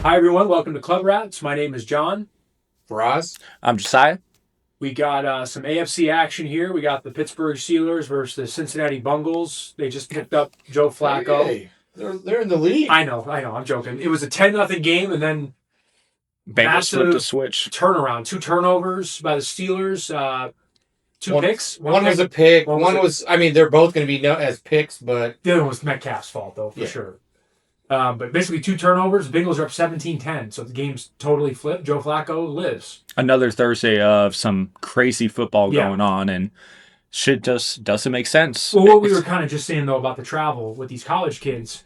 Hi, everyone. Welcome to Club Rats. My name is John. Faraz? I'm Jesiah. We got some AFC action here. We got the Pittsburgh Steelers versus the Cincinnati Bengals. They just picked up Joe Flacco. Hey, they're in the league. I know. I'm joking. It was a 10-0 game, and then Bengals flipped the switch. Turnaround. 2 turnovers by the Steelers. Two picks. One was a pick. One was. I mean, they're both going to be known as picks, but the other one was Metcalf's fault, though, for sure. But basically 2 turnovers. The Bengals are up 17-10, so the game's totally flipped. Joe Flacco lives. Another Thursday of some crazy football going on, and shit just doesn't make sense. Well, what we were kind of just saying, though, about the travel with these college kids,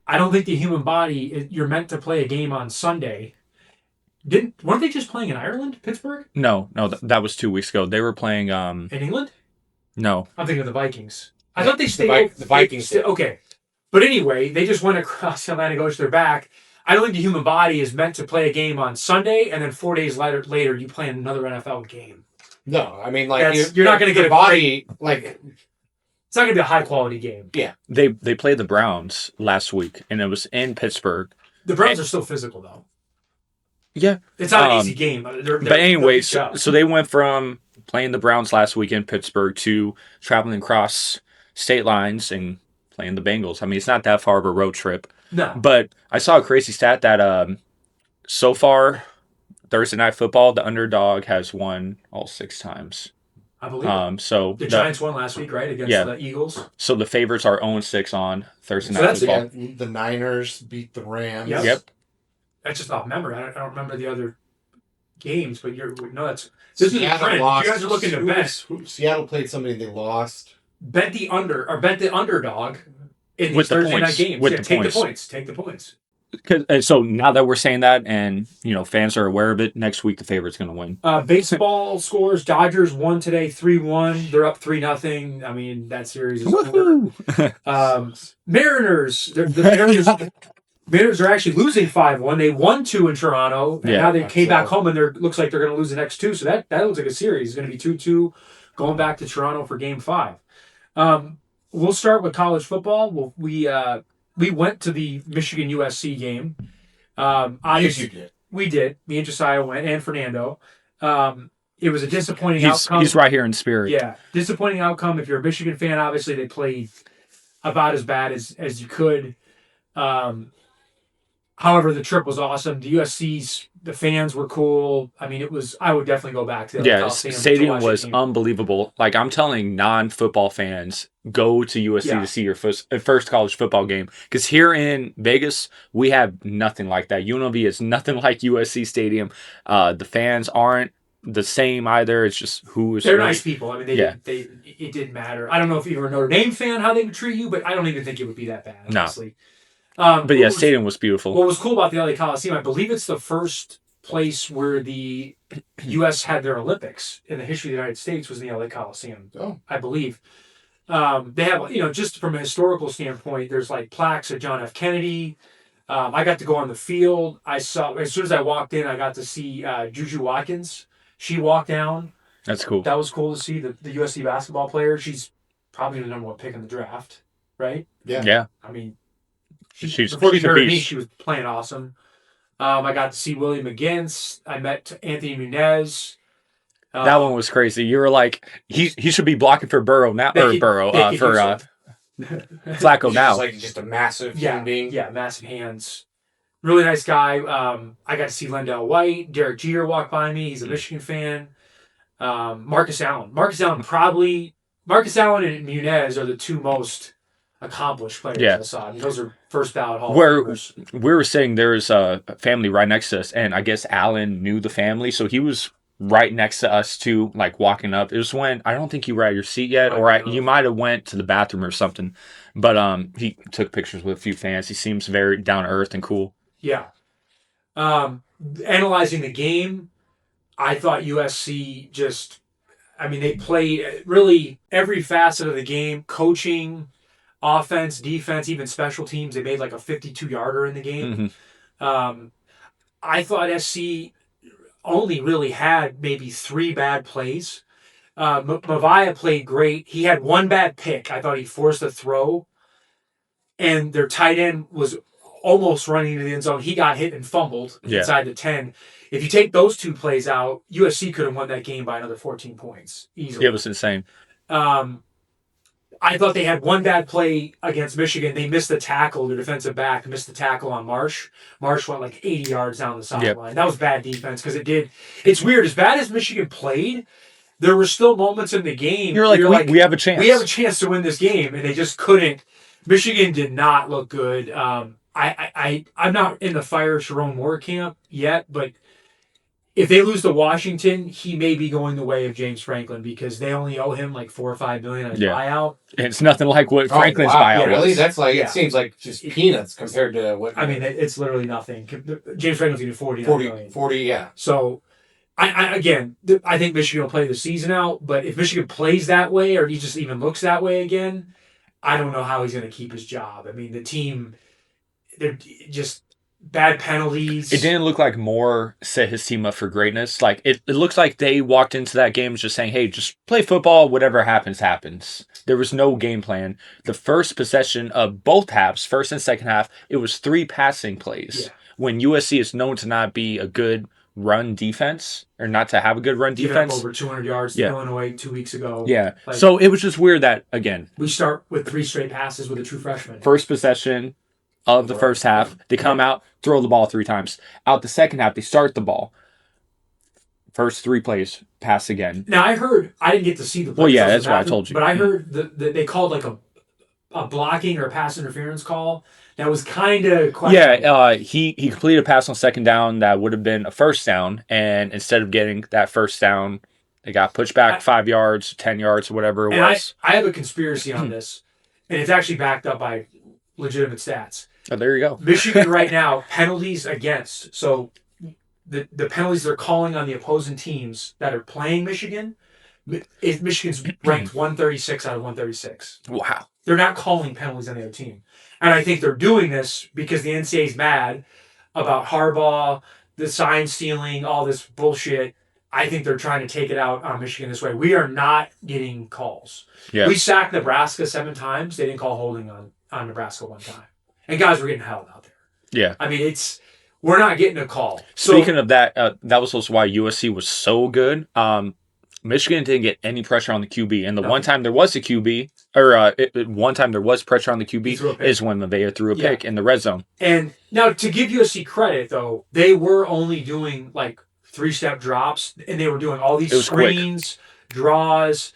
I don't think the human body, you're meant to play a game on Sunday. Weren't they just playing in Ireland, Pittsburgh? No, that was 2 weeks ago. They were playing in England? No. I'm thinking of the Vikings. I thought they stayed... The Vikings. Okay. But anyway, they just went across the Atlantic Ocean. They're back. I don't think the human body is meant to play a game on Sunday, and then 4 days later you play another NFL game. No, I mean, like, you're not going to get a body, like... It's not going to be a high-quality game. Yeah. They played the Browns last week, and it was in Pittsburgh. The Browns are still physical, though. Yeah. It's not an easy game. But anyway, so they went from playing the Browns last week in Pittsburgh to traveling across state lines and playing the Bengals. I mean, it's not that far of a road trip. No. But I saw a crazy stat that so far, Thursday Night Football, the underdog has won all 6 times. I believe so the Giants won last week, right, against the Eagles? So the favorites are 0-6 on Thursday Night Football. Yeah, the Niners beat the Rams. Yep. That's just off memory. I don't remember the other games, but this is a trend. You guys are looking to bet. Seattle played somebody they lost. Bet the underdog in these with Thursday night games. Take the points. And so now that we're saying that, and fans are aware of it, next week the favorite's going to win. Baseball scores: Dodgers won today, 3-1. They're up 3-0. I mean, that series is over. Mariners. The Mariners are actually losing 5-1. They won 2 in Toronto, and now they came back home, and looks like they're going to lose the next 2. So that looks like a series. It's going to be 2-2, going back to Toronto for Game 5. We'll start with college football. We went to the Michigan USC game. Yes, you did. We did. Me and Jesiah went, and Fernando. It was a disappointing outcome. He's right here in spirit. Yeah, disappointing outcome. If you're a Michigan fan, obviously they played about as bad as you could. However, the trip was awesome. The fans were cool. I mean, I would definitely go back to the stadium was unbelievable. Like, I'm telling non-football fans, go to USC to see your first college football game. Because here in Vegas, we have nothing like that. UNLV is nothing like USC Stadium. The fans aren't the same either. It's just they're nice people. I mean, it didn't matter. I don't know if you were a Notre Dame fan, how they would treat you, but I don't even think it would be that bad, honestly. But stadium was beautiful. What was cool about the LA Coliseum, I believe it's the first place where the U.S. had their Olympics in the history of the United States was in the LA Coliseum. Oh. I believe. They have, just from a historical standpoint, there's like plaques of John F. Kennedy. I got to go on the field. As soon as I walked in, I got to see Juju Watkins. She walked down. That's cool. That was cool to see the USC basketball player. She's probably the number 1 pick in the draft, right? Yeah. I mean, before she heard me, she was playing awesome. I got to see Willie McGinnis. I met Anthony Nunez. That one was crazy. You were like, he should be blocking for Flacco now. He's like just a massive human being. Yeah, massive hands. Really nice guy. I got to see Lendell White. Derek Jeter walked by me. He's a Michigan fan. Marcus Allen. Marcus Allen and Nunez are the 2 most accomplished players I saw. I mean, those are first ballot Hall of Famers. We were saying there was a family right next to us, and I guess Allen knew the family, so he was right next to us too, like walking up. It was when I don't think you were at your seat yet, you might have went to the bathroom or something. But he took pictures with a few fans. He seems very down to earth and cool. Yeah. Analyzing the game, I thought USC they played really every facet of the game, coaching, offense, defense, even special teams. They made like a 52-yarder in the game. Mm-hmm. I thought SC only really had maybe 3 bad plays. Mavia played great. He had 1 bad pick. I thought he forced a throw. And their tight end was almost running into the end zone. He got hit and fumbled inside the 10. If you take those two plays out, USC could have won that game by another 14 points easily. It was insane. I thought they had one bad play against Michigan. They missed the tackle. Their defensive back missed the tackle on Marsh. Marsh went like 80 yards down the sideline. That was bad defense because it's weird. As bad as Michigan played, there were still moments in the game. You're like, we have a chance. We have a chance to win this game, and they just couldn't. Michigan did not look good. I'm not in the fire Sharon Moore camp yet, but if they lose to Washington, he may be going the way of James Franklin because they only owe him like $4 or $5 million on his buyout. It's nothing like what Franklin's buyout was. Really? That's like it seems like just peanuts compared to what. I mean, it's literally nothing. James Franklin's getting $40 million. Yeah. So, I think Michigan will play the season out. But if Michigan plays that way, or he just even looks that way again, I don't know how he's going to keep his job. I mean, the team, they're just. Bad penalties. It didn't look like Moore set his team up for greatness. Like it looks like they walked into that game just saying, "Hey, just play football. Whatever happens, happens." There was no game plan. The first possession of both halves, first and second half, it was 3 passing plays. Yeah. When USC is known to not be a good run defense, or not to have a good run defense, over 200 yards to Illinois 2 weeks ago. Yeah. So it was just weird that again we start with 3 straight passes with a true freshman. First possession of the first half, they come out, throw the ball 3 times. Out the second half, they start the ball. First 3 plays, pass again. Now, I didn't get to see the play. Well, yeah, that's what I told you. But I heard that they called like a blocking or a pass interference call that was kind of questionable. Yeah, he completed a pass on second down that would have been a first down, and instead of getting that first down, they got pushed back 5 yards, 10 yards, whatever it was. I have a conspiracy on this, and it's actually backed up by legitimate stats. Oh, there you go. Michigan right now, penalties against. So the penalties they're calling on the opposing teams that are playing Michigan, Michigan's ranked 136 out of 136. Wow. They're not calling penalties on the other team. And I think they're doing this because the NCAA's mad about Harbaugh, the sign stealing, all this bullshit. I think they're trying to take it out on Michigan this way. We are not getting calls. Yeah. We sacked Nebraska 7 times. They didn't call holding on Nebraska 1 time. And guys were getting held out there. Yeah. I mean, we're not getting a call. Speaking of that, that was also why USC was so good. Michigan didn't get any pressure on the QB. And the one time there was a QB, or one time there was pressure on the QB is when Mavea threw a pick in the red zone. And now to give USC credit, though, they were only doing like 3-step drops, and they were doing all these screens, draws.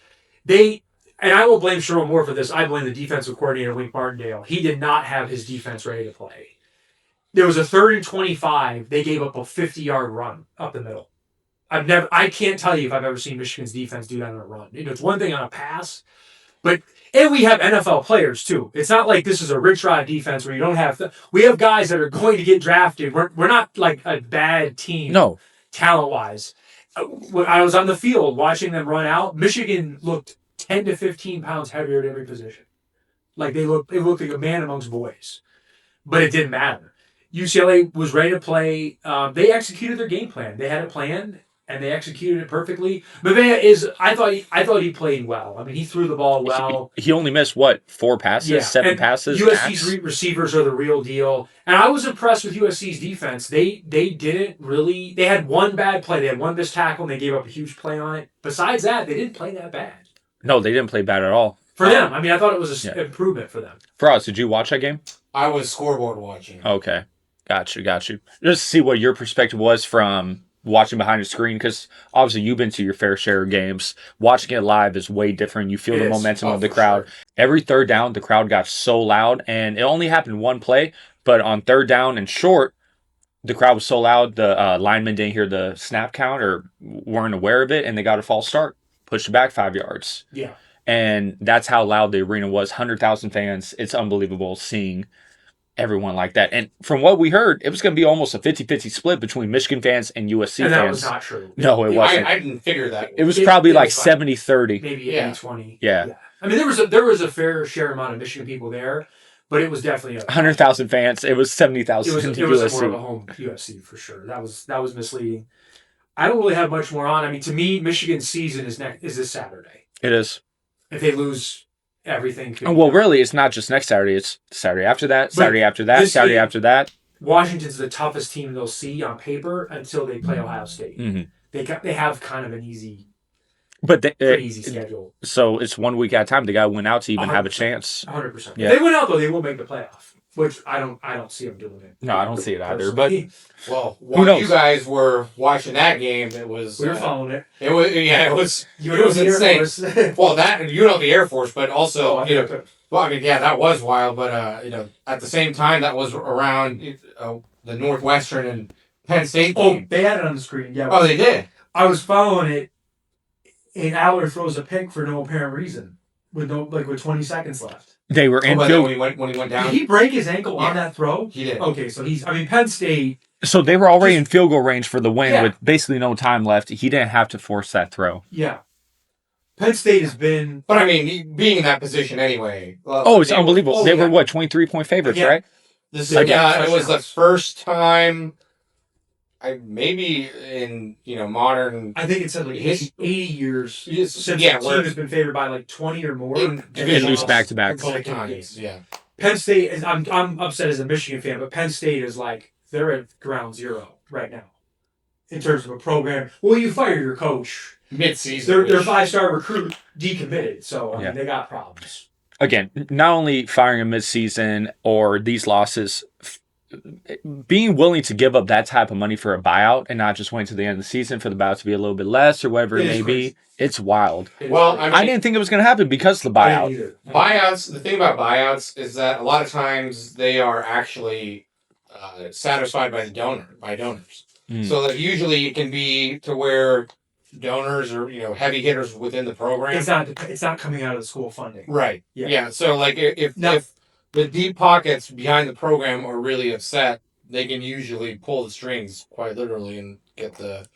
And I will blame Sherman Moore for this. I blame the defensive coordinator, Wink Martindale. He did not have his defense ready to play. There was a 3rd and 25. They gave up a 50-yard run up the middle. I can't tell you if I've ever seen Michigan's defense do that on a run. It's one thing on a pass, and we have NFL players too. It's not like this is a rich rod defense where you don't have. We have guys that are going to get drafted. We're not like a bad team. No, talent-wise. When I was on the field watching them run out, Michigan looked 10 to 15 pounds heavier at every position. Like they looked like a man amongst boys. But it didn't matter. UCLA was ready to play. They executed their game plan. They had a plan, and they executed it perfectly. Mavea I thought he played well. I mean, he threw the ball well. He only missed, 4 passes? 7 passes? USC's receivers are the real deal. And I was impressed with USC's defense. They didn't really... They had one bad play. They had one missed tackle, and they gave up a huge play on it. Besides that, they didn't play that bad. No, they didn't play bad at all. For them. I mean, I thought it was an improvement for them. Faraz, did you watch that game? I was scoreboard watching. Okay. Got you. Just to see what your perspective was from watching behind the screen, because obviously you've been to your fair share of games. Watching it live is way different. You feel the momentum of the crowd. Sure. Every 3rd down, the crowd got so loud, and it only happened one play, but on 3rd down and short, the crowd was so loud, the linemen didn't hear the snap count or weren't aware of it, and they got a false start. Pushed it back 5 yards. Yeah. And that's how loud the arena was. 100,000 fans. It's unbelievable seeing everyone like that. And from what we heard, it was going to be almost a 50-50 split between Michigan fans and USC fans. And that was not true. No, it wasn't. I didn't figure that. It was probably like 70-30. Maybe 80-20. Yeah. I mean, there was a fair share amount of Michigan people there, but it was definitely 100,000 fans. It was 70,000 USC. It was more of a home USC for sure. That was misleading. I don't really have much more on. I mean, to me, Michigan's season is this Saturday. It is. If they lose everything could. Well, really, it's not just next Saturday. It's Saturday after that, Saturday after that, Saturday after that. Washington's the toughest team they'll see on paper until they play Ohio State. Mm-hmm. They have kind of an easy, easy schedule. So it's 1 week at a time. They got to win out to even have a chance. 100%. Yeah. If they win out though, they will make the playoff. Which I don't see them doing it. No, I don't see it either. But well, who knows? You guys were watching that game. It was we were following it. It was it was insane. Well, that the Air Force, but also well, I mean, yeah, that was wild. But at the same time, that was around the Northwestern and Penn State game. Oh, they had it on the screen. Yeah. Oh, they did. I was following it, and Aller throws a pick for no apparent reason with 20 seconds left. They were in field. When he went down. Did he break his ankle on that throw? He did. Okay, so Penn State. So they were already in field goal range for the win with basically no time left. He didn't have to force that throw. Yeah. Penn State has been. But I mean, being in that position anyway. It's unbelievable. They were 23-point favorites, right? It was the first time. Maybe in modern. I think it said 80 years since the team has been favored by 20 or more. And lose back-to-back. Yeah. Penn State is. I'm upset as a Michigan fan, but Penn State is they're at ground zero right now in terms of a program. Well, you fire your coach mid-season. Their 5-star recruit decommitted, so I mean they got problems. Again, not only firing a mid-season or these losses. Being willing to give up that type of money for a buyout and not just wait to the end of the season for the buyout to be a little bit less or whatever it may be, it's wild. Well, I didn't think it was going to happen because of the buyout. Buyouts, the thing about buyouts is that a lot of times they are actually satisfied by donors. Mm. So that usually it can be to where donors or heavy hitters within the program. It's not coming out of the school funding. Right. Yeah. So if the deep pockets behind the program are really upset, they can usually pull the strings quite literally and get the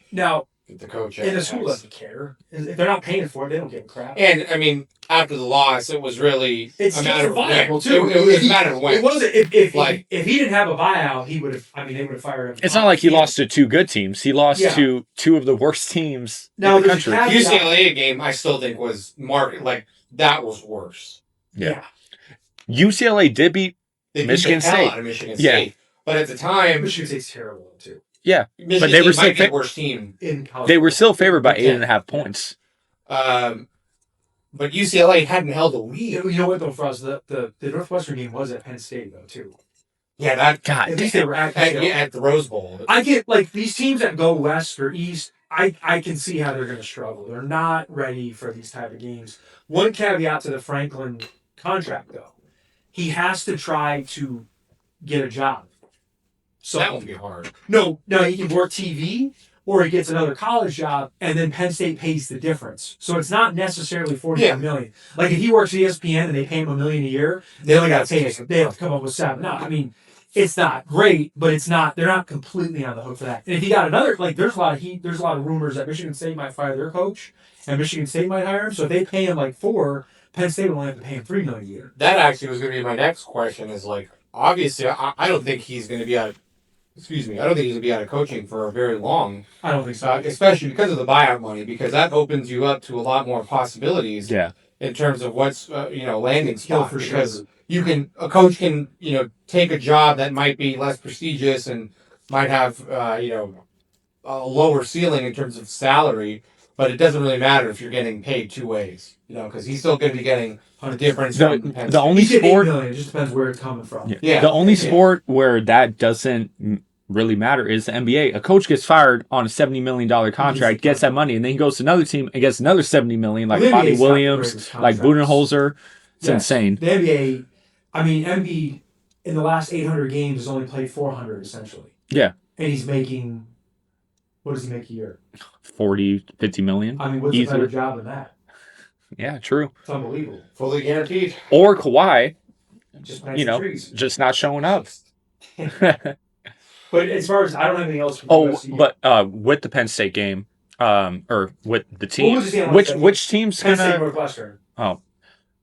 coach. And the school doesn't care. If they're not paying for it, they don't give a crap. And I mean, after the loss, it was really a matter of when. Too. It was a matter of when. It wasn't. If he didn't have a buyout, he would have. I mean, they would have fired him. It's not like he lost to two good teams. He lost to two of the worst teams in the country. UCLA game, I still think was that was worse. Yeah. UCLA did beat Michigan State. Out of Michigan State. But at the time, Michigan State's terrible too. Yeah, Michigan but they were still the worst team in college. They were still favored by 8.5 points. But UCLA hadn't held a lead. You know what though, Faraz? The Northwestern game was at Penn State though too. Yeah, that at least they were at the Rose Bowl. I get these teams that go west or east. I can see how they're going to struggle. They're not ready for these type of games. One caveat to the Franklin contract though. He has to try to get a job. So that won't be hard. No, he can work TV or he gets another college job and then Penn State pays the difference. So it's not necessarily $45 million. Like if he works at ESPN and they pay him $1 million a year, they only got to pay him. They have to come up with $7. No, I mean, it's not great, but they're not completely on the hook for that. And if he got another, there's a lot of rumors that Michigan State might fire their coach and Michigan State might hire him. So if they pay him $4, Penn State will only have to pay him $3 million a year. That actually was going to be my next question. Is obviously, I don't think he's going to be out. Excuse me, I don't think he's going to be out of coaching for very long. I don't think so, especially because of the buyout money, because that opens you up to a lot more possibilities. Yeah. In terms of what's landing spot, for because a coach can take a job that might be less prestigious and might have a lower ceiling in terms of salary. But it doesn't really matter if you're getting paid two ways, because he's still going to be getting a difference. The only sport, it just depends where it's coming from. Yeah. The only sport where that doesn't really matter is the NBA. A coach gets fired on a $70 million contract, gets that money, and then he goes to another team and gets another $70 million, like Bobby Williams, like Budenholzer. It's insane. The NBA, I mean, Embiid in the last 800 games has only played 400 essentially. Yeah. And he's making, what does he make a year? 40, 50 million. I mean, what's a better job than that? Yeah, true. It's unbelievable. Fully guaranteed. Or Kawhi, just not showing up. But as far as, I don't have anything else. But with the Penn State game, or with the team, which team's Penn gonna? State Northwestern. Oh,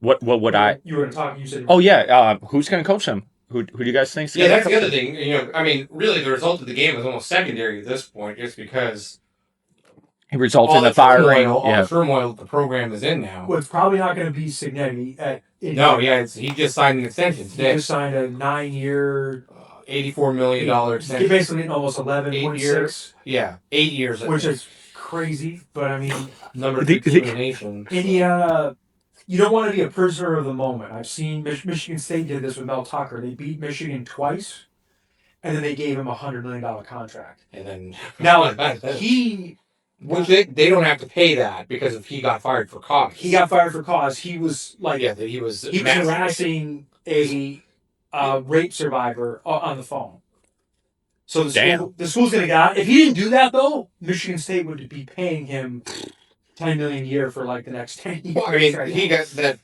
what would I? You were talking. You said. Oh yeah, who's gonna coach them? Who do you guys think? Yeah, that's the other thing. I mean, really, the result of the game was almost secondary at this point, just because. It results in the firing. All the turmoil the program is in now. Well, it's probably not going to be significant. No, yeah, he just signed an extension He today. just signed a 9-year, $84 million extension. He's basically getting almost 11.6. Yeah, 8 years. Which is crazy, but I mean, number 3 team in the nation. Indiana, you don't want to be a prisoner of the moment. I've seen Michigan State did this with Mel Tucker. They beat Michigan twice, and then they gave him a $100 million contract. And then now which they don't have to pay that because if he got fired for cause. He got fired for cause. He was he was harassing a rape survivor on the phone. So the school's gonna get. If he didn't do that though, Michigan State would be paying him $10 million a year for like the next 10 years. Well, I mean, he got that.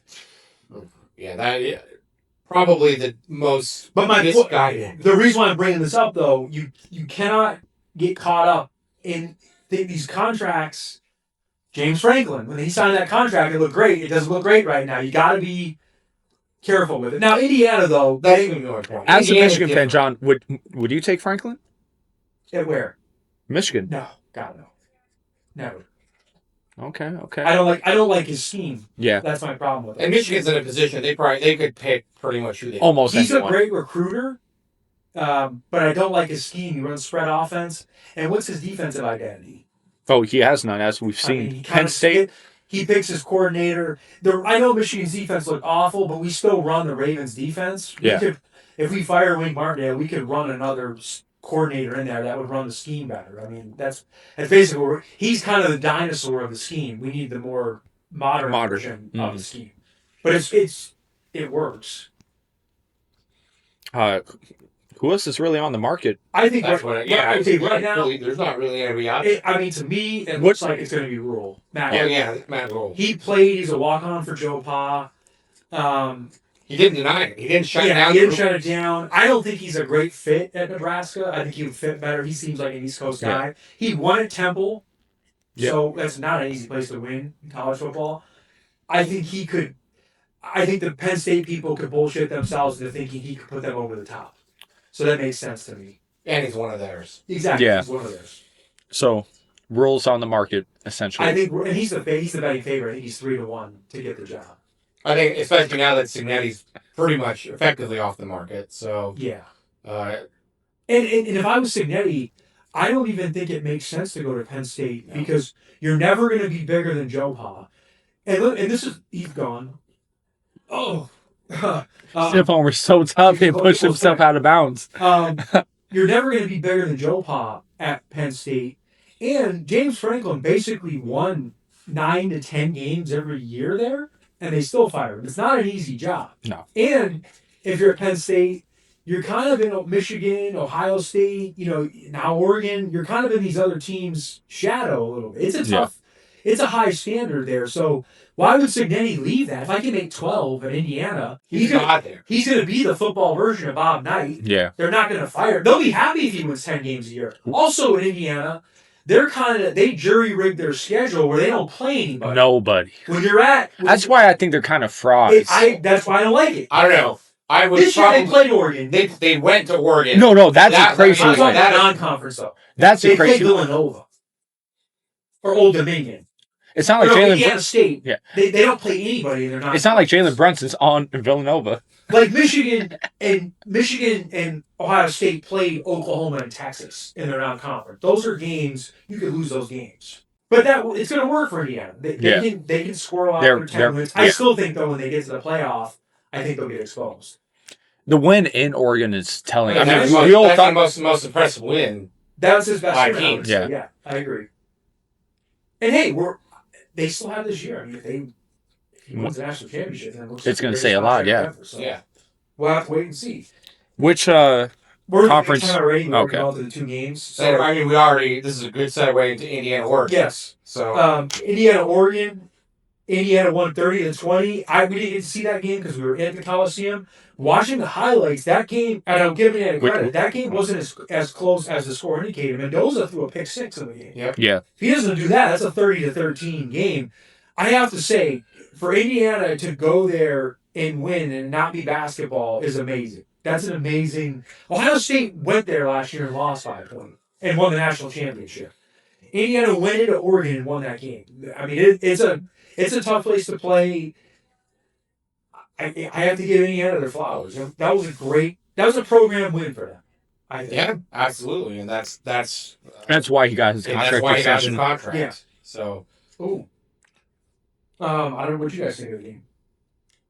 Yeah, probably the most misguided. The reason why I'm bringing this up though, you cannot get caught up in these contracts. James Franklin, when he signed that contract, it looked great. It doesn't look great right now. You got to be careful with it. Now, Indiana, though, that's even more important. As a Michigan fan, John, would you take Franklin? At where? Michigan. No, God no, never. Okay. I don't like his scheme. Yeah, that's my problem with it. And Michigan's in a position they could pick pretty much who they almost. He's anyone. a great recruiter, but I don't like his scheme. He runs spread offense, and what's his defensive identity? Oh, he has none, as we've seen. Penn State. He picks his coordinator. I know Michigan's defense looked awful, but we still run the Ravens' defense. If we fire Wink Martindale, we could run another coordinator in there that would run the scheme better. I mean, that's basically he's kind of the dinosaur of the scheme. We need the more modern version of the scheme. But it works. Who else is really on the market? I think right now there's not really anybody out there. I mean, to me, it looks like it's going to be Rule. Matt Rule. He played. He's a walk-on for Joe Pa. He didn't deny it. He didn't shut it down. He didn't shut it down. I don't think he's a great fit at Nebraska. I think he would fit better. He seems like an East Coast guy. Yeah. He won at Temple, so that's not an easy place to win in college football. I think he could. I think the Penn State people could bullshit themselves into thinking he could put them over the top. So that makes sense to me. And he's one of theirs. Exactly. Yeah. He's one of theirs. So, Rule's on the market, essentially. I think, and he's the betting favorite. I think he's 3-1 to get the job. I think, especially now that Cignetti's pretty much effectively off the market. So yeah. And if I was Cignetti, I don't even think it makes sense to go to Penn State because you're never going to be bigger than Joe Pa. And he's gone. Oh. Stephon was so tough, he pushed himself out of bounds. You're never going to be bigger than Joe Pa at Penn State. And James Franklin basically won 9 to 10 games every year there, and they still fire him. It's not an easy job. No. And if you're at Penn State, you're kind of in Michigan, Ohio State, now Oregon. You're kind of in these other teams' shadow a little bit. It's a tough, it's a high standard there. So why would Cignetti leave that? If I can make 12 at Indiana, he's going to be the football version of Bob Knight. Yeah. They're not going to fire. They'll be happy if he wins 10 games a year. Also in Indiana, they jury-rigged their schedule where they don't play anybody. Nobody. That's why I think they're kind of frauds. That's why I don't like it. I don't know. This year they played Oregon. They went to Oregon. No, that's a crazy one. That's non-conference, though. That's a crazy one. They played Villanova. Or Old Dominion. it's not like Jalen Indiana State. Yeah. They don't play anybody. They're not. It's not like Jalen Brunson's on Villanova. Like Michigan and Ohio State played Oklahoma and Texas in their non-conference. Those are games you could lose those games. But it's going to work for Indiana. They can score out their 10 wins. I still think though when they get to the playoff, I think they'll get exposed. The win in Oregon is telling. That's the most impressive win. That was his best win. Yeah, I agree. And hey, they still have this year. I mean, if he wins the national championship, then it's going to say a lot. Yeah. So we'll have to wait and see. Which we're conference? Already. We're going to the 2 games. So I mean, this is a good segue into Indiana, Oregon. Yes. So Indiana, Oregon. Indiana won 30-20. We didn't get to see that game because we were at the Coliseum. Watching the highlights, that game, and I'm giving it credit, that game wasn't as close as the score indicated. Mendoza threw a pick 6 in the game. Yep. Yeah. If he doesn't do that, that's a 30-13 game. I have to say, for Indiana to go there and win and not be basketball is amazing. That's an amazing. Ohio State went there last year and lost 5-20 and won the national championship. Indiana went into Oregon and won that game. I mean, it's a tough place to play. I have to give Indiana their flowers. That was a program win for them. I think. Yeah, absolutely, and that's why he got his and contract that's why he got his extension. contract. Yeah. So, I don't know what you guys think of the game.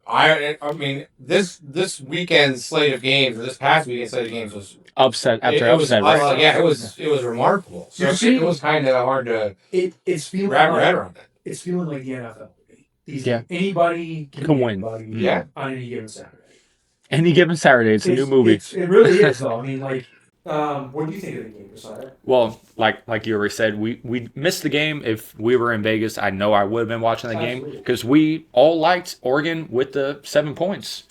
I mean, this weekend slate of games, or this past weekend slate of games was Upset after it was, upset, right? yeah, it was remarkable. So it was kind of hard to It's feeling wrap your like head around it. it's feeling like the NFL. Yeah. Anybody can win. Anybody Yeah. on any given Saturday. Any given Saturday, it's a new movie. It really is, though. I mean, like, what do you think of the game, Jesiah? Well, like you already said, we missed the game. If we were in Vegas, I know I would have been watching the game because we all liked Oregon with the 7 points.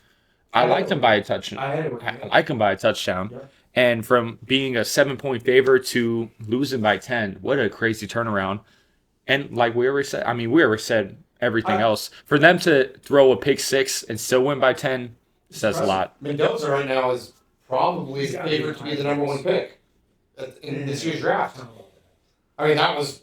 I liked them by a touchdown. I like them by a touchdown. Yeah. And from being a 7-point favorite to losing by 10, what a crazy turnaround. And like we already said everything else. For them to throw a pick 6 and still win by 10 says a lot. Mendoza right now is probably the favorite to be the number 1 pick in this year's draft. I mean, that's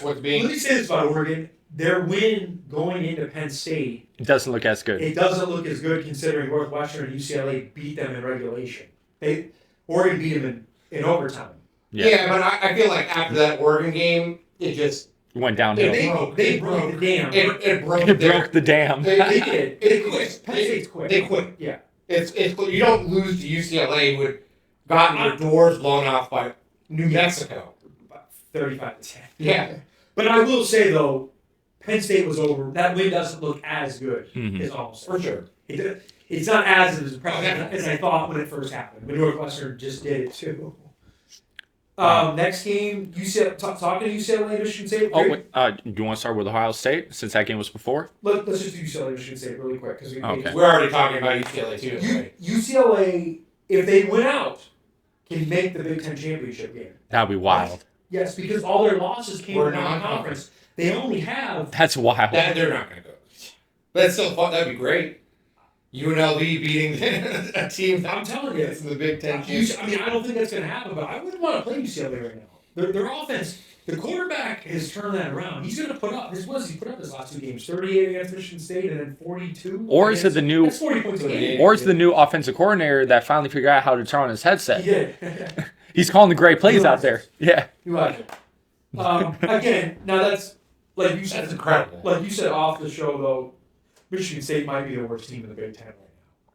what's being. Let me say this about Oregon. Their win going into Penn State, It doesn't look as good. it doesn't look as good considering Northwestern and UCLA beat them in regulation. Oregon beat them in overtime. Yeah, but I feel like after that Oregon game, it just Went downhill. They broke the dam. it broke It broke the dam. They did. It quit. Penn State's quit. They quit. Yeah. It's you don't lose to UCLA, who had gotten their doors blown off by New Mexico. 35-10. Yeah. But I will say, though, Penn State was over. That win doesn't look as good as almost. For sure. It's not as impressive as I thought when it first happened. But Northwestern just did it, too. Next game, talking to UCLA, Michigan State. Oh, wait, do you want to start with Ohio State since that game was before? Let's just do UCLA, Michigan State really quick. Cause We're already talking about UCLA, too. Right? UCLA, if they win out, can make the Big Ten championship game. That'd be wild. Yes, because all their losses came in non-conference. They only have... That's wild. They're not going to go. But it's still fun. That'd be great. UNLV beating a team. I'm telling you. It's in the Big Ten championship. I mean, I don't think that's going to happen, but I wouldn't want to play UCLA right now. Their offense, the quarterback has turned that around. He's going to put up... He put up his last 2 games. 38 against Michigan State and then 42. Or is it the new... That's 40 points a game. Or is it the new offensive coordinator that finally figured out how to turn on his headset? He did. He's calling the great plays out there. Yeah. You like it. Again, now that's... Like you said, That's incredible. Like you said off the show, though, Michigan State might be the worst team in the Big Ten right now.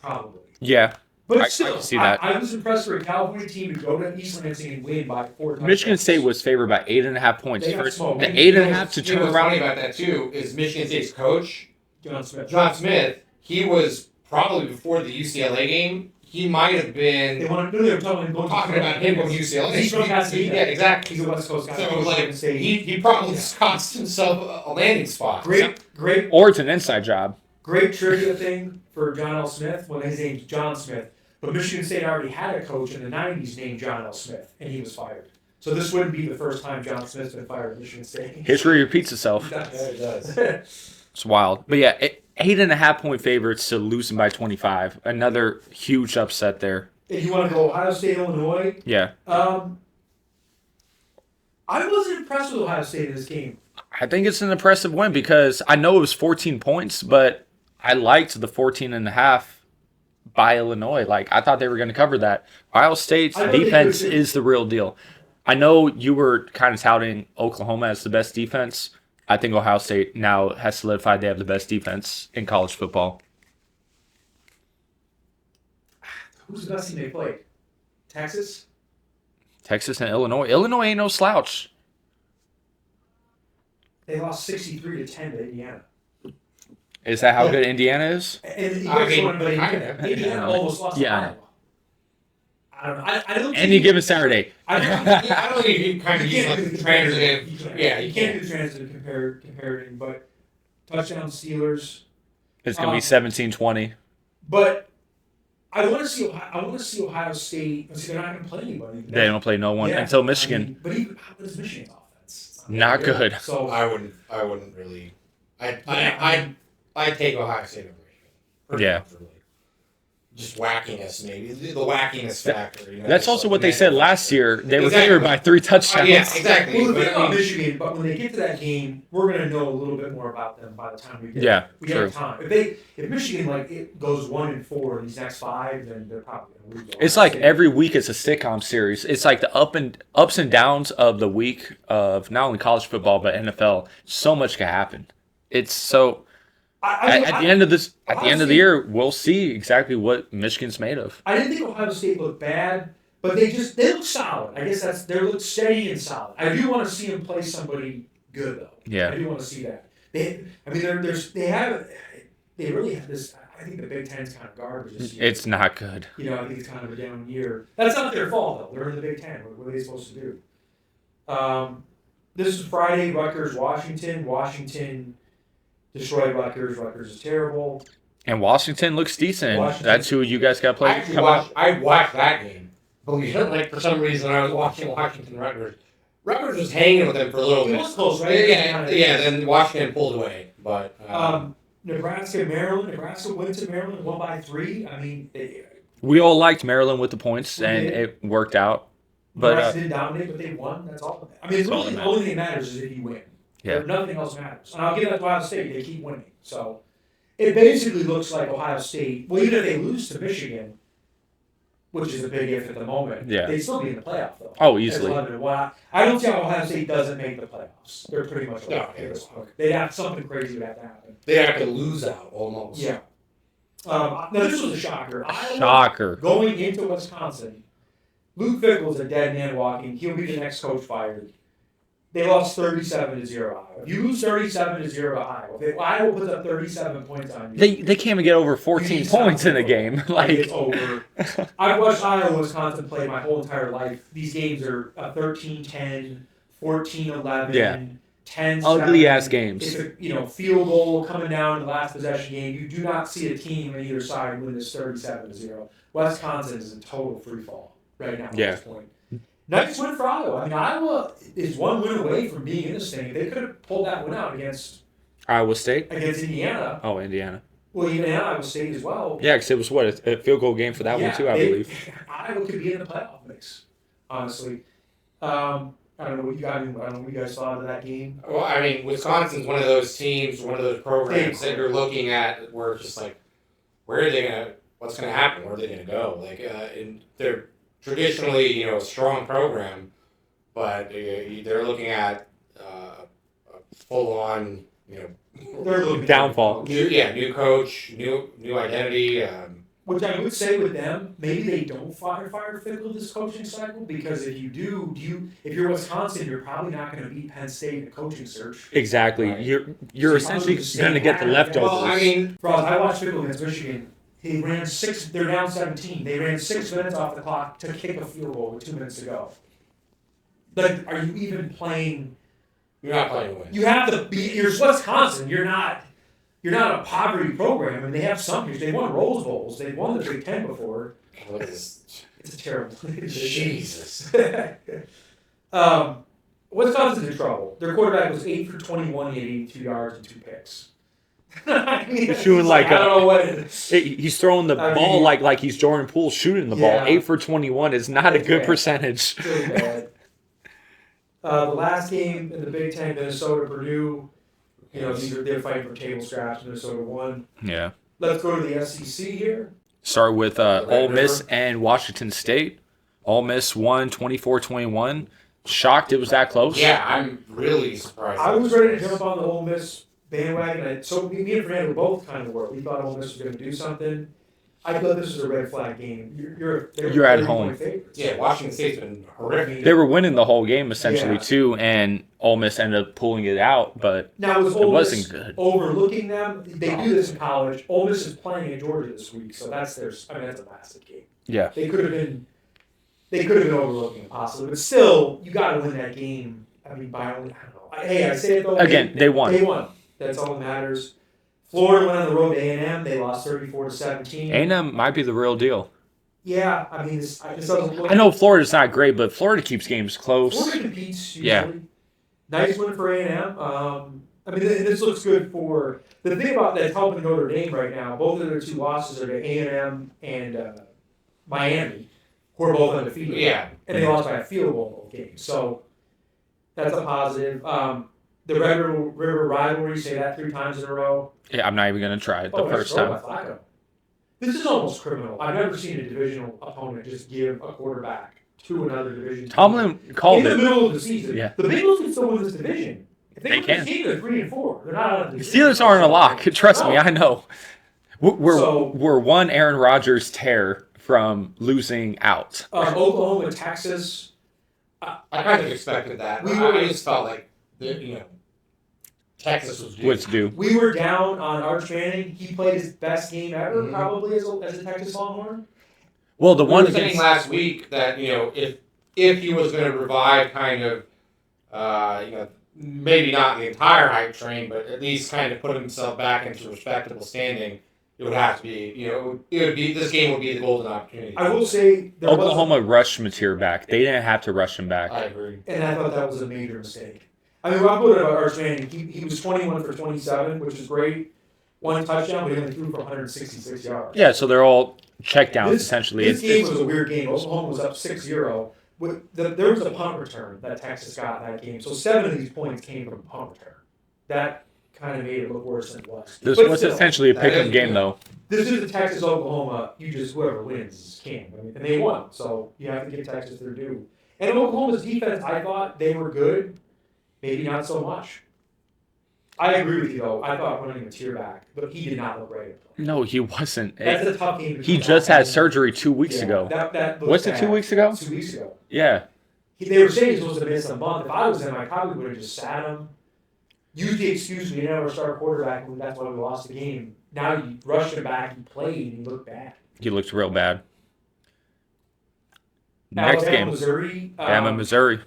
Probably. Yeah. But I still, can see that. I was impressed for a California team to go to East Lansing and win by 4 touchdowns. Michigan State was favored by 8.5 points. They got First, smoked. the 8.5 to turn What's around. funny about that, too, is Michigan State's coach, John Smith, he was probably before the UCLA game, he might have been They were talking about him going to UCLA. He's from Pasadena. Yeah, exactly. He's a West Coast guy. So, like, he probably cost himself a landing spot. Great. Or it's an inside job. Great trivia thing for John L. Smith. Well, his name's John Smith. But Michigan State already had a coach in the 90s named John L. Smith, and he was fired. So this wouldn't be the first time John Smith's been fired at Michigan State. History repeats itself. Yeah, it does. It's wild. But yeah, 8.5 point favorites to losing by 25. Another huge upset there. If you want to go Ohio State, Illinois, Yeah. I wasn't impressed with Ohio State in this game. I think it's an impressive win because I know it was 14 points, but I liked the 14.5 by Illinois. Like, I thought they were going to cover that. Ohio State's defense is the real deal. I know you were kind of touting Oklahoma as the best defense. I think Ohio State now has solidified they have the best defense in college football. Who's the best team they played? Texas? Texas and Illinois. Illinois ain't no slouch. They lost 63-10 to Indiana. Is that how good Indiana is? And Indiana almost lost to Iowa. I don't know. I don't think Any given Saturday. I don't think you can kind of use like the transitive. Yeah, you can't do the transitive comparison, but touchdown Steelers. It's going to be 17-20. But I want to see Ohio State. They're not going to play anybody. They don't play no one until Michigan. But even how good is Michigan's offense? Not good. So I wouldn't really. I'd take Ohio State over Michigan. Yeah. just wackiness, maybe the wackiness factor. That's also what they said last year. They were favored by 3 touchdowns. Yeah, exactly. Well, the thing about Michigan, but when they get to that game, we're going to know a little bit more about them by the time we get. Yeah, we have time. If Michigan it goes 1-4 in these next 5, then they're probably going to lose. It's like every week it's a sitcom series. It's like the ups and downs of the week of not only college football but NFL. So much can happen. It's so. At the end of the year, we'll see exactly what Michigan's made of. I didn't think Ohio State looked bad, but they look solid. I guess they look steady and solid. I do want to see them play somebody good though. Yeah, I do want to see that. They really have this. I think the Big Ten's kind of garbage this year. It's not good. I think it's kind of a down year. That's not their fault though. They're in the Big Ten. What are they supposed to do? This is Friday. Rutgers, Washington. Washington destroyed Rutgers. Rutgers is terrible. And Washington looks decent. That's who you guys got to play. I watched that game. Believe it, like for some reason I was watching Washington Rutgers. Rutgers was hanging with them for a little bit. It was close, right? Yeah. Then Washington pulled away, but Nebraska, Maryland. Nebraska went to Maryland, won by 3. I mean, we all liked Maryland with the points, and it worked out. But Nebraska didn't dominate, but they won. That's all. I mean, really, the only thing that matters is if you win. Yeah. Nothing else matters. And I'll give that to Ohio State. They keep winning. So it basically looks like Ohio State, well, even if they lose to Michigan, which is a big if at the moment, they'd still be in the playoff, though. Oh, easily. I don't see how Ohio State doesn't make the playoffs. They're pretty much they'd have something crazy would have to happen. They'd have to lose out almost. Yeah. Now, this was a shocker. Shocker. Going into Wisconsin, Luke Fickell's a dead man walking. He'll be the next coach fired. They lost 37-0 Iowa. If you lose 37-0 Iowa, if Iowa puts up 37 points on you, they can't even get over 14 points in a game. Like it's over. I've watched Iowa, Wisconsin play my whole entire life. These games are 13-10, 14-11, 10-7. Ugly ass games. It's a field goal coming down in the last possession game. You do not see a team on either side win this 37-0. Wisconsin is in total free fall right now at this point. Nice win for Iowa. I mean, Iowa is one win away from being in this thing. They could have pulled that one out against Iowa State? Against Indiana. Oh, Indiana. Well, even Iowa State as well. Yeah, because it was, a field goal game for that one, too, I believe. Iowa could be in the playoff mix, honestly. I don't know what you guys thought of that game. Well, I mean, Wisconsin's one of those teams, one of those programs that you're looking at where it's just like, what's going to happen? Where are they going to go? And they're traditionally, a strong program, but they're looking at a full-on, they're looking downfall. New coach, new identity. Which I would say with them, maybe they don't fire Fickell this coaching cycle, because if you do, if you're Wisconsin, you're probably not going to beat Penn State in a coaching search. Exactly. Right? You're essentially going to get the leftovers. Well, I mean, Faraz, I watched Fickell against Michigan. He ran 6. They're down 17. They ran 6 minutes off the clock to kick a field goal with 2 minutes to go. Like, are you even playing? You're not playing to win. You have to be. You're Wisconsin. You're not a poverty program, and they have some years. They won Rose Bowls. They won the Big Ten before. It's a terrible. Jesus. Wisconsin's in trouble. Their quarterback was 8 for 21. He had 82 yards and 2 picks. I mean, shooting I don't know what it is. He's throwing the ball like he's Jordan Poole shooting the ball. 8 for 21 is not a good percentage. It's really bad. The last game in the Big Ten, Minnesota, Purdue. They're fighting for table scraps. Minnesota won. Yeah. Let's go to the SEC here. Start with Ole Miss and Washington State. Ole Miss won 24-21. Shocked it was that close. Yeah, I'm really surprised. I was ready to jump on the Ole Miss bandwagon. So me and Fernando both kind of were. We thought Ole Miss was going to do something. I thought this was a red flag game. You're at home. Yeah, Washington State's been horrific. They were winning the whole game essentially too, and Ole Miss ended up pulling it out, but now, it wasn't good. Overlooking them, they do this in college. Ole Miss is playing at Georgia this week, so that's a massive game. Yeah, they could have been overlooking it possibly, but still, you got to win that game. I mean, by only, I don't know. Hey, I say it though. Again, they won. They won. That's all that matters. Florida went on the road to A&M. They lost 34-17. A&M might be the real deal. Yeah, I mean, this doesn't look. I know Florida's not great, but Florida keeps games close. Florida competes usually. Yeah. Nice win for A&M. I mean, this looks good for the thing about that's helping Notre Dame right now. Both of their 2 losses are to A&M and Miami, who are both undefeated. Yeah, and they lost by a field goal both games. So that's a positive. The Red River rivalry, say that 3 times in a row. Yeah, I'm not even gonna try it the first time. This is almost criminal. I've never seen a divisional opponent just give a quarterback to another division. Tomlin called in it the middle of the season. Yeah. The Bengals can still win this division. If They win can. this game, they're 3-4. They're not out of the The division. Steelers aren't a lock. Trust me, No. I know. We're So- we're one Aaron Rodgers tear from losing out. Oklahoma, Texas. I kind of expected that. I just felt like Texas was due. What's due? We were down on Arch Manning. He played his best game ever, Mhm. probably as a Texas Longhorn. Well, the We one were saying against last week that if he was going to revive kind of maybe not the entire hype train, but at least kind of put himself back into respectable standing, it would have to be this game would be the golden opportunity. I will say there Oklahoma rushed Mateer back. They didn't have to rush him back. I agree. and I thought that was a major mistake. I mean, Rob put it about Arch Manning. He was 21 for 27, which is great. 1 touchdown, but he only threw for 166 yards. Yeah, so they're all check downs essentially. This game was a weird game. Oklahoma was up 6-0. There was a punt return that Texas got in that game. So 7 of these points came from punt return. That kind of made it look worse than it was. This But was still, essentially a that pick 'em is game good. though. this is the Texas Oklahoma. Whoever wins can. I mean, and they won. So you have to give Texas their due. And Oklahoma's defense, I thought they were good. Maybe not so much. I agree with you though. I thought running Mateer back, but he did not look right. No, he wasn't. That's a tough game. to He come just back had and- surgery 2 weeks Yeah, ago. That Was it 2 weeks ago? 2 weeks ago. Yeah. They were saying he was supposed to miss a month. If I was him, I probably would have just sat him. Used the excuse we never start quarterback, and that's why we lost the game. Now you rushed him back, he played, and he looked bad. He looked real bad. Next Alabama, game, Missouri. Bama, Missouri.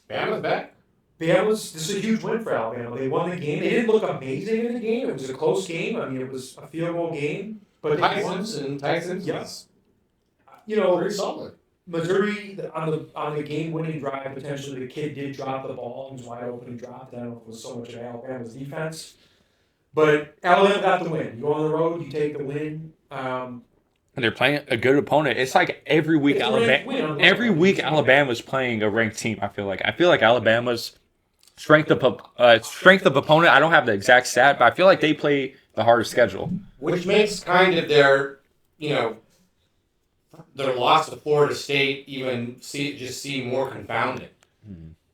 Bama's back. This is a huge win for Alabama. They won the game. They didn't look amazing in the game. It was a close game. I mean, it was a field goal game. But they won. Texans. Yes. You know, Pretty solid. Missouri on the game-winning drive, potentially the kid did drop the ball. He was wide open. He dropped. I don't know if it was so much of Alabama's defense, but Alabama got the win. You go on the road, you take the win. And they're playing a good opponent. It's like every week It's a ranked win on Alabama. the Every road. week Alabama's playing a ranked team. I feel like Alabama's strength of opponent. I don't have the exact stat, but I feel like they play the hardest schedule. Which makes kind of their loss to Florida State even seem more confounding.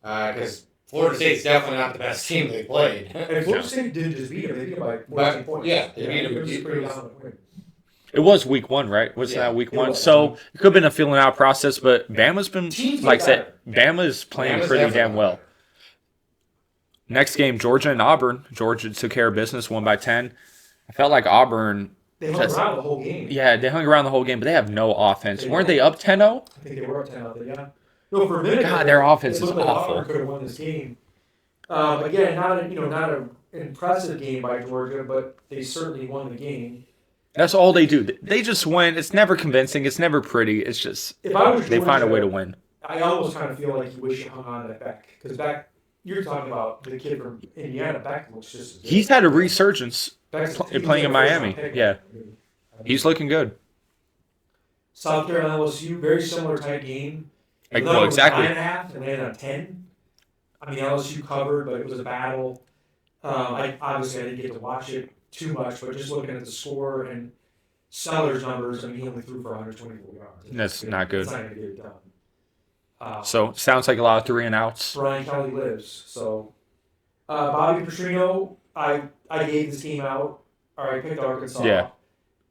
Because Florida State's definitely not the best team they played. And Florida State didn't just beat them; they beat them by 14 But, points. yeah, they beat them. It was a pretty dominant win. It was week 1, right? Was Yeah, that week it 1? was. So it could have been a feeling out process, but Bama's been, Teams like I get said, Bama's playing Bama's pretty definitely damn well. Next game, Georgia and Auburn. Georgia took care of business, won by 10. I felt like Auburn, They hung around the whole game. yeah, they hung around the whole game, but they have no offense. Weren't they up 10-0? I think they were up 10 out there, yeah. No, for a minute. God, their offense it is looked like awful. Auburn could have won this game. Again, not an impressive game by Georgia, but they certainly won the game. That's all they do. They just win. It's never convincing. It's never pretty. It's just If I was they find a Georgia, way to win. I almost kind of feel like you wish you hung on to Beck. Because Beck, you're talking about the kid from Indiana. Beck looks just as good. He's had a resurgence Beck's- playing he was in a Miami. first-round pick. Yeah, he's looking good. South Carolina LSU, very similar type game. Like, The well, number was exactly. 9.5 and landed on 10. I mean, LSU covered, but it was a battle. I didn't get to watch it too much, but just looking at the score and Sellers' numbers, I mean, he only threw for 124 yards. That's not good. It's not going to get it done. So sounds like a lot of 3 and outs. Brian Kelly lives. So Bobby Petrino, I gave this game out. I picked Arkansas. Yeah.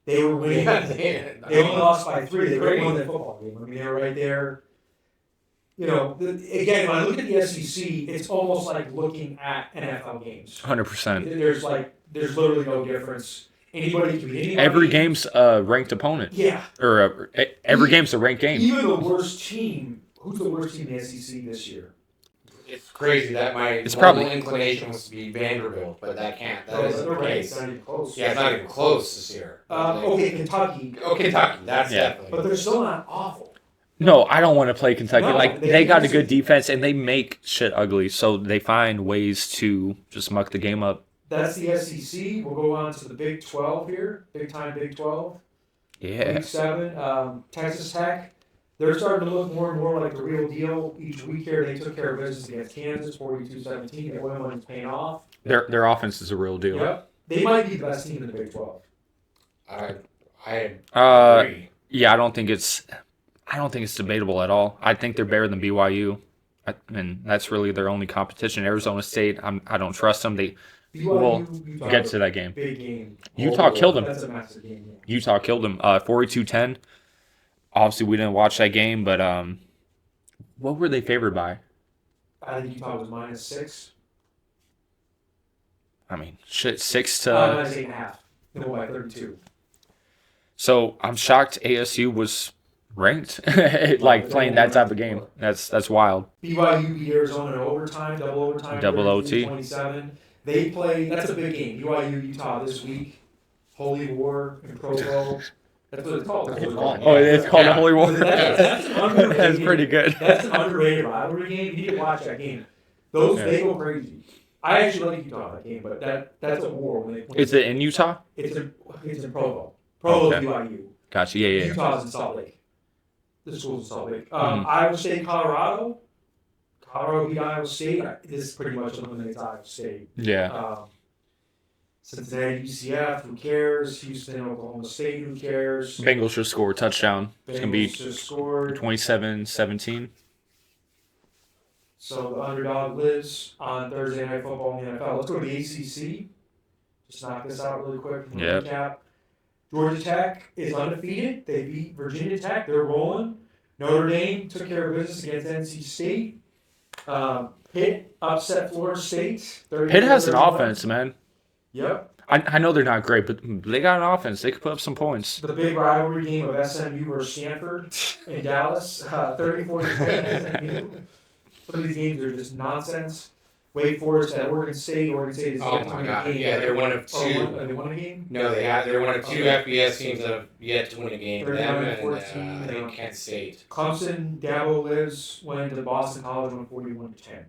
They were winning. Yeah, They only lost by 3. They could have won that football game. I mean, they were right there. You know, again, when I look at the SEC, it's almost like looking at NFL games. 100%. There's literally no difference. Anybody can beat anybody. Every game's a ranked opponent, Yeah. or every game's a ranked game. Even the worst team. Who's the worst team in the SEC this year? It's crazy that my It's normal probably- inclination was to be Vanderbilt, but that can't. That No, isn't they're the right. case. It's not even close. Yeah, it's not even close this year. Okay, Kentucky. Oh, Kentucky. That's Yeah. definitely. But they're still not awful. No, I don't want to play Kentucky. No, like they got a good defense and they make shit ugly, so they find ways to just muck the game up. That's the SEC. We'll go on to the Big 12 here. Big time Big 12. Yeah. Week 7, Texas Tech. They're starting to look more and more like the real deal. Each week here, they took care of business against Kansas, 42-17. That win is paying off. Their offense is a real deal. Yep. They might be the best team in the Big 12. I agree. Yeah, I don't think it's debatable at all. I think they're better than BYU, and that's really their only competition. Arizona State, I don't trust them. They will get to that game. Big game. Utah killed them. That's a massive game. Yeah. Utah killed them. 42-10. Obviously, we didn't watch that game, but what were they favored by? I think Utah was -6. I mean, shit, 6 to. -8.5. They won by 32. So I'm shocked ASU was ranked, like playing that type of game. That's wild. BYU beat Arizona in overtime, double overtime. Double OT. 27. They play. That's a big game. BYU Utah this week. Holy War in Provo. That's what it's called. Oh, it's called a Holy War. That's an underrated That's game. pretty good. That's an underrated rivalry game. You need to watch that game. They go crazy. I actually like Utah in that game, but that's a war when they play. Is it in Utah? It's in Provo. Provo's Okay. BYU. Gotcha. Yeah. Utah's in Salt Lake. The school's in Salt Lake. Iowa State, Colorado. Colorado beat Iowa State. This pretty much eliminates Iowa State. Yeah. Cincinnati, UCF, who cares? Houston, Oklahoma State, who cares? Bengals just scored a touchdown. It's going to be Bengals just scored. 27-17. So the underdog lives on Thursday Night Football in the NFL. Let's go to the ACC. Just knock this out really quick. Yep. Recap. Georgia Tech is undefeated. They beat Virginia Tech. They're rolling. Notre Dame took care of business against NC State. Pitt upset Florida State. Pitt has an offense, man. Yep. I know they're not great, but they got an offense. They could put up some points. The big rivalry game of SMU versus Stanford in Dallas. 34-10 SMU. Some of these games are just nonsense. Wake Forest at Oregon State. Oregon State is Oh my god! Yeah, they're one of two. They won a game. No, they're one of two FBS teams that have yet to win a game. They're Them down and 14, I think Kent State. Clemson, Dabo lives went to Boston College, won 41-10.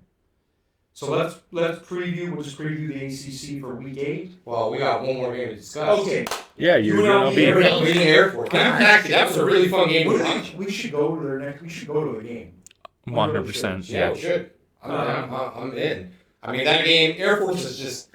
So let's preview. We'll just preview the ACC for Week 8. Well, we got one more game to discuss. Okay. Yeah, you're UNLV, going to We Air Force. Actually, that was a really fun game to What watch. we should go to their next. We should go to a game. 100%. Yeah, Yeah. we should. I'm in. I mean, that game, Air Force is just.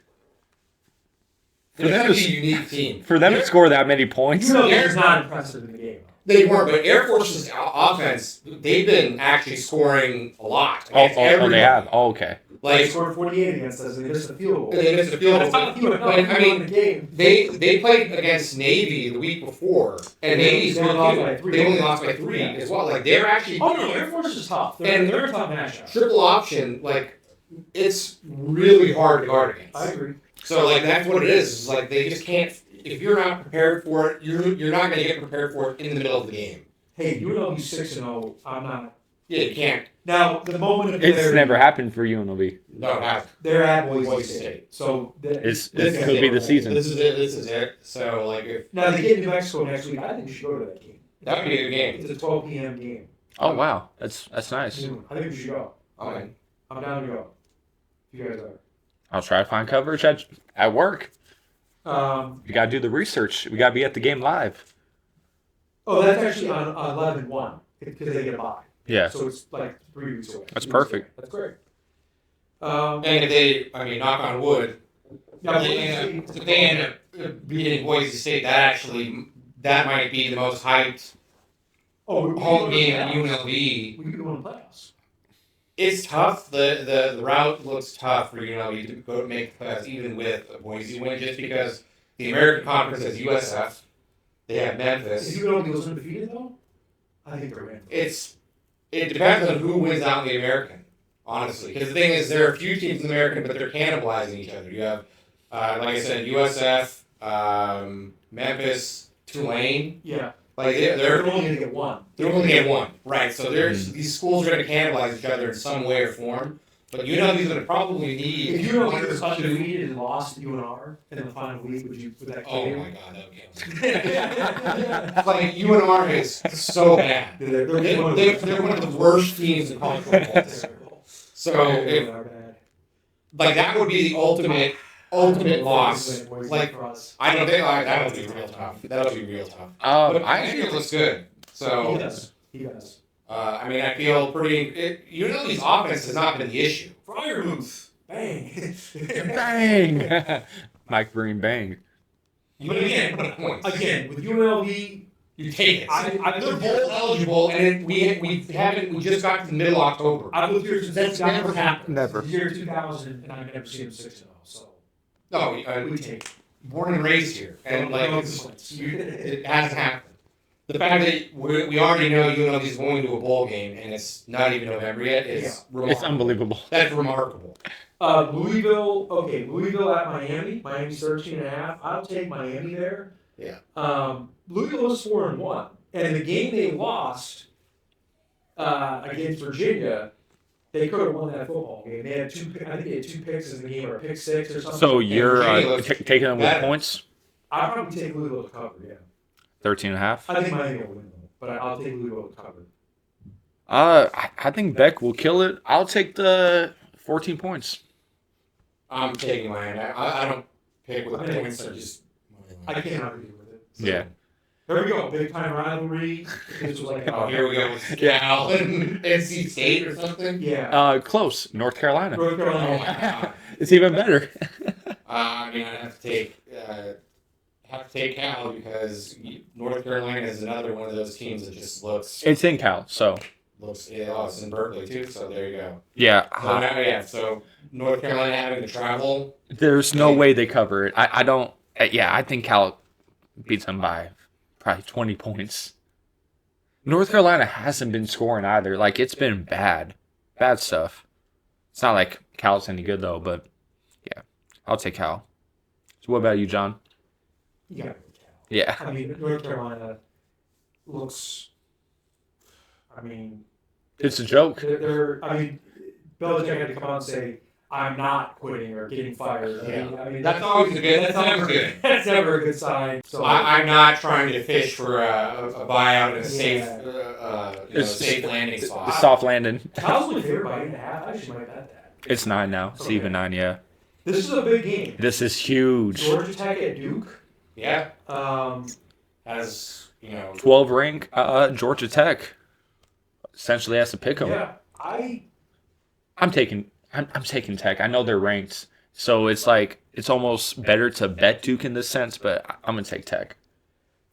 They're such a unique team. For them to score that many points. UNLV is not impressive in the game. They weren't, but Air Force's offense, they've been actually scoring a lot. Oh, against everyone. they have. Oh, okay. They Like, scored 48 against us, and they missed a field goal. they missed a field That's goal. not a field goal. But, I mean, the game. they played against Navy the week before, and Navy's They only lost by 3. They only lost by 3 as well. Like, they're actually Oh no, Air Force is tough. They're a tough matchup. triple option. Like, it's really hard to guard against. I agree. So, like, that's what it is. It's like, they just can't. If you're not prepared for it, you're not going to get prepared for it in the middle of the game. Hey, UNLV 6-0. I'm not. Yeah, you can't. Now the moment of It's clarity, never happened for UNLV. No, not. they're at Boise State, so This this could be the season. This is it. This is it. So, like, if now they get New Mexico next week. I think we should go to that game. that would be a good game. It's a 12 p.m. game. Oh, wow. That's nice. I think we should go. Okay. I'm down to go. If you guys I'll try to find coverage at work. are. We got to do the research. We got to be at the game live. Oh, that's actually on 11-1 because they get a bye. Yeah. So it's like 3 weeks away. That's perfect. That's great. And if they, I mean, knock on wood, Yeah, if they end up beating Boise State, that might be the most hyped home game at UNLV. We could win the playoffs. It's tough. The route looks tough for UNLV to go make the playoffs, even with a Boise win, just because the American Conference has USF, they have Memphis. Is UNLV was undefeated though? I think they're in. It depends on who wins out in the American, honestly. Because the thing is, there are a few teams in the American, but they're cannibalizing each other. You have, like I said, USF, Memphis, Tulane. Yeah. Like They're they're only going to get one. only get one, right? So there's these schools are going to cannibalize each other in some way or form. But UNLV's going to probably If need. you know he was undefeated and lost UNR in the final week, would that kill Oh you? my God, that would kill me. Like UNR is so bad. They're one of the worst teams in college football. So if like that would be the ultimate loss. Like I don't think that'll be real tough. That'll be real tough. But I think it looks good. So he does. I mean, I feel pretty. UNLV's offense has not been the issue. Fryermuth, bang, Bang! Mike Breen bang. But again, with UNLV, you take it. They're bowl eligible, and we just got to the middle of October. I've lived here since That's never happened. Never. The year 2000, and I've never seen them 6-0. So No, we take it. born and raised here, and like it hasn't happened. The fact that we already know UNLV's going to a bowl game, and it's not even November yet, is remarkable. It's unbelievable. That's remarkable. Louisville at Miami. Miami's 13.5. I'll take Miami there. Yeah. Louisville is 4-1, and the game they lost against Virginia, they could have won that football game. They had they had 2 picks in the game, or a pick 6 or something. So you're taking them with points? I'd probably take Louisville to cover. Yeah. 13.5. I think Miami will win, but I'll take Louisville to cover. I think Beck will kill it. I'll take the 14 points. I'm taking Miami. I don't pick with points. I can't argue with it. So. Yeah. There we go. Big time rivalry. This was like here we go with Cal and NC State or something. Yeah. Close. North Carolina. North Carolina. Oh my God. It's even better. I mean, I have to take Cal because North Carolina is another one of those teams that just looks. It's in Cal, so. It's in Berkeley too, so there you go. Yeah. So North Carolina having to travel. There's no way they cover it. I don't. Yeah, I think Cal beats them by probably 20 points. North Carolina hasn't been scoring either. Like, it's been bad stuff. It's not like Cal's any good though, but yeah, I'll take Cal. So what about you, John? You gotta go Cal. Yeah. I mean, North Carolina looks. I mean, it's a joke. Belichick had to come out and say, "I'm not quitting or getting fired." I mean, that's always good. That's never good. That's never a good sign. So I'm not trying to fish for a buyout in a safe landing spot. The soft landing. Cal's only favored by 8.5. I actually might bet that. It's 9 now. It's even 9. Yeah. This is a big game. This is huge. Georgia Tech at Duke. Yeah. As 12 rank Georgia Tech. Essentially has to pick them. Yeah, I'm taking Tech. I know they're ranked, so it's like it's almost better to bet Duke in this sense, but I'm gonna take Tech.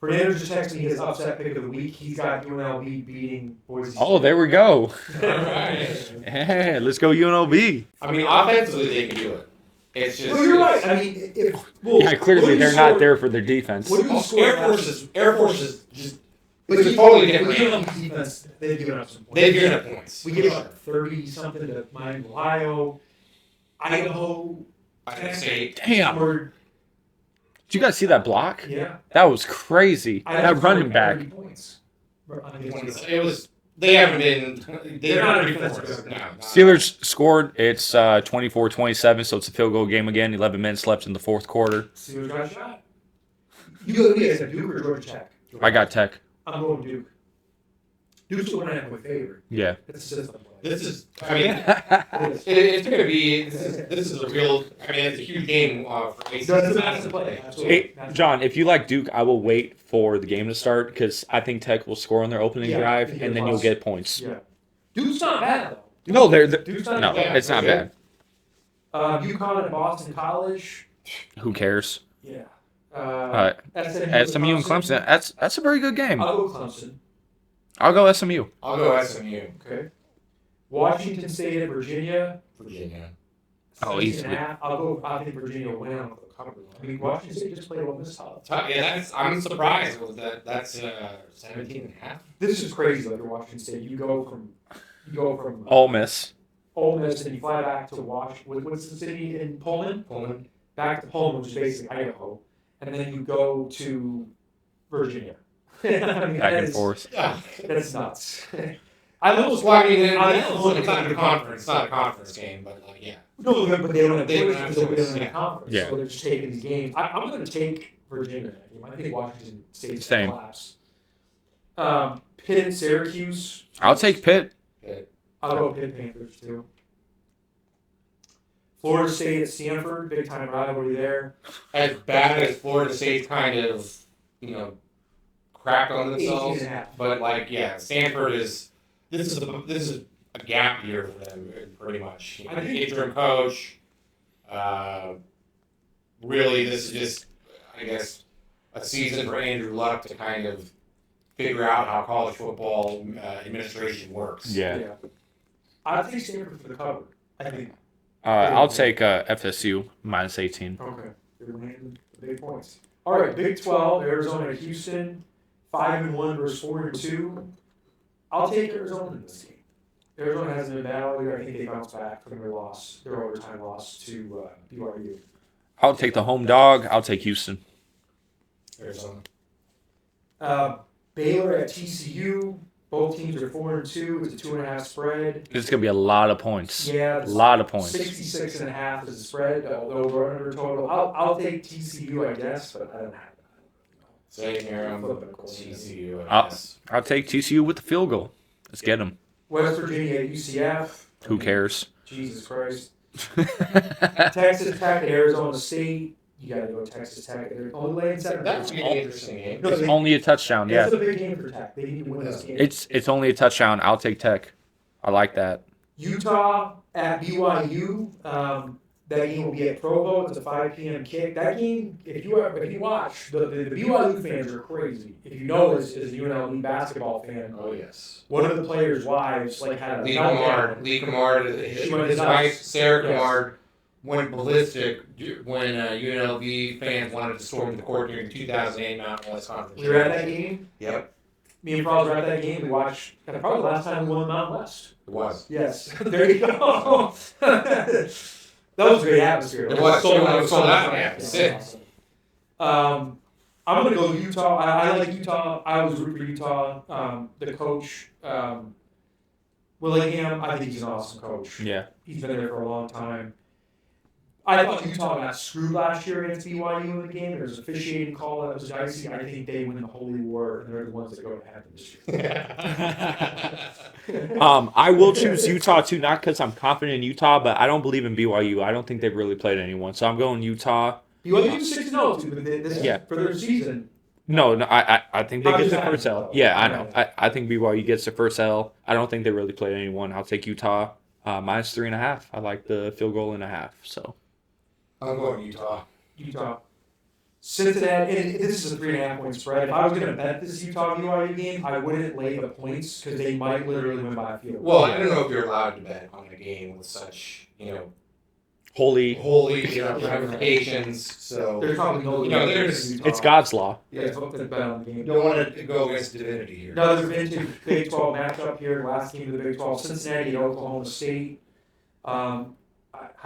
Fernando's just texted me his upset pick of the week. He's got UNLV beating Boise State. Oh, there we go. All right. Yeah, let's go UNLV. I mean, offensively they can do it. It's just. Well, you're right. I mean, clearly they're not there for their defense. Air Force is just. It's totally different. Defense, they've given up some points. They've given up points. We gave up 30-something to Miami, Ohio, Idaho, State. Damn. Did you guys see that block? Yeah. That was crazy. That running back. It was. They haven't been. They're not defensive. No. Steelers scored. It's 24-27, so it's a field goal game again. 11 minutes left in the fourth quarter. Steelers got a shot. You guys have Duke or Georgia Tech? I got Tech. I'm going Duke. Duke's the one I have my favorite. Yeah. It's a system play. This is. I mean, it's going to be. This is a real. I mean, it's a huge game for ACC. That's a play. Absolutely. Hey, John, if you like Duke, I will wait for the game to start because I think Tech will score on their opening drive, and then you'll get points. Yeah. Duke's not bad though. No, Duke's not bad. It's not bad. UConn and Boston College. Who cares? Yeah. SMU and Clemson. That's a very good game. I'll go Clemson. I'll go SMU. I'll go SMU. Okay. Washington State and Virginia. Oh, easily. I think Virginia will win on the cover. I mean, Washington State just played well this time. Yeah, I'm surprised with that. That's 17.5. This is crazy. Like Washington State, you go from Ole Miss, and you fly back to Washington. What's the city in Pullman? Pullman. Back to Pullman, which is basically Idaho, and then you go to Virginia. I mean, back and forth. That's nuts. I almost. Well, I mean, it's I not a conference. It's not a conference game, but like, yeah. No, but they don't have They don't choice have because they'll be choice, in a yeah. conference. Yeah. So they're just taking these games. I'm going to take Virginia in that game. I think Washington State's Same. collapse. Pitt and Syracuse. I'll take Pitt. I'll go Pitt Panthers too. Florida State at Stanford, big time rivalry there. As bad as Florida State kind of, cracked on 18 themselves, and a half. but like, yeah, Stanford is this is a gap year for them, pretty much. I think- Interim coach. Really, this is just, I guess, a season for Andrew Luck to kind of figure out how college football administration works. Yeah. I'll take Stanford for the cover. I think. I'll take FSU minus 18. Okay. They're landing the big points. All right, Big 12, Arizona at Houston, 5-1 versus 4-2. I'll take Arizona in this game. Arizona hasn't been bad all year. I think they bounced back from their overtime loss to BYU. I'll take the home dog. I'll take Houston. Arizona. Baylor at TCU. Both teams are 4-2. It's a 2.5 spread. It's gonna be a lot of points. Yeah, A lot of points. 66.5 is the spread. Over under total. I'll take TCU, I guess, but I don't have that. Same here. I'm Flipping a coin. TCU. I guess. I'll take TCU with the field goal. Let's get them. West Virginia at UCF. Who cares? Jesus Christ. Texas Tech at Arizona State. You gotta go Texas Tech. They're only laying 7. That's gonna be an interesting game. No, It's only a touchdown. Yeah. It's a big game for Tech. They need to win this game. It's only a touchdown. I'll take Tech. I like that. Utah at BYU. That game will be at Provo. It's a 5 p.m. kick. That game, if you watch, the BYU fans are crazy. If you know as a UNLV basketball fan, Oh yes. one of the players' wives had a Lee meltdown. Kamard, his wife Sarah Kamard went ballistic when UNLV fans wanted to storm the court during the 2008 Mountain West Conference. We were at that game. Yep, Me and Faraz were at that game. We watched probably the last time we won the Mountain West. it was. Yes. There you go. That was a great atmosphere. It was sold out, yeah. That's awesome. I'm going to go Utah. I like Utah. I was rooting for Utah. The coach, Willingham, I think he's an awesome coach. Yeah. He's been there for a long time. I thought Utah got screwed last year against BYU in the game. There was an officiating call that was dicey. I think they win the Holy War, and they're the ones that go to heaven this year. I will choose Utah too, not because I'm confident in Utah, but I don't believe in BYU. I don't think they've really played anyone, so I'm going Utah. BYU's 6-0 too, but this is Yeah. for their season. No, I think they I'm get just the first L. asking, Yeah, I though. know. I think BYU gets the first L. I don't think they really played anyone. I'll take Utah minus 3.5. I like the field goal and a half. So I'm going Utah. Utah. Cincinnati, and this is a 3.5 point spread. If I was going to bet this Utah BYU game, I wouldn't lay the points because they might literally win by a field goal. Well, I don't know if you're allowed to bet on a game with such, holy, ramifications. So There's probably no. there's it's God's law. Yeah, it's to bet on the game. you don't want to go against divinity here. Another vintage Big 12 matchup here. Last game of the Big 12, Cincinnati and Oklahoma State. I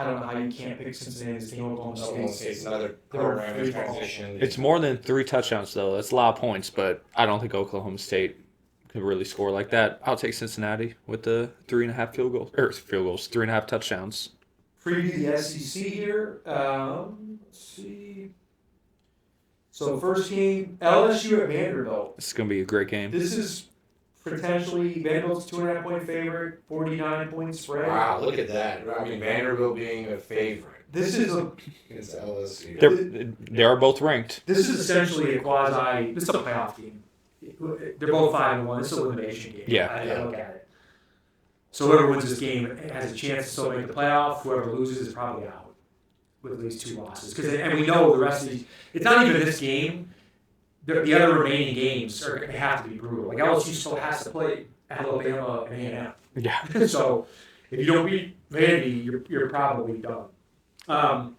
don't know how you can't pick Cincinnati as team Oklahoma Oklahoma State. State's another program in transition. It's more than 3 touchdowns though. That's a lot of points, but I don't think Oklahoma State could really score like that. I'll take Cincinnati with the 3.5 field goals, 3.5 touchdowns. Preview the SEC here. Let's see. So first game, LSU at Vanderbilt. It's gonna be a great game. This is potentially Vanderbilt's 2.5 point favorite, 49 point spread. Wow, look at that. I mean, Vanderbilt being a favorite This is against LSU. They are both ranked. this is essentially a quasi. This is a playoff game. They're both 5-1. This is an elimination game. Yeah. I look at it. So whoever wins this game has a chance to still make the playoff. Whoever loses is probably out with at least 2 losses. And we know the rest of these. It's not even this game. The other remaining games have to be brutal. Like LSU still has to play Alabama and A&M. Yeah. So if you don't beat Vandy, you're probably done.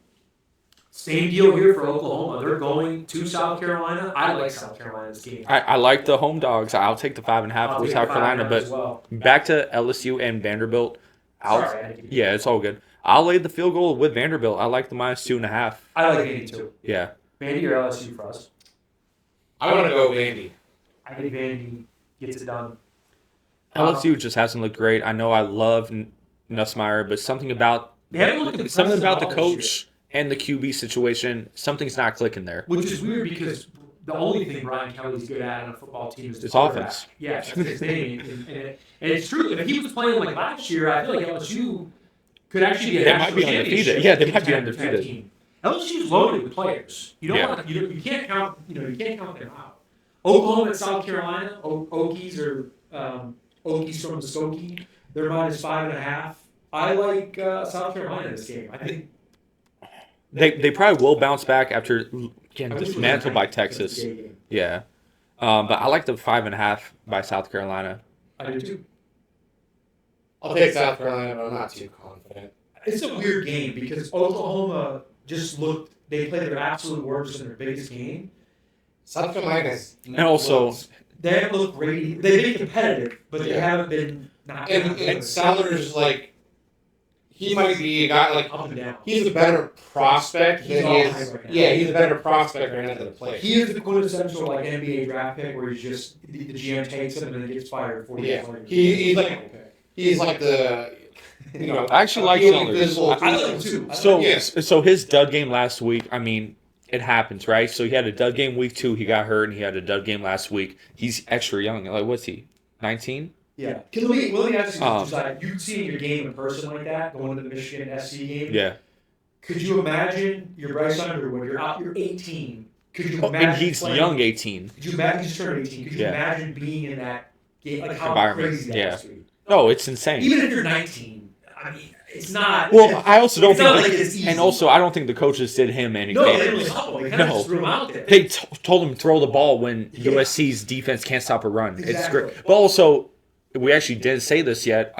Same deal here for Oklahoma. They're going to South Carolina. I like South Carolina's game. I like the home dogs. I'll take the 5.5 I'll with take South the Carolina, 5.5 but as well. back to LSU and Vanderbilt. Sorry, I had to give you- Yeah, it's all good. I'll lay the field goal with Vanderbilt. I like the minus 2.5. I like Vandy too. Yeah. Vandy or LSU for us. I want to go Vandy. I think Vandy gets it done. LSU just hasn't looked great. I know I love Nussmeier, but something about They haven't looked something impressive about the at all this coach and the QB situation, something's not clicking there. Which is weird because the only thing Brian Kelly's good at on a football team is It's offense. Yeah, that's his thing. And it's true. If he was playing like last year, I feel like LSU could actually be a They national might be undefeated. championship Yeah, they might be contender undefeated. team. LSU's loaded with players. You don't Yeah. want to, you can't count you can't count them out. Oklahoma and South Carolina, Okies or Okies from Muskogee, they're minus 5.5. I like South Carolina in this game. I think They probably will bounce back after getting I wish it was dismantled a by night. Texas. It's a day game. Yeah. But I like the 5.5 by South Carolina. I do too. I'll take South Carolina, but I'm not too confident. It's a weird game because Oklahoma just looked. They played their absolute worst in their biggest game. South Carolina's And also, They haven't looked great. They've been competitive, but they haven't been not. and Saller's like, he might be a guy like, up and down. he's a better prospect He's than all he is. hype right now. Yeah, he's a better prospect right now than a player. He is the quintessential like NBA draft pick where he's just the GM takes him and then gets fired 40 Yeah. years later. He's like- He's like the, I actually like Sellers. invisible I like him too. So his dud game last week, I mean, it happens, right? So he had a dud game week 2, he got hurt, and he had a dud game last week. He's extra young. Like, what's he? 19? Yeah. Let me ask you, Um, Jesiah, you seeing your game in person like that, going to the Michigan SC game? Yeah. Could you imagine you're Bryce Underwood, you're 18. Could you Oh, imagine and he's playing, young 18. Could you imagine he's turned 18? Could you Yeah. imagine being in that game? Like how Environment, crazy that yeah. must be. No, it's insane. Even if you're 19, I mean, it's not. Well, I also don't it's not think, like it's easy. and also I don't think the coaches did him any No, they didn't really favors. help him. They kind of No. just threw him out there. They told him to throw the ball when Yeah. USC's defense can't stop a run. It's Exactly. great. But also, we actually didn't say this yet.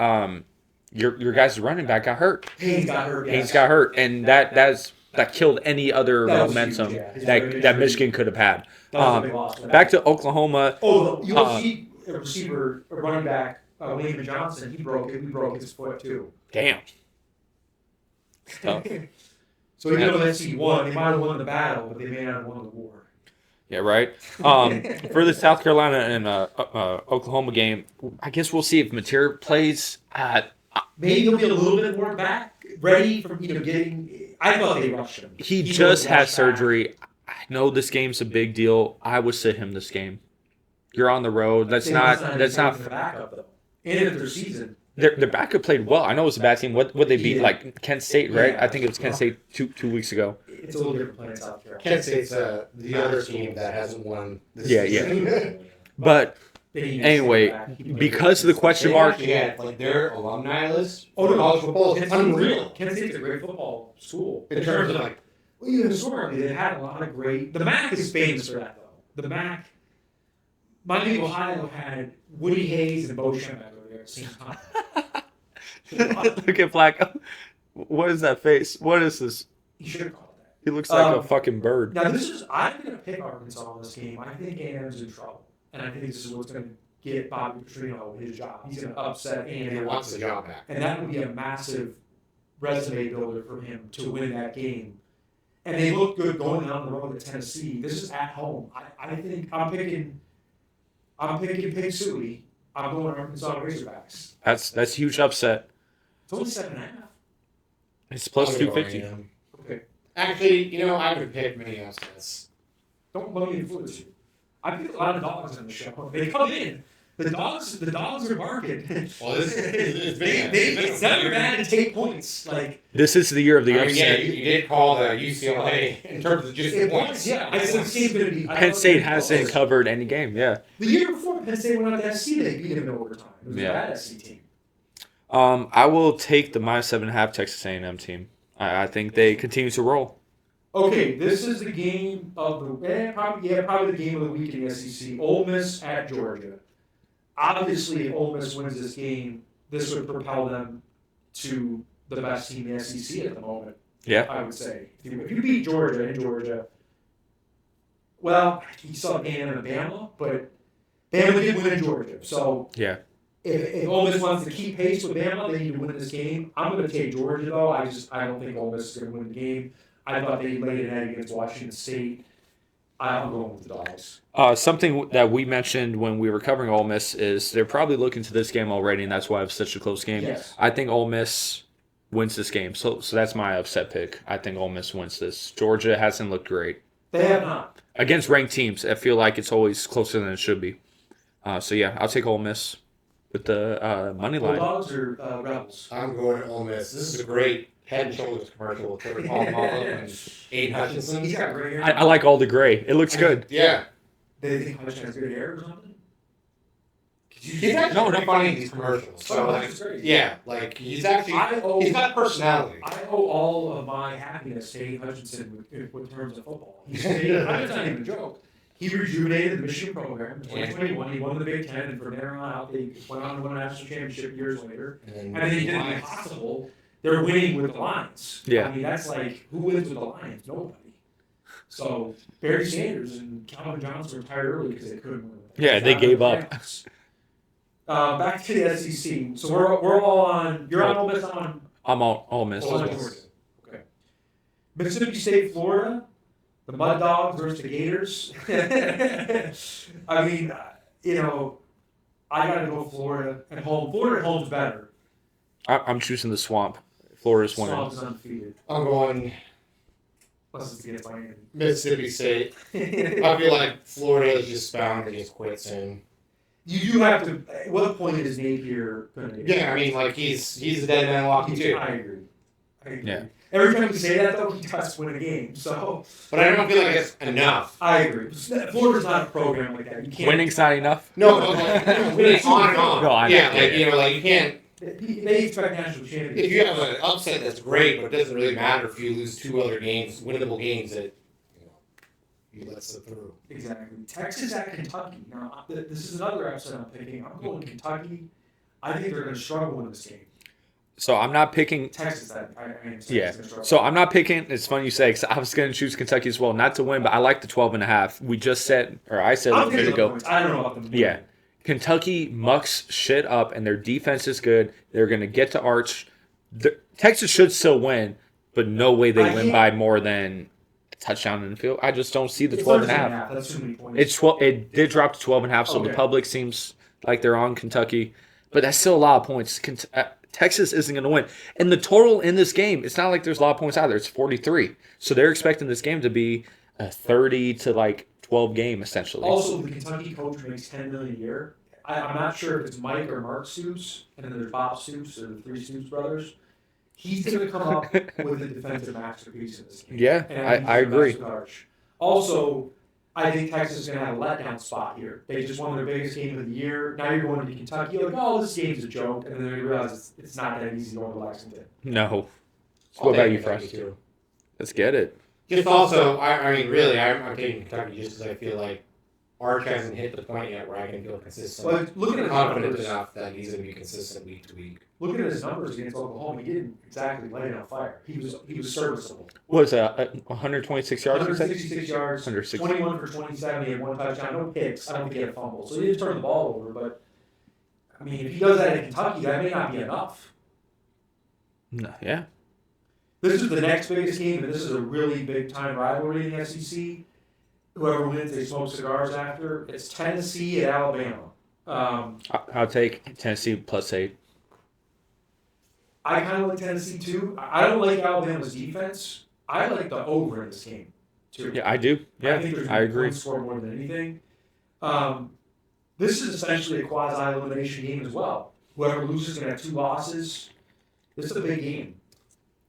Your guys' running back got hurt. Haynes got hurt. Yes. Haynes got hurt, and that killed any other That was momentum huge, yeah. His that injury- Michigan could have had. That was a big loss for them. Back to Oklahoma. Oh, the USC receiver, running back, William Johnson, he broke his foot too. Damn. Tough. So even though SC won, they might have won the battle, but they may not have won the war. Yeah, right. For the South Carolina and Oklahoma game, I guess we'll see if Mateer plays. Maybe he'll be a little bit more back, ready for getting. I thought they rushed him. He was just had rushed back. surgery. I know this game's a big deal. I would sit him this game. You're on the road. That's not. The backup though. End of their season. Their backup played well. I know it was a bad team. What they beat? Yeah. Like Kent State, right? Yeah. I think it was Kent State two weeks ago. It's a little different playing South Carolina. Kent State's the other team that hasn't won this Yeah, season. But They need to anyway, stay back. Keep because of the question They mark, actually had, like, their alumni list Oh, for no. college football is Kent State's unreal. Kent State's a great football school. In terms of, like, Well, even historically, they've had a lot of great. The MAC is famous for that, though. The MAC. Miami of Ohio had Woody Hayes and Bo Shemek over there at the same time. look at Flacco. What is that face? What is this? He should have called that. He looks like a Um, fucking bird. Now, I'm going to pick Arkansas in this game. I think A&M's in trouble. And I think this is what's going to get Bobby Petrino his job. He's going to upset And he A&M. wants the job back. And that would be a massive resume builder for him to win that game. And they look good going on the road to Tennessee. This is at home. I think I'm picking Pig Suey. I'm going Arkansas Razorbacks. That's a huge upset. It's only 7.5. It's plus I'll go 250. A&M. Okay. Actually, I would pick many upsets. Don't let me influence you. I pick a lot of dogs on the show. They come in. The dogs are barking. Well, it's big. It's never bad to take points. Like This is the year of the I mean, yeah, upset. you did call the UCLA in terms of just it points. was, yeah. I think this game's gonna be. Penn State hasn't covered any game. Yeah. The year before Penn State went out to SC, they beat them in overtime. It was Yeah. a bad SC team. I will take the -7.5 Texas A&M team. I think they continue to roll. Okay, this is the game of probably the game of the week in the SEC. Ole Miss at Georgia. Obviously, if Ole Miss wins this game, this would propel them to the best team in the SEC at the moment. Yeah. I would say if you beat Georgia in Georgia, well, you saw A&M and Bama, but Bama did win in Georgia. So Yeah. if Ole Miss wants to keep pace with Bama, they need to win this game. I'm going to take Georgia though. I don't think Ole Miss is going to win the game. I thought they laid an egg against Washington State. I'm going with the Dogs. Something that we mentioned when we were covering Ole Miss is they're probably looking to this game already, and that's why it's such a close game. Yes. I think Ole Miss wins this game, so that's my upset pick. I think Ole Miss wins this. Georgia hasn't looked great. They have not. Against ranked teams, I feel like it's always closer than it should be. So yeah, I'll take Ole Miss with the money line. Bulldogs or Rebels? I'm going Ole Miss. This is a great Head and Shoulders commercial with Trevor Palomalo and Aiden Hutchinson. He's got great hair. I like all the gray. It looks good. Yeah. They think Hutchinson has good hair or something? He's actually pretty funny in these commercials. So, like, yeah, like, he's actually, he's got personality. I owe all of my happiness to Aiden Hutchinson with terms of football. That's not even a joke. He rejuvenated the Michigan program in 2021. He won the Big Ten, and from there on out, they went on to win a national championship years later. And then he did the impossible. They're winning with the Lions. Yeah. I mean, that's like, who wins with the Lions? Nobody. So, Barry Sanders and Calvin Johnson retired early because they couldn't win. Yeah, they gave up. Back to the SEC. So we're all on. You're on Ole Miss. I'm on Ole Miss. Okay. Mississippi State, Florida. The Mud Dogs versus the Gators. I mean, I gotta go Florida at home. Florida at home's better. I'm choosing the Swamp. Florida's winning. Swamp's undefeated. I'm going Plus it's against Miami. Mississippi State. I feel like Florida is just bound to just quit soon. You do have to. At what point is Napier going to? Yeah, I mean, like he's a dead man walking too. I agree. Yeah. Every time we say that, though, he does win a game. So, but I don't feel like it's enough. I agree. Florida's not a program like that. You can't. Winning's not enough. No, but like, winning on and on. No, I know. Yeah, like you can't. They expect national champions. If you have an upset, that's great, but it doesn't really matter if you lose 2 other games, winnable games that you let slip through. Exactly. Texas at Kentucky. Now, this is another upset I'm picking. I'm going Kentucky. I think they're going to struggle in this game. So I'm not picking Texas. Yeah. So I'm not picking. It's funny you say because I was going to choose Kentucky as well, not to win, but I like the 12.5. We just said, or I said a little bit ago. I don't know about them. Yeah. Kentucky mucks shit up, and their defense is good. They're going to get to Arch. Texas should still win, but no way they win by more than a touchdown in the field. I just don't see the 12.5. That's too many points. It's 12. It did drop to 12.5, so the public seems like they're on Kentucky, but that's still a lot of points. Texas isn't going to win, and the total in this game, it's not like there's a lot of points either. It's 43, so they're expecting this game to be a 30 to like 12 game essentially. Also, the Kentucky coach makes $10 million a year. I'm not sure if it's Mike or Mark Stoops, and then there's Bob Stoops or the 3 Stoops brothers. He's going to come up with a defensive masterpiece in this game. Yeah, I agree. Also, I think Texas is going to have a letdown spot here. They just won their biggest game of the year. Now you're going to Kentucky. You're like, oh, this game's a joke. And then you realize it's not that easy going to Lexington. No. What about you, Frost? Let's get it. Just also, I mean, really, I'm taking Kentucky just because I feel like Arch hasn't hit the point yet where I can feel consistent. But look at confident enough that he's going to be consistent week to week. Looking at his numbers against Oklahoma, he didn't exactly light it on fire. He was serviceable. What was that? 126 yards? 166 yards. 21 for 27. He had 1 touchdown, no picks. I don't think he had a fumble, so he didn't turn the ball over. But I mean, if he does that in Kentucky, that may not be enough. No, yeah. This is the next biggest game, and this is a really big time rivalry in the SEC. Whoever wins, they smoke cigars after. It's Tennessee at Alabama. I'll take Tennessee +8. I kind of like Tennessee too. I don't like Alabama's defense. I like the over in this game too. Yeah, I do. Yeah, I think there's I agree. Score more than anything. This is essentially a quasi-elimination game as well. Whoever loses is going to have 2 losses. This is a big game.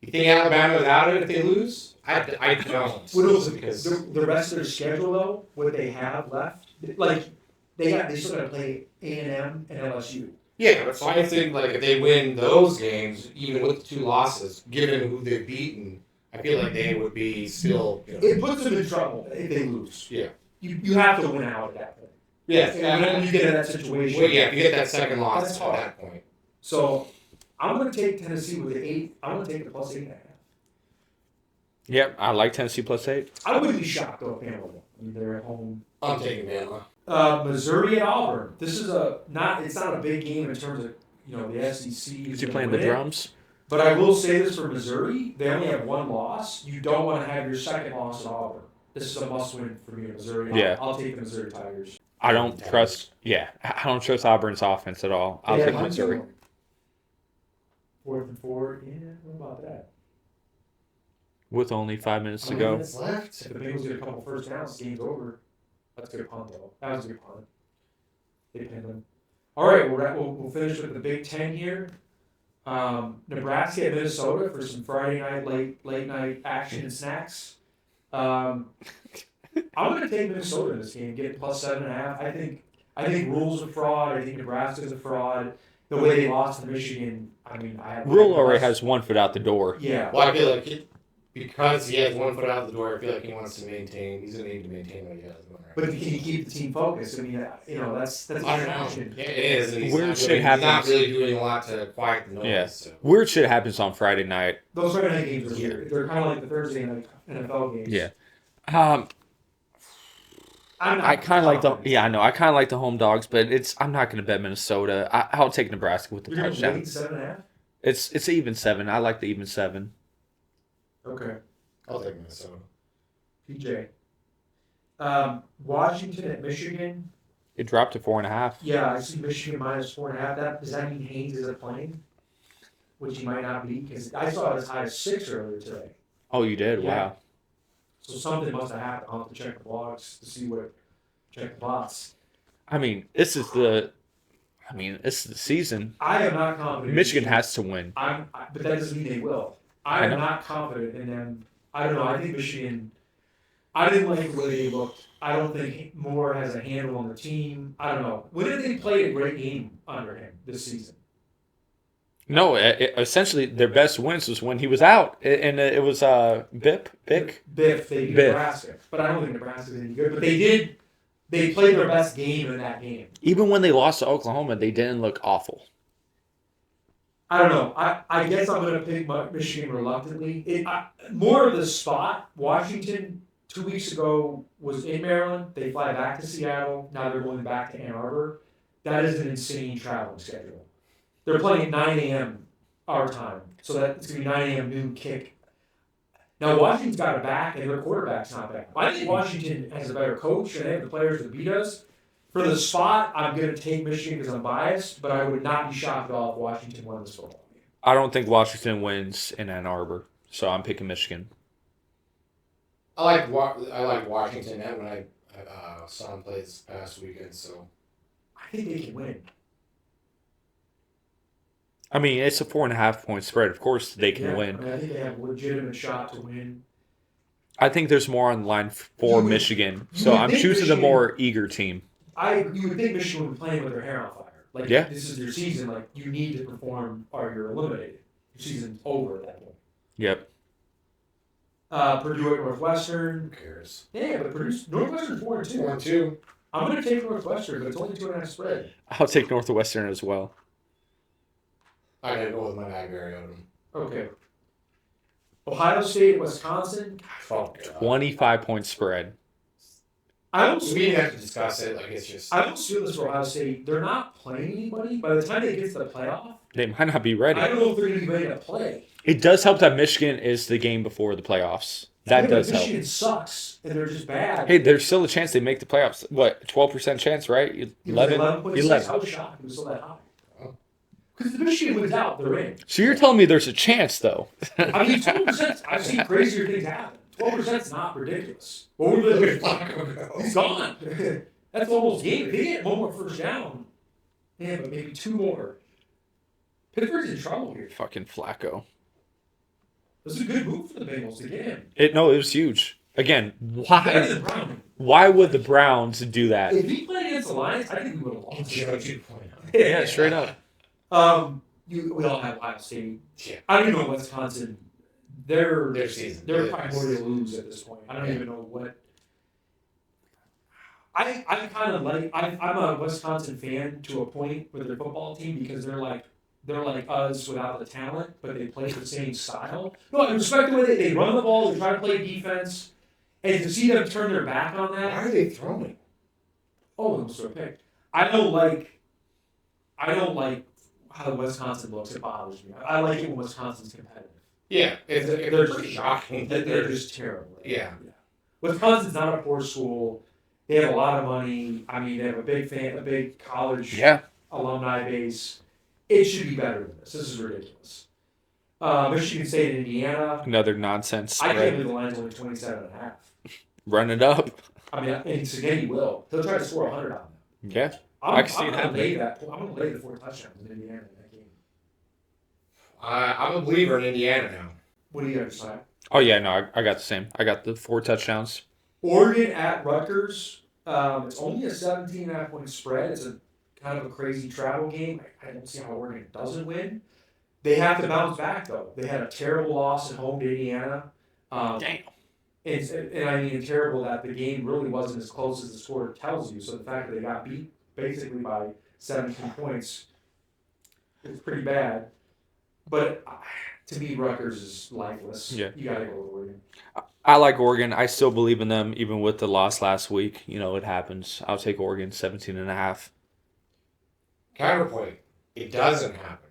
You think Alabama without it if they lose? I don't. Because the rest of their schedule, though, what they have left, like they still got to play A&M and LSU. Yeah, but so I think like if they win those games, even with the 2 losses, given who they've beaten, I feel like they would be still. It puts them in trouble if they lose. Yeah. You have to win out at that point. Yes. When you get in that situation. Well, yeah, if you get that second loss at that point. So I'm going to take Tennessee with the 8. I'm going to take the +8.5. Yep, I like Tennessee +8. I wouldn't be shocked though if Bama won. I mean, they're at home. I'm taking Bama. Missouri at Auburn. This is it's not a big game in terms of the SEC. Is he playing the drums? But I will say this for Missouri, they only have 1 loss. You don't want to have your second loss at Auburn. this is a must-win for me in Missouri. Yeah. I'll take the Missouri Tigers. I don't trust Auburn's offense at all. I'll take Missouri. 4th and 4. Yeah, what about that? With only 5 minutes to 5 go. minutes left. If the Bengals get a couple first downs, game's over. That's a good punt, though. That was a good punt. They pinned them. All right, we'll finish with the Big Ten here. Nebraska at Minnesota for some Friday night, late night action and snacks. I'm going to take Minnesota in this game, get it plus 7.5. I think Rule's a fraud. I think Nebraska's a fraud. The way they lost to Michigan, Rule already has 1 foot out the door. Yeah. Well, I feel like because he has 1 foot out the door, I feel like he wants to maintain. He's going to need to maintain what he has going right. But can he keep the team focused? I mean, that's I don't know. Yeah, it is. And he's not really doing a lot to quiet the noise. Yeah. So. Weird shit happens on Friday night. Those Friday night games are weird. They're kind of like the Thursday night NFL games. Yeah. I kind of like I kind of like the home dogs, but I'm not going to bet Minnesota. I'll take Nebraska with the touchdown. 7.5. It's an even 7. I like the even 7. Okay. I'll take Minnesota. PJ. Washington at Michigan. It dropped to 4.5. Yeah, I see Michigan minus 4.5. Does that mean Haynes isn't playing? Which he might not be, because I saw it as high as 6 earlier today. Oh, you did? Yeah. Wow. So something must have happened. I'll have to check the blogs to see check the bots. This is the season. I am not confident. Michigan has to win. But that doesn't mean they will. I am not confident in them. I don't know. I think Michigan. I didn't like the way they looked. I don't think Moore has a handle on the team. I don't know. When did they play a great game under him this season? No, essentially their best wins was when he was out, and it was Biff. They beat Nebraska, but I don't think Nebraska's any good. But they did. They played their best game in that game. Even when they lost to Oklahoma, they didn't look awful. I don't know. I guess I'm going to pick Michigan reluctantly. More of the spot. Washington 2 weeks ago was in Maryland. They fly back to Seattle. Now they're going back to Ann Arbor. That is an insane traveling schedule. They're playing at 9 a.m. our time, so it's going to be 9 a.m. noon kick. Now Washington's got it back, and their quarterback's not back. I think Washington has a better coach, and they have the players to beat us. For the spot, I'm going to take Michigan because I'm biased, but I would not be shocked at all if Washington won this football game. I don't think Washington wins in Ann Arbor, so I'm picking Michigan. I like Washington. When I saw him play this past weekend, so I think they can win. It's a 4.5 point spread. Of course, they can win. I think they have a legitimate shot to win. I think there's more on the line for Michigan, so I'm choosing the more eager team. You would think Michigan would be playing with their hair on fire. This is your season. You need to perform, or you're eliminated. Your season's over at that point. Yep. Purdue at Northwestern. Who cares? Yeah, but Northwestern's 4-2. 4-2. I'm going to take Northwestern, but it's only 2.5 spread. I'll take Northwestern as well. I gotta go with my Nightberry on them. Okay. Ohio State, Wisconsin. 25 point spread. We didn't have to discuss it. It's just. I don't feel this for Ohio State. They're not playing anybody. By the time they get to the playoff, They might not be ready. I don't know if they're going to be ready to play. It does help that Michigan is the game before the playoffs. That does help. Michigan sucks, and they're just bad. Hey, there's still a chance they make the playoffs. What, 12% chance, right? 11? 11. I was shocked it was still that high. Because if Michigan wins out, they're in. So you're telling me there's a chance, though? 12%. I've seen crazier things happen. 12% is not ridiculous. He's gone. That's almost game. If they get one more first down, but maybe 2 more. Pittsburgh's in trouble here. Fucking Flacco. This is a good move for the Bengals to get him. It was huge. Again, why would the Browns do that? If he played against the Lions, I think we would have lost. Yeah, straight up. We all have Ohio State. Yeah. I don't even know Wisconsin. Their season. They're probably more to lose at this point. I don't even know what. I kind of like. I'm a Wisconsin fan to a point with their football team because they're like us without the talent, but they play the same style. No, I respect the way they run the ball. They try to play defense, and to see them turn their back on that. Why are they throwing? Oh, it was so picked. I don't like how Wisconsin looks. It bothers me. I like it when Wisconsin's competitive. Yeah, if they're just shocking. They're just terrible. Yeah. Wisconsin's not a poor school. They have a lot of money. I mean, they have a big college alumni base. It should be better than this. This is ridiculous. Michigan State and Indiana. Another nonsense I spread. can't believe the line's only 27.5. Run it up. I mean, and again, he will. He'll try to score 100 on them. Yeah. I'm can going to lay that. I'm going to lay the 4 touchdowns in Indiana in that game. I'm a believer in Indiana now. What do you have to say? Oh, yeah, no, I got the same. I got the 4 touchdowns. Oregon at Rutgers. It's only a 17.5 point spread. It's a kind of a crazy travel game. I don't see how Oregon doesn't win. They have to bounce back, though. They had a terrible loss at home to Indiana. Damn. And I mean, terrible that the game really wasn't as close as the score tells you. So the fact that they got beat basically by 17 points is pretty bad. But to me, Rutgers is lifeless. Yeah. You got to go with Oregon. I like Oregon. I still believe in them, even with the loss last week. You know, it happens. I'll take Oregon 17.5. Counterpoint. It doesn't happen.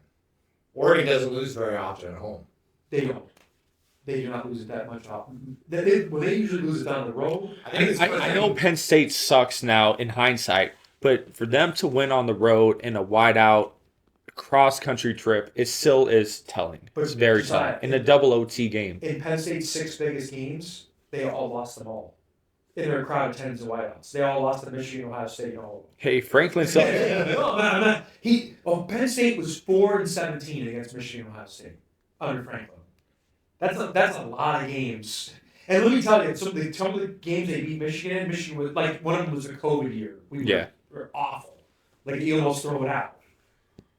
Oregon doesn't lose very often at home. They don't. They do not lose it that much often. They usually lose it down the road. I know Penn State sucks now in hindsight, but for them to win on the road in a wide-out cross-country trip, it still is telling. But it's very Jesiah, telling. In a double OT game. In Penn State's 6 biggest games, they all lost them all. In their crowd attendance and whiteouts. They all lost to Michigan, Ohio State, and all of them. Hey, Franklin sucks. Penn State was 4-17 against Michigan, Ohio State under Franklin. That's a lot of games. And let me tell you, some of the games they beat Michigan in, Michigan was like one of them was a COVID year. We were awful. Like you almost throw it out.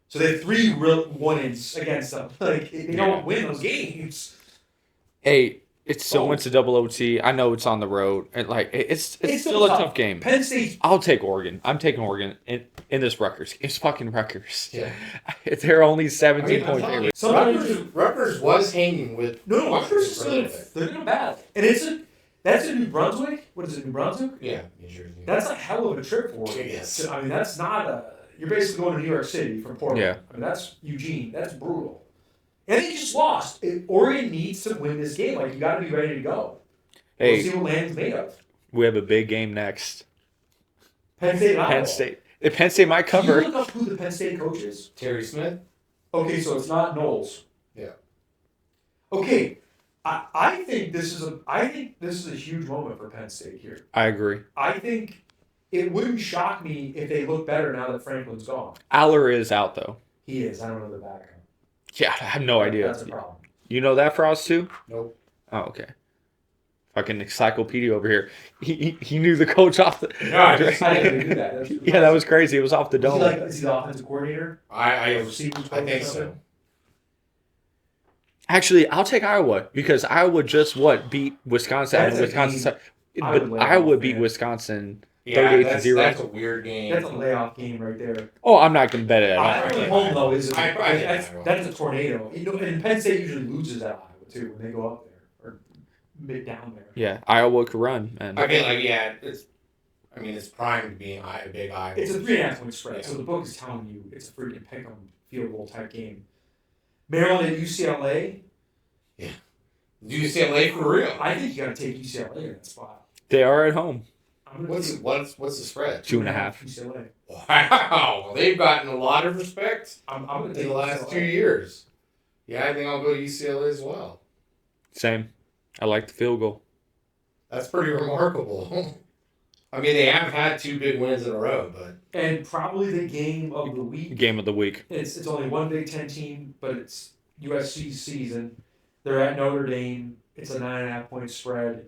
So they have 3 real wins against them. Like they don't win those games. Hey, it still went to double OT. I know it's on the road, and like it's still a tough game. Penn State. I'll take Oregon. I'm taking Oregon in this Rutgers. It's fucking Rutgers. Yeah. They're only 17-point favorites. Rutgers was hanging with. No, Rutgers is still they're gonna battle, and that's in New Brunswick. What is it, New Brunswick? Yeah, New Jersey. That's a hell of a trip for Oregon. Yes. I mean, that's not a. You're basically going to New York City from Portland. Yeah. I mean, that's Eugene. That's brutal. And they just lost. Oregon needs to win this game. Like, you got to be ready to go. Hey, we'll see what Landon's made of. We have a big game next. Penn State. Penn State. If Penn State might cover. Can you look up who the Penn State coach is? Terry Smith. Okay, so it's not Knowles. Yeah. Okay, I think this is a huge moment for Penn State here. I agree. I think it wouldn't shock me if they look better now that Franklin's gone. Aller is out though. He is. I don't know the background. Yeah, I have no idea. That's a problem. You know that, Faraz, too? Nope. Oh, okay. Fucking encyclopedia over here. He knew the coach off the. No, I didn't do that. Yeah, that was crazy. It was off the dome. Is he the offensive coordinator? I think so. Actually, I'll take Iowa because Iowa just beat Wisconsin. That's and Wisconsin, but Iowa beat Wisconsin 38-0. That's a weird game. That's a layoff game right there. Oh, I'm not going to bet it. Iowa at home though is Iowa. that's a tornado. You know, and Penn State usually loses at Iowa too when they go up there or mid down there. Yeah, Iowa could run, man. I mean, it's primed to be a big Iowa. It's a 3.5 point spread, Yeah. so the book is telling you it's a freaking pick 'em field goal type game. Maryland at UCLA. Yeah. UCLA for real. I think you got to take UCLA in that spot. They are at home. What's the spread? 2.5. UCLA. Wow, well, they've gotten a lot of respect I'm going to in take the last UCLA. 2 years. Yeah, I think I'll go UCLA as well. Same. I like the field goal. That's pretty remarkable. I mean, they have had 2 big wins in a row, but And probably the game of the week. Game of the week. It's only one Big Ten team, but it's USC's season. They're at Notre Dame. It's a 9.5 point spread.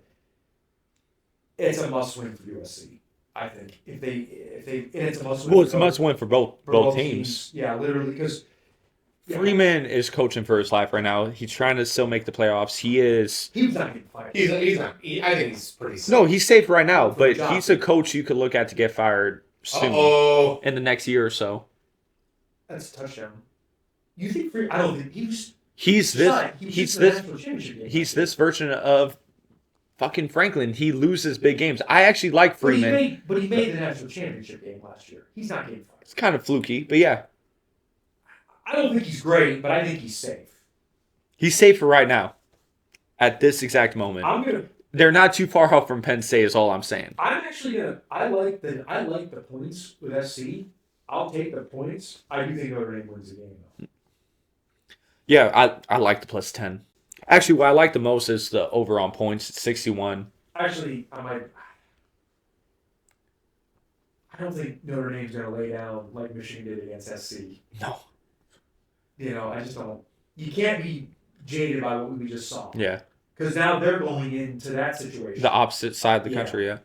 It's a must win for USC. I think if they and it's a must win. Well, it's a must win for both teams. Yeah, literally because Freeman is coaching for his life right now. He's trying to still make the playoffs. He is. he was not getting fired. he's not. I think he's pretty safe. No, he's safe right now, but job. he's a coach you could look at to get fired soon Oh, in the next year or so. That's a touchdown. You think I don't think he was. He's Jesiah, this. he was He's just in the this. national championship game. He's this version of fucking Franklin. He loses big games. I actually like But he Freeman. made the national championship game last year. He's not getting fired. It's kind of fluky, but yeah, I don't think he's great, but I think he's safe. he's safe for right now. At this exact moment, I'm gonna They're not too far off from Penn State. Is all I'm saying. I'm actually gonna. I like the points with SC. I'll take the points. I do think Notre Dame wins the game though. Yeah, I like the plus 10. Actually, what I like the most is the over on points. It's 61. Actually, I don't think Notre Dame's gonna lay down like Michigan did against SC. No. I just don't. You can't be jaded by what we just saw. Yeah. Because now they're going into that situation. The opposite side of the country, yeah.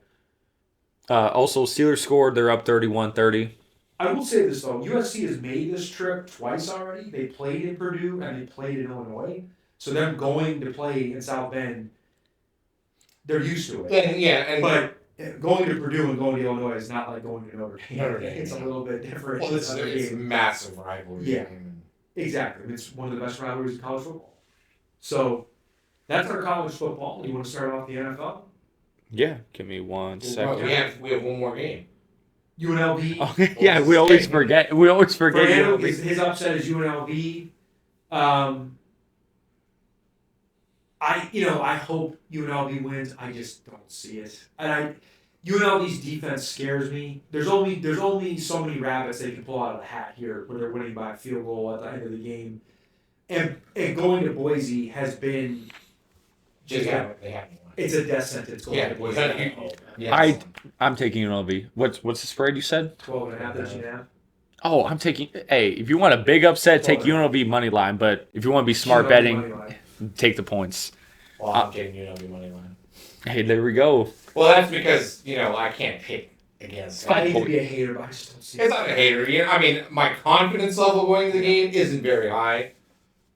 Also, Steelers scored. They're up 31-30. I will say this, though. USC has made this trip twice already. They played in Purdue and they played in Illinois. So them going to play in South Bend, they're used to it. But going to Purdue and going to Illinois is not like going to Notre Dame. It's a little bit different. Well, it's a massive rivalry. Yeah, exactly. It's one of the best rivalries in college football. So that's our college football. You want to start off the NFL? Yeah, give me 1 second. We have one more game. UNLV. Oh, yeah, we always forget. We always forget. His upset is UNLV. I hope UNLV wins. I just don't see it. And UNLV's defense scares me. There's only so many rabbits they can pull out of the hat here where they're winning by a field goal at the end of the game. And going to Boise has been They haven't won. It's a death sentence going to Boise. I'm taking UNLV. What's the spread you said? 12.5, 13.5. Oh, I'm taking. Hey, if you want a big upset, take UNLV money line. But if you want to be smart betting, take the points. Well, I'm taking UNLV money line. Hey, there we go. Well, that's because I can't pick against. I need to be a hater, but I just don't see it. It's not a hater. My confidence level going to the game isn't very high.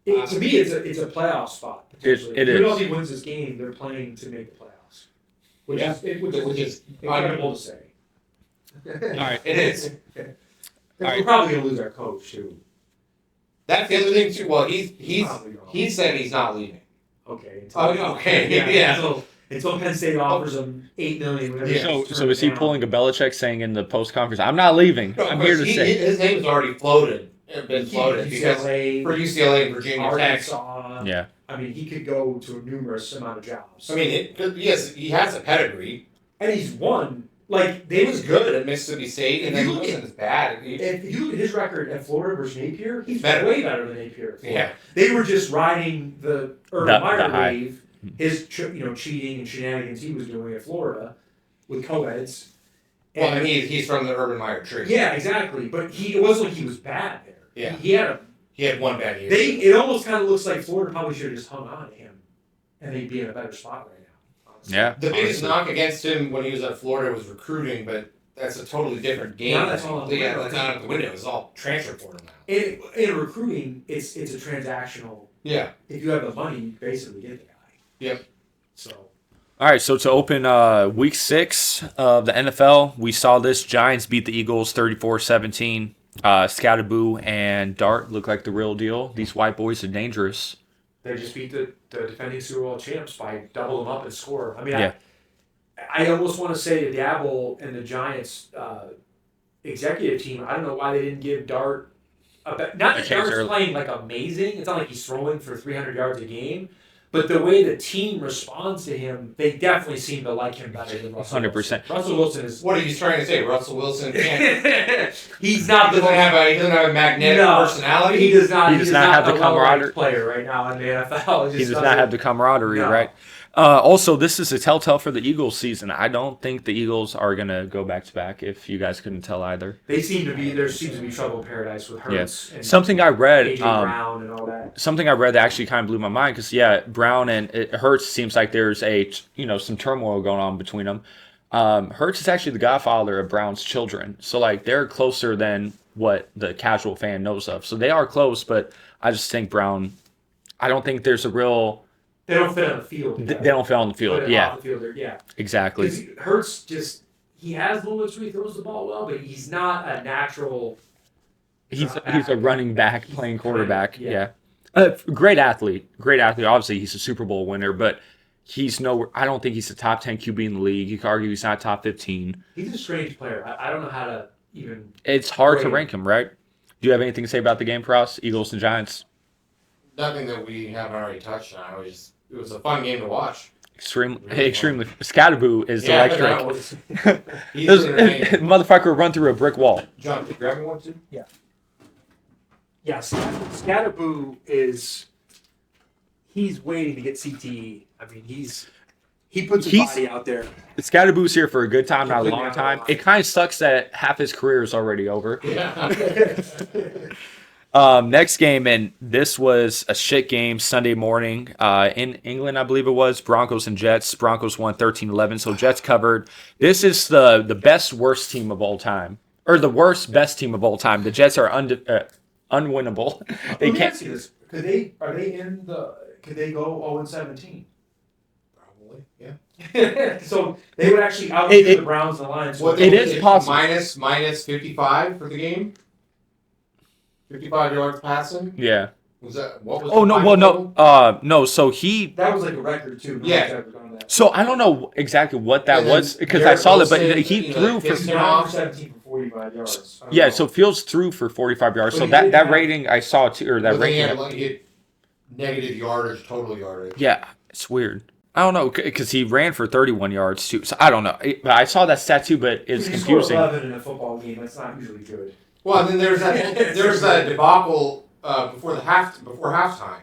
To me, it's a playoff spot. It is. UNLV wins this game, they're playing to make the playoffs, which is incredible to say. All right, it is. We're probably gonna lose our coach too. That's the other thing too. Well, he said he's not leaving. Okay. Yeah. Until Penn State offers him $8 million. So is he pulling a Belichick saying in the post conference, "I'm not leaving. I'm here to stay." His name has already been floated because for UCLA and Virginia Tech. Yeah. He could go to a numerous amount of jobs. He has a pedigree, and he's won. He was good at Mississippi State, and then he wasn't as bad. If you look at his record at Florida versus Napier, he's way better than Napier. Yeah, they were just riding the Urban Meyer wave. His cheating and shenanigans he was doing at Florida with co-eds. And he's from the Urban Meyer tree. Yeah, exactly. But it wasn't like he was bad there. Yeah, he had one bad year. It almost kind of looks like Florida probably should have just hung on to him, and they'd be in a better spot right now. Honestly. Yeah. The biggest knock against him when he was at Florida was recruiting, but that's a totally different game. Now that's all. That's not out the window. It's all transfer portal now. In recruiting, it's a transactional. Yeah. If you have the money, you basically get the guy. Yep. So. All right, so to open week 6 of the NFL, we saw this. Giants beat the Eagles 34-17. Scatterboo and Dart look like the real deal. These white boys are dangerous. They just beat the defending Super Bowl champs by double them up and score. Yeah. I almost want to say to Dabble and the Giants executive team, I don't know why they didn't give Dart not that Dart's playing amazing. It's not like he's throwing for 300 yards a game. But the way the team responds to him, they definitely seem to like him better than Russell 100%. Wilson. Russell Wilson is... What are you trying to say? Russell Wilson can't... He doesn't have a magnetic personality? He does not have the camaraderie player right now in the NFL. He does not have the camaraderie, right? Also, this is a telltale for the Eagles season. I don't think the Eagles are going to go back-to-back, if you guys couldn't tell either. There seems to be trouble in paradise with Hurts. And something I read, AJ Brown and all that. Something I read that actually kind of blew my mind because, Brown and Hurts seems like there's some turmoil going on between them. Hurts is actually the godfather of Brown's children. So, they're closer than what the casual fan knows of. So they are close, but I just think Brown, I don't think there's a real... They don't fit on the field. They don't fit on the field. Yeah. Off the field, yeah. Exactly. Because Hurts he has moments where he throws the ball well, but he's not a natural. He's a running back playing quarterback. Yeah. Great athlete. Obviously, he's a Super Bowl winner, but he's nowhere. I don't think he's a top 10 QB in the league. You could argue he's not top 15. He's a strange player. I don't know how to even. It's hard to rank him, right? Do you have anything to say about the game for us, Eagles and Giants? Nothing that we haven't already touched on. It was a fun game to watch. extremely. Scatterboo is electric. He's This entertaining. motherfucker will run through a brick wall. John, can you grab me one too? Yeah, Scatterboo he's waiting to get CTE. I mean, he puts his body out there. Scatterboo's here for a good time, not a long time. It kind of sucks that half his career is already over. Yeah. Next game, and this was a shit game Sunday morning in England, I believe it was. Broncos and Jets. Broncos won 13-11, so Jets covered. This is the best, worst team of all time. Or the worst, best team of all time. The Jets are unwinnable. Let me ask you this. Could they go 0-17? Probably, yeah. So they would actually outdo the Browns and the Lions. Well, it is possible. Minus 55 for the game. 55 yards passing. Yeah. Was that what was? Oh no! Well, no. No. So that was like a record too. Yeah. So I don't know exactly what that was because I saw it, but he threw for 17 for 45 yards. Yeah. So Fields threw for 45 yards. So that rating I saw too, or that rating. He had negative yardage, total yardage. Yeah, it's weird. I don't know because he ran for 31 yards too. So I don't know. But I saw that stat too, but it's confusing. 11 in a football game. That's not usually good. Well, then there's that debacle before halftime.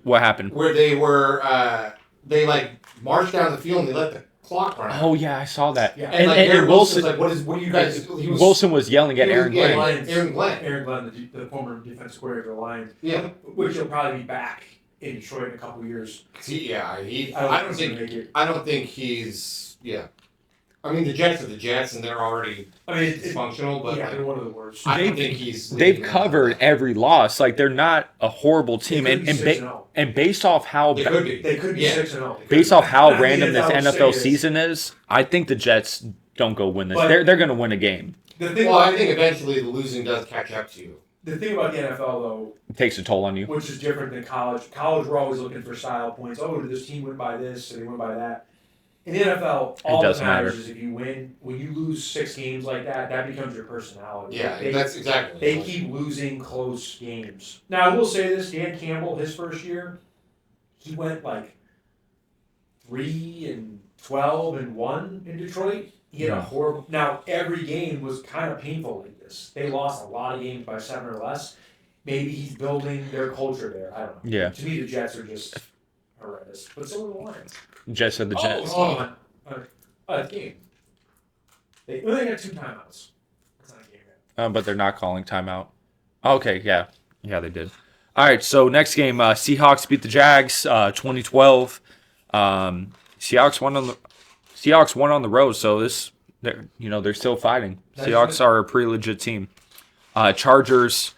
What happened? Where they were they like marched down the field and they let the clock run. Oh yeah, I saw that. Yeah. And Wilson was like, what are you guys? Wilson was yelling at Aaron Glenn. Aaron Glenn, the former defensive coordinator of the Lions. Yeah. Which will probably be back in Detroit in a couple of years. I don't think he's. Yeah. I mean, the Jets are the Jets, and they're already dysfunctional, but they're one of the worst. I don't think they've covered every loss. Like they're not a horrible team, and based off how they could be 6-0. Based off how random this NFL season is, I think the Jets don't go win this. They're going to win a game. I think eventually the losing does catch up to you. The thing about the NFL, though, it takes a toll on you, which is different than college. College, we're always looking for style points. Oh, did this team win by this? Or they win by that? In the NFL, all that matters is if you win. When you lose 6 games like that, that becomes your personality. Yeah, that's exactly. They keep losing close games. Now, I will say this: Dan Campbell, his first year, he went like 3-12-1 in Detroit. He had a horrible. Now, every game was kind of painful like this. They lost a lot of games by 7 or less. Maybe he's building their culture there. I don't know. Yeah. To me, the Jets are just horrendous, but so are the Lions. Jets are the Jets. Game. They got 2 timeouts. That's not a game yet. But they're not calling timeout. Okay, yeah. Yeah, they did. All right, so next game, Seahawks beat the Jags, 2012. Seahawks won on the road, so they're still fighting. Seahawks are a pretty legit team. Chargers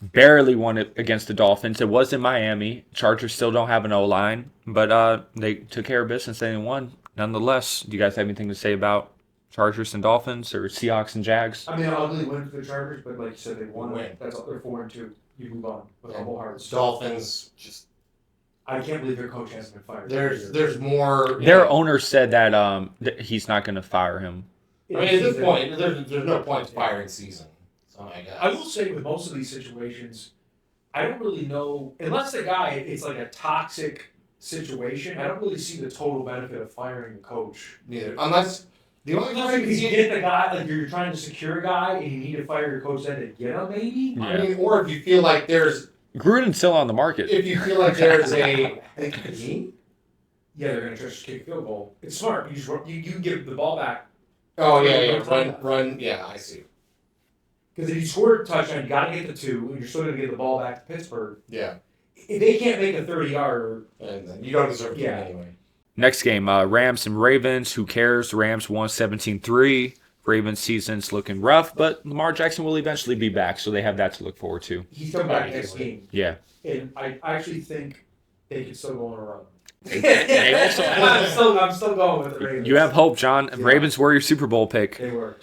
barely won it against the Dolphins. It was in Miami. Chargers still don't have an O-line, but they took care of business. They won. Nonetheless, do you guys have anything to say about Chargers and Dolphins or Seahawks and Jags? I mean, an ugly win for the Chargers, but like you said, they won. That's all. They're 4-2. You move on with a whole heart. Dolphins just. I can't believe their coach hasn't been fired. There's more. Their owner said that he's not going to fire him. I mean, at this point, there's no point to firing season. I will say with most of these situations, I don't really know, unless the guy, it's like a toxic situation, I don't really see the total benefit of firing a coach. Neither. Unless, the only time you can get the guy, like you're trying to secure a guy and you need to fire your coach then to get him, maybe? Yeah. I mean, or if you feel like there's... Gruden's still on the market. If you feel like there's a... Yeah, they're going to just kick a field goal. It's smart. You give the ball back. Oh, yeah. Run. Yeah, I see. Because if you score a touchdown, you got to get the 2, and you're still going to get the ball back to Pittsburgh. Yeah. If they can't make a 30-yarder... And then you don't deserve to anyway. Next game, Rams and Ravens. Who cares? Rams won 17-3. Ravens season's looking rough, but Lamar Jackson will eventually be back, so they have that to look forward to. He's coming back next game. Yeah. And I actually think they can still go on a run. They also I'm still going with the Ravens. You have hope, John. Yeah. Ravens were your Super Bowl pick. They were.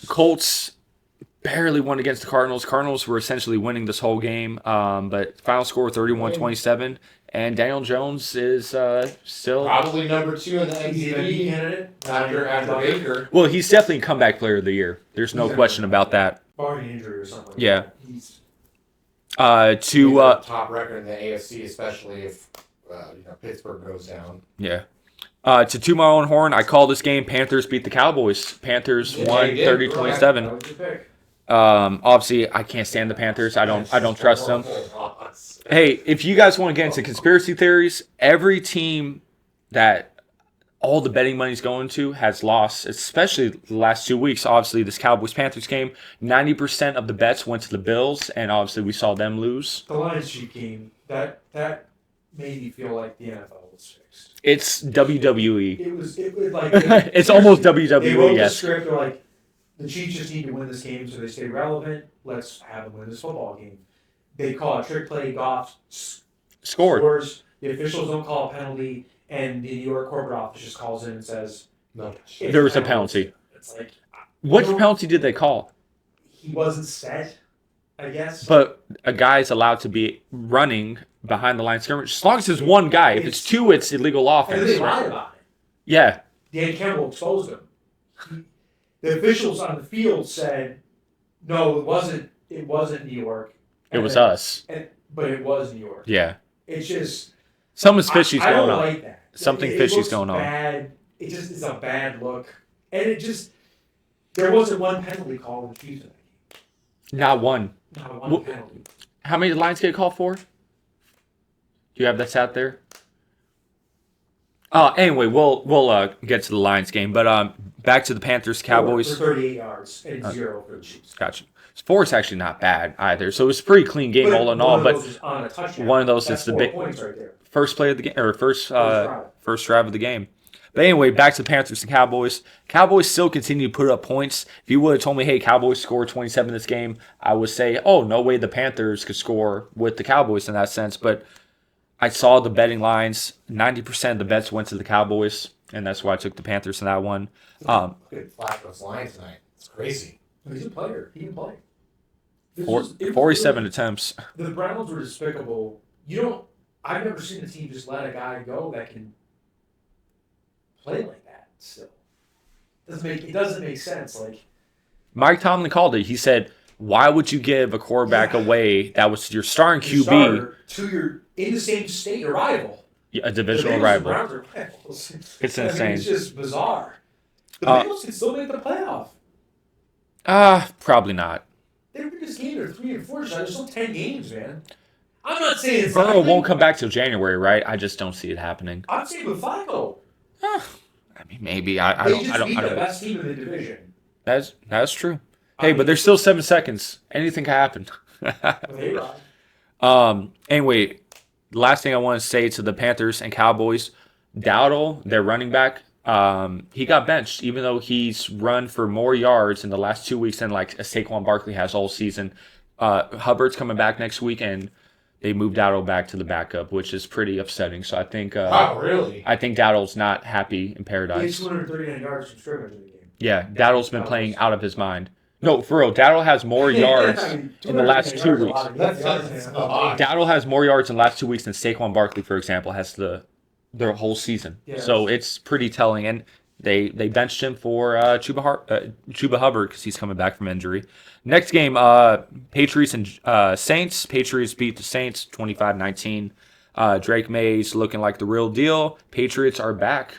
Colts barely won against the Cardinals. Cardinals were essentially winning this whole game, but final score 31-27. And Daniel Jones is still probably number 2 in the MVP candidate after Baker. Well, he's definitely comeback player of the year. There's no question about that. Barring injury or something. Yeah. He's top record in the AFC, especially if Pittsburgh goes down. Yeah. To toot my own horn, I call this game Panthers beat the Cowboys. Panthers won 30-27. Obviously, I can't stand the Panthers. I don't trust them. Hey, if you guys want to get into conspiracy theories, every team that all the betting money's going to has lost, especially the last 2 weeks. Obviously, this Cowboys-Panthers game, 90% of the bets went to the Bills, and obviously we saw them lose. The Lions-Chiefs game, that made me feel like the NFL was fixed. It's WWE. It was like it's almost WWE. They wrote the Yes. script. They're like, the Chiefs just need to win this game so they stay relevant. Let's have them win this football game. They call a trick play. Goff scores. The officials don't call a penalty, and the New York corporate office just calls in and says, "No, there was a penalty." It's like, what penalty did they call? He wasn't set, I guess. But a guy is allowed to be running behind the line of scrimmage as long as it's one guy. If it's two, it's illegal offense. And they lied about it. Yeah. Dan Campbell exposed him. The officials on the field said, "No, it wasn't. It wasn't New York. It was us." But it was New York. Yeah. It's just something's fishy's going on. I don't like that. Something fishy's going on. Bad. It just is a bad look, and it just there wasn't one penalty called in the Chiefs in that game. Not one. Not one penalty. How many did the Lions get called for? Do you have that stat there? Anyway, we'll get to the Lions game, but back to the Panthers Cowboys. For 38 yards and 0 for the Chiefs. Gotcha. 4 is actually not bad either, so it was a pretty clean game all in all. But one of those is the big points right there. First play of the game or first drive of the game. But anyway, back to the Panthers and Cowboys. Cowboys still continue to put up points. If you would have told me, hey, Cowboys scored 27 this game, I would say, oh, no way the Panthers could score with the Cowboys in that sense. But I saw the betting lines. 90% of the bets went to the Cowboys, and that's why I took the Panthers in that one. Look at Flacco's line tonight. It's crazy. He's a player. He can play. 47 attempts. The Browns were despicable. I've never seen a team just let a guy go that can play like that still. It doesn't make sense. Like Mike Tomlin called it. He said, why would you give a quarterback away that was your starting QB to your in the same state, your rival? Yeah, a divisional rival. The Browns are rivals. It's insane. It's just bizarre. The Bengals can still make the playoff. Probably not. They were this game. They're 3 and 4. There's still 10 games, man. I'm not saying it's Burrow won't come back till January, right? I just don't see it happening. I'm saying with Flacco. I mean, maybe. I They don't. just I don't. beat I the don't. best team in the division. That's true. Hey, but there's still 7 seconds. Anything can happen. Anyway, the last thing I want to say to the Panthers and Cowboys, Dowdle, their running back, he got benched, even though he's run for more yards in the last 2 weeks than like Saquon Barkley has all season. Hubbard's coming back next week, and they moved Dowdle back to the backup, which is pretty upsetting. So I think. Wow, really? I think Dowdle's not happy in He had paradise. 239 yards from scrimmage in the game. Yeah, Dowdle's been playing out of his mind. No, for real, Dowdle has more yards in the last 2 weeks. Dowdle has more yards in the last 2 weeks than Saquon Barkley, for example, has their whole season. Yeah. So it's pretty telling. And they benched him for Chuba Hubbard because he's coming back from injury. Next game, Patriots and Saints. Patriots beat the Saints 25-19. Drake May's looking like the real deal. Patriots are back.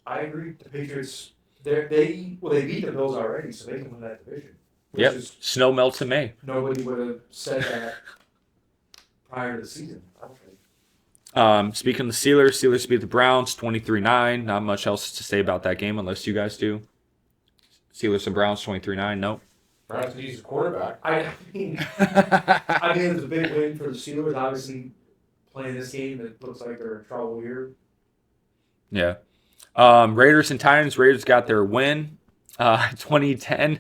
I agree. The Patriots, they beat the Bills already, so they can win that division. Yep. Snow melts in May. Nobody would have said that prior to the season, I don't think. Speaking of the Steelers beat the Browns 23-9. Not much else to say about that game unless you guys do. Steelers and Browns 23-9. Nope. Browns could use a quarterback. I mean, it was a big win for the Steelers. Obviously, playing this game, it looks like they're in trouble here. Yeah. Raiders and Titans. Raiders got their win, 2010.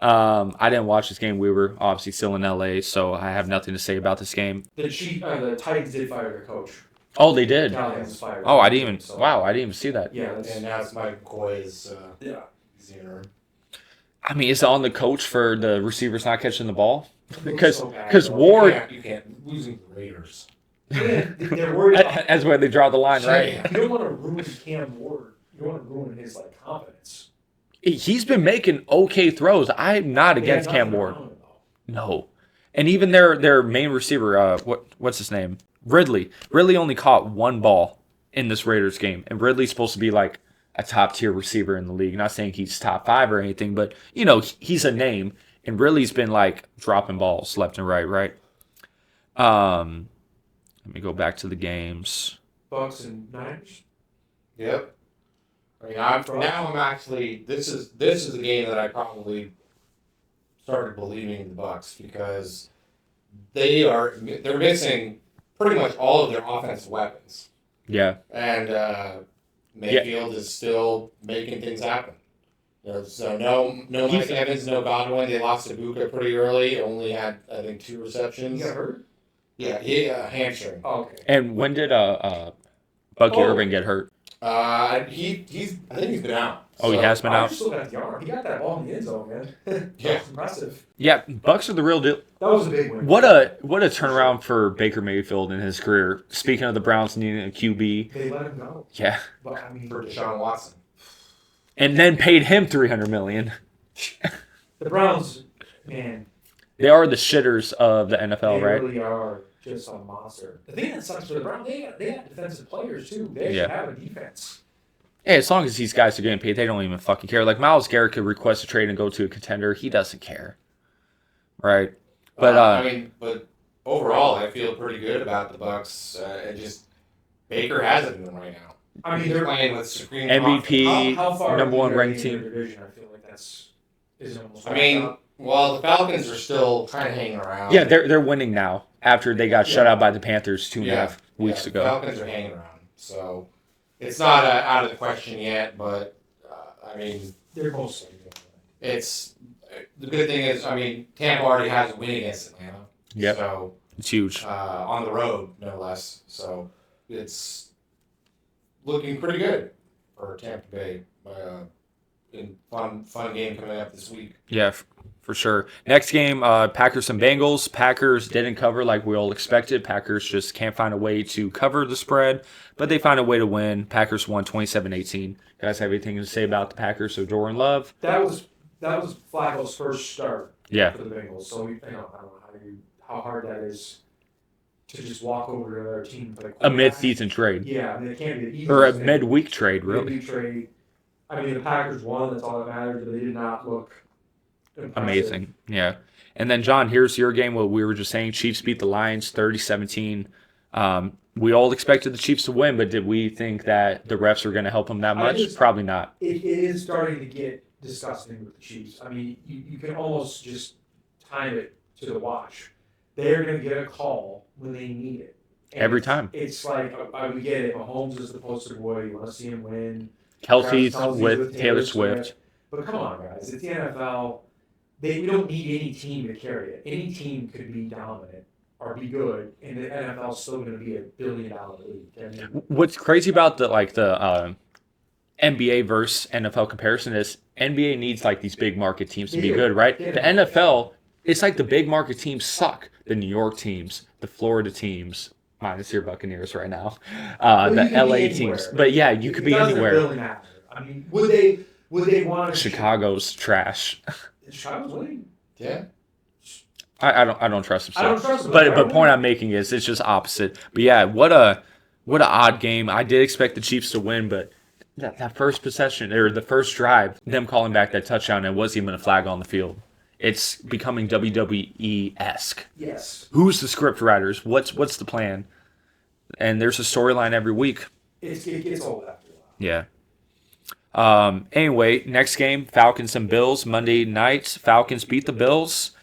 I didn't watch this game. We were obviously still in LA, so I have nothing to say about this game. The Titans did fire their coach. Oh, they did. Callahan was fired. Oh, I didn't even. Wow, I didn't even see that. Yeah, And now it's Mike McCoy's interim. I mean, is it on the coach for the receivers not catching the ball? Because so Ward. You can't losing the Raiders. they're worried about. That's where they draw the line, right? You don't want to ruin Cam Ward. You don't want to ruin his confidence. He's been making okay throws. I'm not against Cam Ward. No, and even their main receiver, what's his name? Ridley only caught one ball in this Raiders game, and Ridley's supposed to be like a top tier receiver in the league. Not saying he's top 5 or anything, but he's a name, and Ridley's been like dropping balls left and right, right? Let me go back to the games. Bucks and Niners. Yep. I mean, I'm actually this is the game that I probably started believing in the Bucks because they're missing pretty much all of their offensive weapons. Yeah. And Mayfield is still making things happen. So no Mike Evans, no Godwin. They lost to Buka pretty early. Only had, I think, 2 receptions. He got hurt? Yeah, he hamstring. Oh, okay. And when did Bucky Irving get hurt? I think he's been out. Oh, he has been out? Still got the arm. He got that ball in the end zone, man. Yeah. That's impressive. Yeah, Bucks are the real deal. That was a big win. What a turnaround for Baker Mayfield in his career. Speaking of the Browns needing a QB. They let him go. Yeah. But, I mean, For Deshaun Watson. And then paid him $300 million. The Browns, man. They are the shitters of the NFL, they right? Really are just a monster. The thing that sucks for the Browns, they have defensive players too. They actually have a defense. Hey, as long as these guys are getting paid, they don't even fucking care. Like Myles Garrett could request a trade and go to a contender. He doesn't care, right? But but overall, I feel pretty good about the Bucks. And just Baker has it in them right now. I mean, they're playing with supreme MVP, how far number one ranked in their team. division? I feel like is almost. I mean, well, the Falcons are still kind of hanging around. Yeah, they're winning now after they got shut out by the Panthers 2.5 weeks ago. The Falcons are hanging around, so it's not out of the question yet. But I mean, they're mostly. It's the good thing is, I mean, Tampa already has a win against Atlanta. Yep. So It's huge. On the road, no less. So it's looking pretty good for Tampa Bay. In fun game coming up this week. Yeah, for sure. Next game, Packers and Bengals. Packers didn't cover like we all expected. Packers just can't find a way to cover the spread, but they find a way to win. Packers won 27-18. Guys have anything to say about the Packers or Jordan Love? That was Flacco's first start for the Bengals. So I don't know how hard that is to just walk over to their team. A mid-season trade. Yeah, I mean, it can't be the easiest or a thing. midweek trade, really. Midweek trade. I mean, the Packers won. That's all that matters. But they did not look impressive. Amazing. Yeah. And then, John, here's your game. What we were just saying. Chiefs beat the Lions 30-17. We all expected the Chiefs to win, but did we think that the refs were going to help them that much? Probably not. It is starting to get disgusting with the Chiefs. I mean, you can almost just time it to the watch. They're going to get a call when they need it. And Every time. It's like, we get it. Mahomes is the poster boy. You want to see him win. Kelsey's with Taylor Swift. But come on, guys. It's the NFL. We don't need any team to carry it. Any team could be dominant or be good, and the NFL is still going to be $1 billion league. I mean, what's crazy about the NBA versus NFL comparison is NBA needs like these big market teams to be good, right? The NFL, it's like the big market teams suck. The New York teams, the Florida teams, minus your Buccaneers right now, the LA teams. But yeah, you could be anywhere. Really matter. I mean, would they want to? Chicago's trash. Chicago's winning. Yeah. I don't trust him. I don't trust him. But point I'm making is it's just opposite. But yeah, what a odd game. I did expect the Chiefs to win, but that first possession or the first drive, them calling back that touchdown, and wasn't even a flag on the field. It's becoming WWE-esque. Yes. Who's the script writers? What's the plan? And there's a storyline every week. It gets old after a while. Yeah. Anyway, next game, Falcons and Bills, Monday night. Falcons beat the Bills.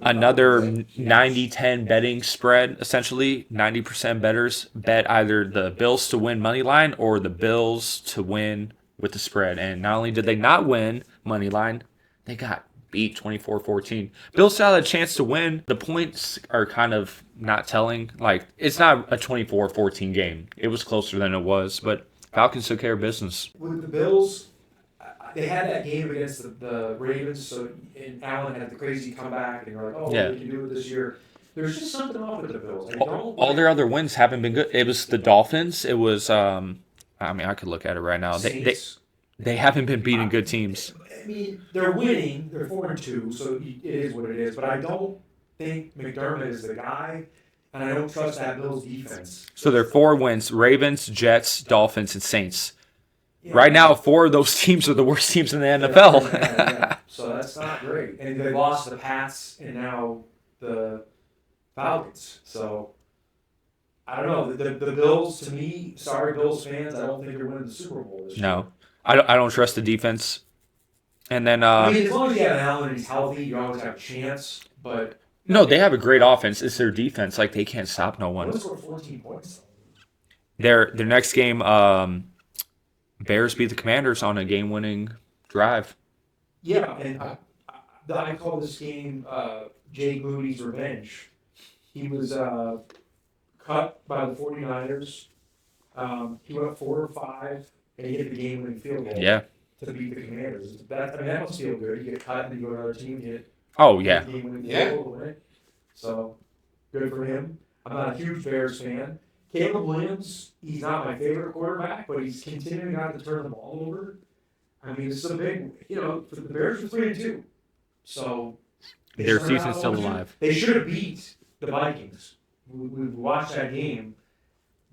Another 90-10 betting spread, essentially. 90% bettors bet either the Bills to win money line or the Bills to win with the spread. And not only did they not win money line, they got beat 24-14. Bills still had a chance to win. The points are kind of not telling. Like, it's not a 24-14 game. It was closer than it was, but Falcons took care of business. With the Bills, they had that game against the Ravens, and Allen had the crazy comeback, and you're like, they can do it this year. There's just something off with the Bills. All their other wins haven't been good. It was the Dolphins. It was, I mean, I could look at it right now. They haven't been beating good teams. I mean, they're winning. They're 4-2, so it is what it is. But I don't think McDermott is the guy. and I don't trust that Bills defense. So they're 4 wins: Ravens, Jets, Dolphins, and Saints. Yeah. Right now, 4 of those teams are the worst teams in the NFL. Yeah. So that's not great. And they lost the Pats and now the Falcons. So I don't know. The Bills, to me, sorry Bills fans, I don't think they're winning the Super Bowl this year. No, I don't trust the defense. And then I mean, as long as you have Allen and he's healthy, you always have a chance. But no, they have a great offense. It's their defense. Like, they can't stop no one. they scored 14 points. Their next game, Bears beat the Commanders on a game-winning drive. Yeah, and I call this game Jake Moody's revenge. He was cut by the 49ers. He went 4 or 5, and he hit the game-winning field goal. Yeah. To beat the Commanders. That must feel good. You get cut and you go to another team, you hit Oh, yeah. the game-winning field goal to win it. So good for him. I'm not a huge Bears fan. Caleb Williams, he's not my favorite quarterback, but he's continuing not to turn the ball over. I mean, this is a big, for the Bears are 3-2. So Their season's still alive. They should have beat the Vikings. We watched that game.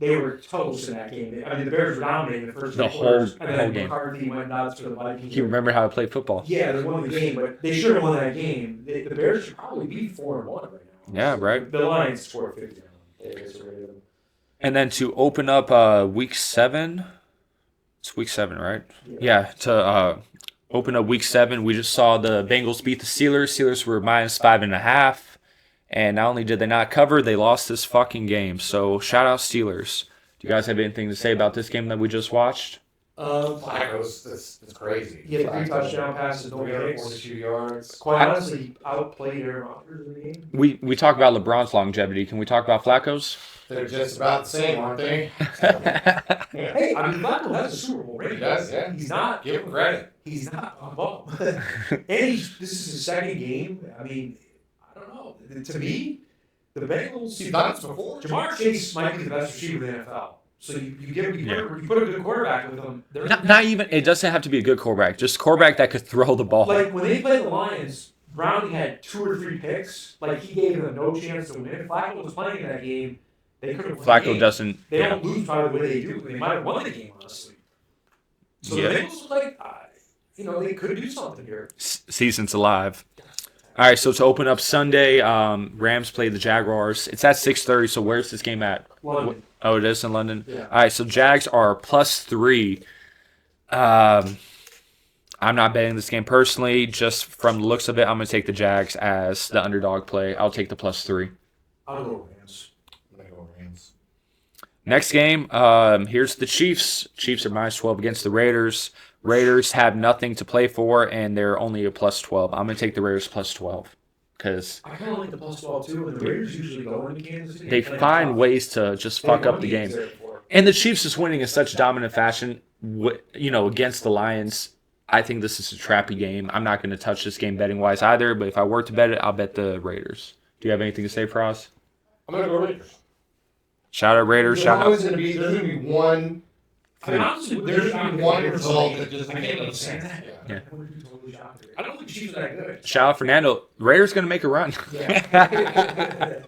They were toast in that game. I mean, the Bears were dominating the first 3 quarters, and then game. McCarthy went nuts for the Vikings. You remember how I played football? Yeah, they won the game, but they should have won that game. The Bears should probably be 4-1 right now. Yeah, right. The Lions scored 50. And then to open up week 7, it's week 7, right? Yeah, to open up week 7, we just saw the Bengals beat the Steelers. Steelers were -5.5. And not only did they not cover, they lost this fucking game. So shout out Steelers. Do you guys have anything to say about this game that we just watched? Flacco's, that's crazy. He had 3 touchdown passes, no picks. 342 yards. Quite honestly, he outplayed Aaron Rodgers in the game. We talk about LeBron's longevity. Can we talk about Flacco's? They're just about the same, aren't they? Hey, I mean, Flacco has a Super Bowl ring. He does, yeah. He's not. Give him credit. He's not a bum. And this is his second game. I mean, I don't know. To me, the Bengals. He's done this before. Jamar Chase might be the best receiver in the NFL. So you put a good quarterback with him. Not even. It doesn't have to be a good quarterback. Just quarterback that could throw the ball. Like when they played the Lions, Browning had 2 or 3 picks. Like he gave them no chance to win. If Flacco was playing in that game, they could have won the Flacco game. doesn't. They don't lose by the way they do. They might have won the game, honestly. So the Bengals, they could do something here. Season's alive. All right, so to open up Sunday, Rams play the Jaguars. It's at 6:30. So where's this game at? London. Oh, it is in London. Yeah. All right, so Jags are +3. I'm not betting this game personally. Just from the looks of it, I'm gonna take the Jags as the underdog play. I'll take the +3. I'll go Rams. I'm going to go Rams. Next game, here's the Chiefs. Chiefs are -12 against the Raiders. Raiders have nothing to play for, and they're only a +12. I'm going to take the Raiders +12 because I kind of like the +12 too. And the Raiders usually go into Kansas City. they find ways to just fuck up the game. And the Chiefs is winning in such dominant fashion, against the Lions. I think this is a trappy game. I'm not going to touch this game betting-wise either, but if I were to bet it, I'll bet the Raiders. Do you have anything to say, Faraz? I'm going to go Raiders. Shout out Raiders. Shout out. There's going to be one. I mean, honestly, There's going to be one result that just I can't understand that. Yeah. I don't think the Chiefs are that good. Shout out Fernando. Raiders going to make a run. Yeah.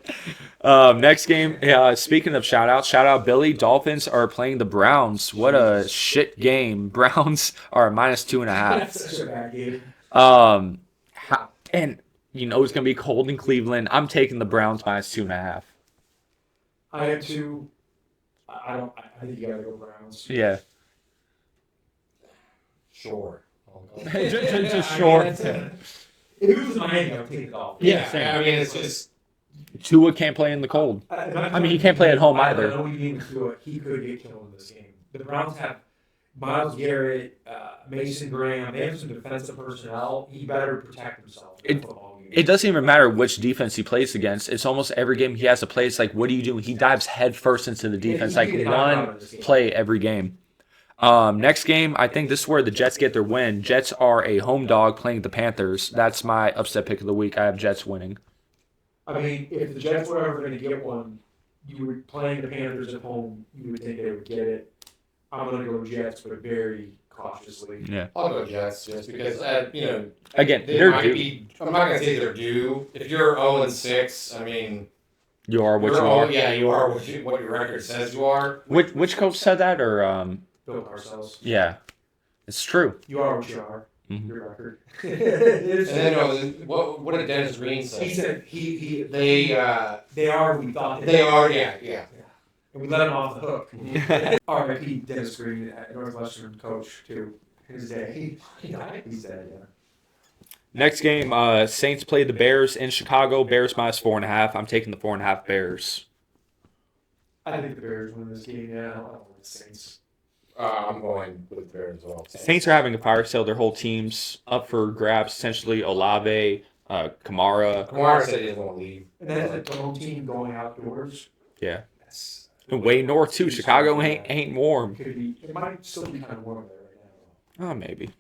Next game, speaking of shout out Billy. Dolphins are playing the Browns. What a shit game. Browns are -2.5. That's such a bad game. And it's going to be cold in Cleveland. I'm taking the Browns -2.5. I have 2. I think you gotta go Browns. Yeah. Sure. Just short. If it was Miami, I would take the Dolphins. Yeah. I mean, it's just. Tua can't play in the cold. I mean, he can't play at home either. I know you need to do it. He could get killed in this game. The Browns have Myles Garrett, Mason Graham. They have some defensive personnel. He better protect himself. It doesn't even matter which defense he plays against. It's almost every game he has to play. It's like, what do you do? He dives head first into the defense, like one play every game. Next game, I think this is where the Jets get their win. Jets are a home dog playing the Panthers. That's my upset pick of the week. I have Jets winning. I mean, if the Jets were ever going to get one, you were playing the Panthers at home, you would think they would get it. I'm going to go Jets, but very cautiously. Yeah. I'll go Jets just because, again, they they're might due. be. I'm not going to say they're due. If you're 0-6, I mean. You are what You're you all- are. Yeah, you are what your record says you are. Which coach said that, or Bill Parcells. yeah, it's true. You are what you are. Mhm. Your record. And then what did Dennis Green say? He said They are what we thought they are yeah. and we let him off the hook. R.I.P. Dennis Green, Northwestern coach too. His day. He's dead. Yeah. Next game, Saints play the Bears in Chicago. Bears minus 4.5. I'm taking the 4.5 Bears. I think the Bears win this game. Yeah, I don't know the Saints. I'm going with the Bears as well. Saints are having a fire sale. Their whole team's up for grabs. Essentially, Olave, Kamara. Kamara said he doesn't want to leave. And that's a home team going outdoors. Yeah. That's Way north too. Chicago ain't warm. it might still be kind of warm there right now. Oh, maybe.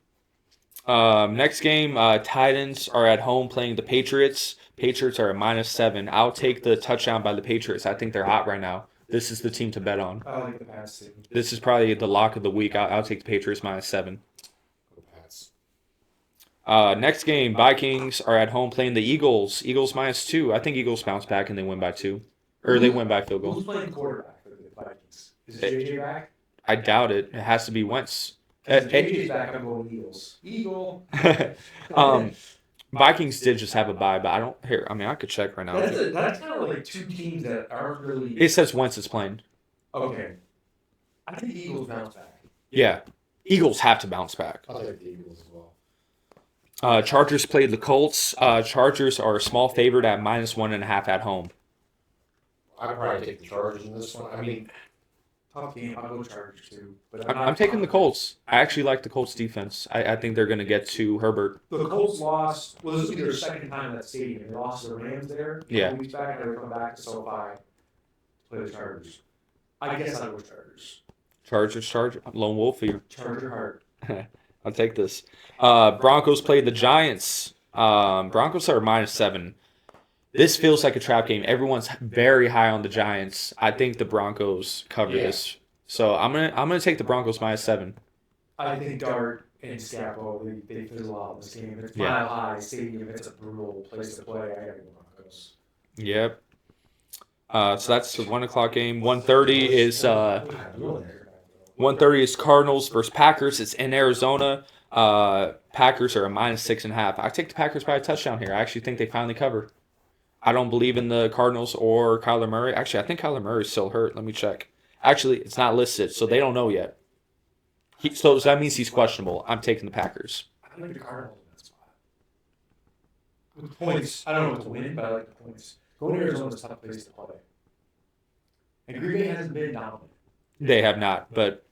Next game, Titans are at home playing the Patriots. Patriots are at -7. I'll take the touchdown by the Patriots. I think they're hot right now. This is the team to bet on. I like the Pats team. This is probably the lock of the week. I'll take the Patriots -7. Go Pats. Next game, Vikings are at home playing the Eagles. Eagles -2. I think Eagles bounce back and they win by 2. Or they win by field goal. Who's playing quarterback for the Vikings? Is JJ back? I doubt it. It has to be Wentz. If JJ's back, I'm going Eagles. Eagle. Vikings did just have a bye, but I don't here. I mean, I could check right now. That's kind of like two teams that aren't really. It says Wentz is playing. Okay. I think the Eagles bounce back. Yeah, Eagles have to bounce back. I'll take the Eagles as well. Chargers played the Colts. Chargers are a small favorite at -1.5 at home. I'd probably take the Chargers in this one. I mean, Tough game. I'll go Chargers too. But I'm taking the Colts. I actually like the Colts defense. I think they're going to get to Herbert. The Colts lost. Well, this will be their second time in that stadium. They lost to the Rams there. A Yeah. couple weeks back, and they're coming back to SoFi to play the Chargers. I guess I'll go Chargers. Chargers. Lone Wolf here. Charger heart. I'll take this. Broncos played the Giants. Broncos are -7. This feels like a trap game. Everyone's very high on the Giants. I think the Broncos cover this. So I'm gonna take the Broncos -7. I think Dart and Scappo, they fizzle out in this game. It's Mile High Stadium. It's a brutal place to play. I got the Broncos. Yep. So that's the 1:00 game. 1:30 is 1:30 is Cardinals versus Packers. It's in Arizona. Packers are a -6.5. I take the Packers by a touchdown here. I actually think they finally cover. I don't believe in the Cardinals or Kyler Murray. Actually, I think Kyler Murray is still hurt. Let me check. Actually, it's not listed, so they don't know yet. So that means he's questionable. I'm taking the Packers. I like the Cardinals in that spot. With points, I don't know what to win, but I like the points. Going to Arizona is a tough place to play. And Green Bay hasn't been dominant. They have not, but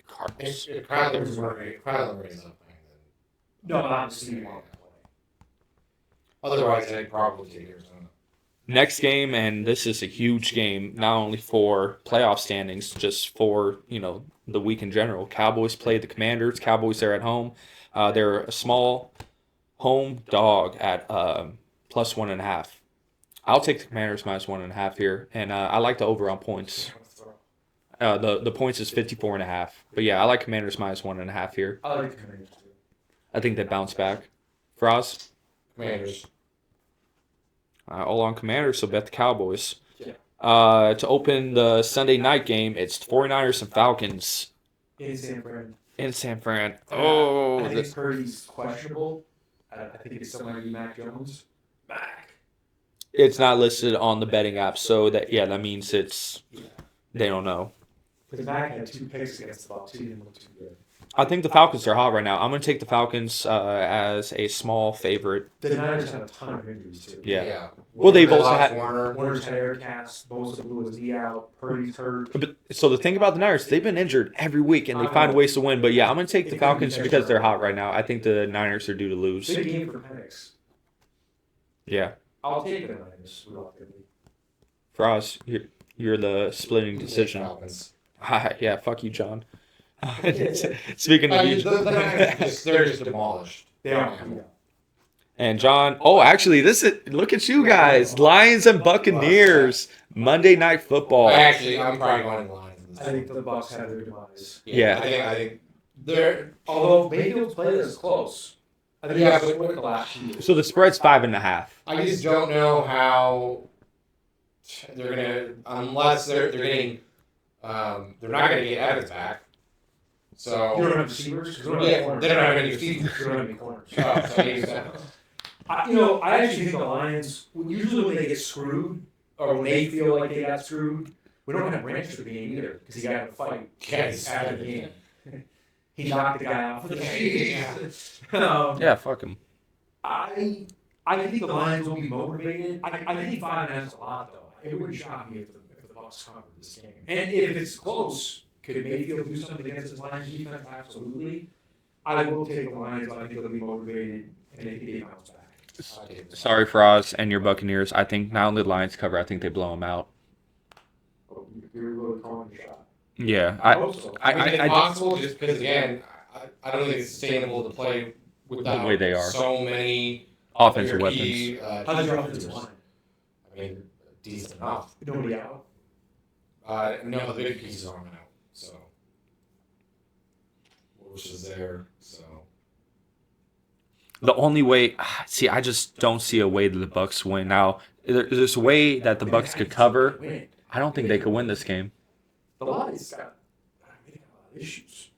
Cardinals. if Kyler Murray's not playing, then No, obviously you want to play. otherwise I'd probably take Arizona. Next game, and this is a huge game, not only for playoff standings, just for, the week in general. Cowboys play the Commanders. Cowboys are at home. They're a small home dog at +1.5. I'll take the Commanders -1.5 here, and I like the over on points. The points is 54.5. But yeah, I like Commanders -1.5 here. I like the Commanders too. I think they bounce back. Faraz? Commanders. All on Commanders, so bet the Cowboys. Yeah. To open the Sunday night game, it's 49ers and Falcons In San Fran. in San Fran. I think Purdy's questionable. I think it's somewhere in Mac Jones. Mac. It's not listed on the betting app, so that means they don't know. Because Mac had 2 picks against the Bucs. He didn't look too good. I think the Falcons are hot right now. I'm going to take the Falcons as a small favorite. The Niners had a ton of injuries too. Yeah. Well, they've also had. Warner's had air cast. Bosa blew his knee out. Purdy's hurt. But, so the thing about the Niners, they've been injured every week, and they find ways to win. But yeah, I'm going to take the Falcons because they're hot right now. I think the Niners are due to lose. Big game for Penix. Yeah. I'll take the Niners. Frost, you're the splitting decision. Yeah, fuck you, John. Speaking of you, they're just demolished. They are. and John. Oh, actually, look at you guys, Lions and Buccaneers, Monday Night Football. I'm probably going Lions. I think the Bucs have their demise. Yeah. I think they're. Although Mayfield's play is close. I think that's what the last year. So the spread's 5.5. I just don't know how they're gonna unless they're getting they're not gonna get Evans back. So You don't have receivers? they don't have any receivers. You don't have any corners. Oh, so makes sense. I actually think the Lions, usually when they get screwed, or when they feel like they got screwed, we don't have Branch for the game either, because he got in a fight. Yes. After the game. He knocked the guy off. Yeah, fuck him. I think the Lions will be motivated. I think 5.5 is a lot, though. It wouldn't shock me if the Bucs covered this game. And if it's close, could Mayfield do something against his Lions defense? Absolutely. I will take the Lions. I think they'll be motivated, and they think they bounce back. Sorry, Faraz and your Buccaneers. I think not only the Lions cover, I think they blow them out. Oh, you're really calling the shot. Yeah, I hope so. I mean, it's possible just because, again, I don't think it's sustainable to play without the way they are. So many Offensive key, weapons. How's your offensive line? I mean, decent enough. Nobody out. No, the big pieces aren't out. So, which is there. So, The only way, see, I just don't see a way that the Bucs win. Now, there's a way that the Bucs could cover. I don't think they could win this game. The Lions got a lot of issues.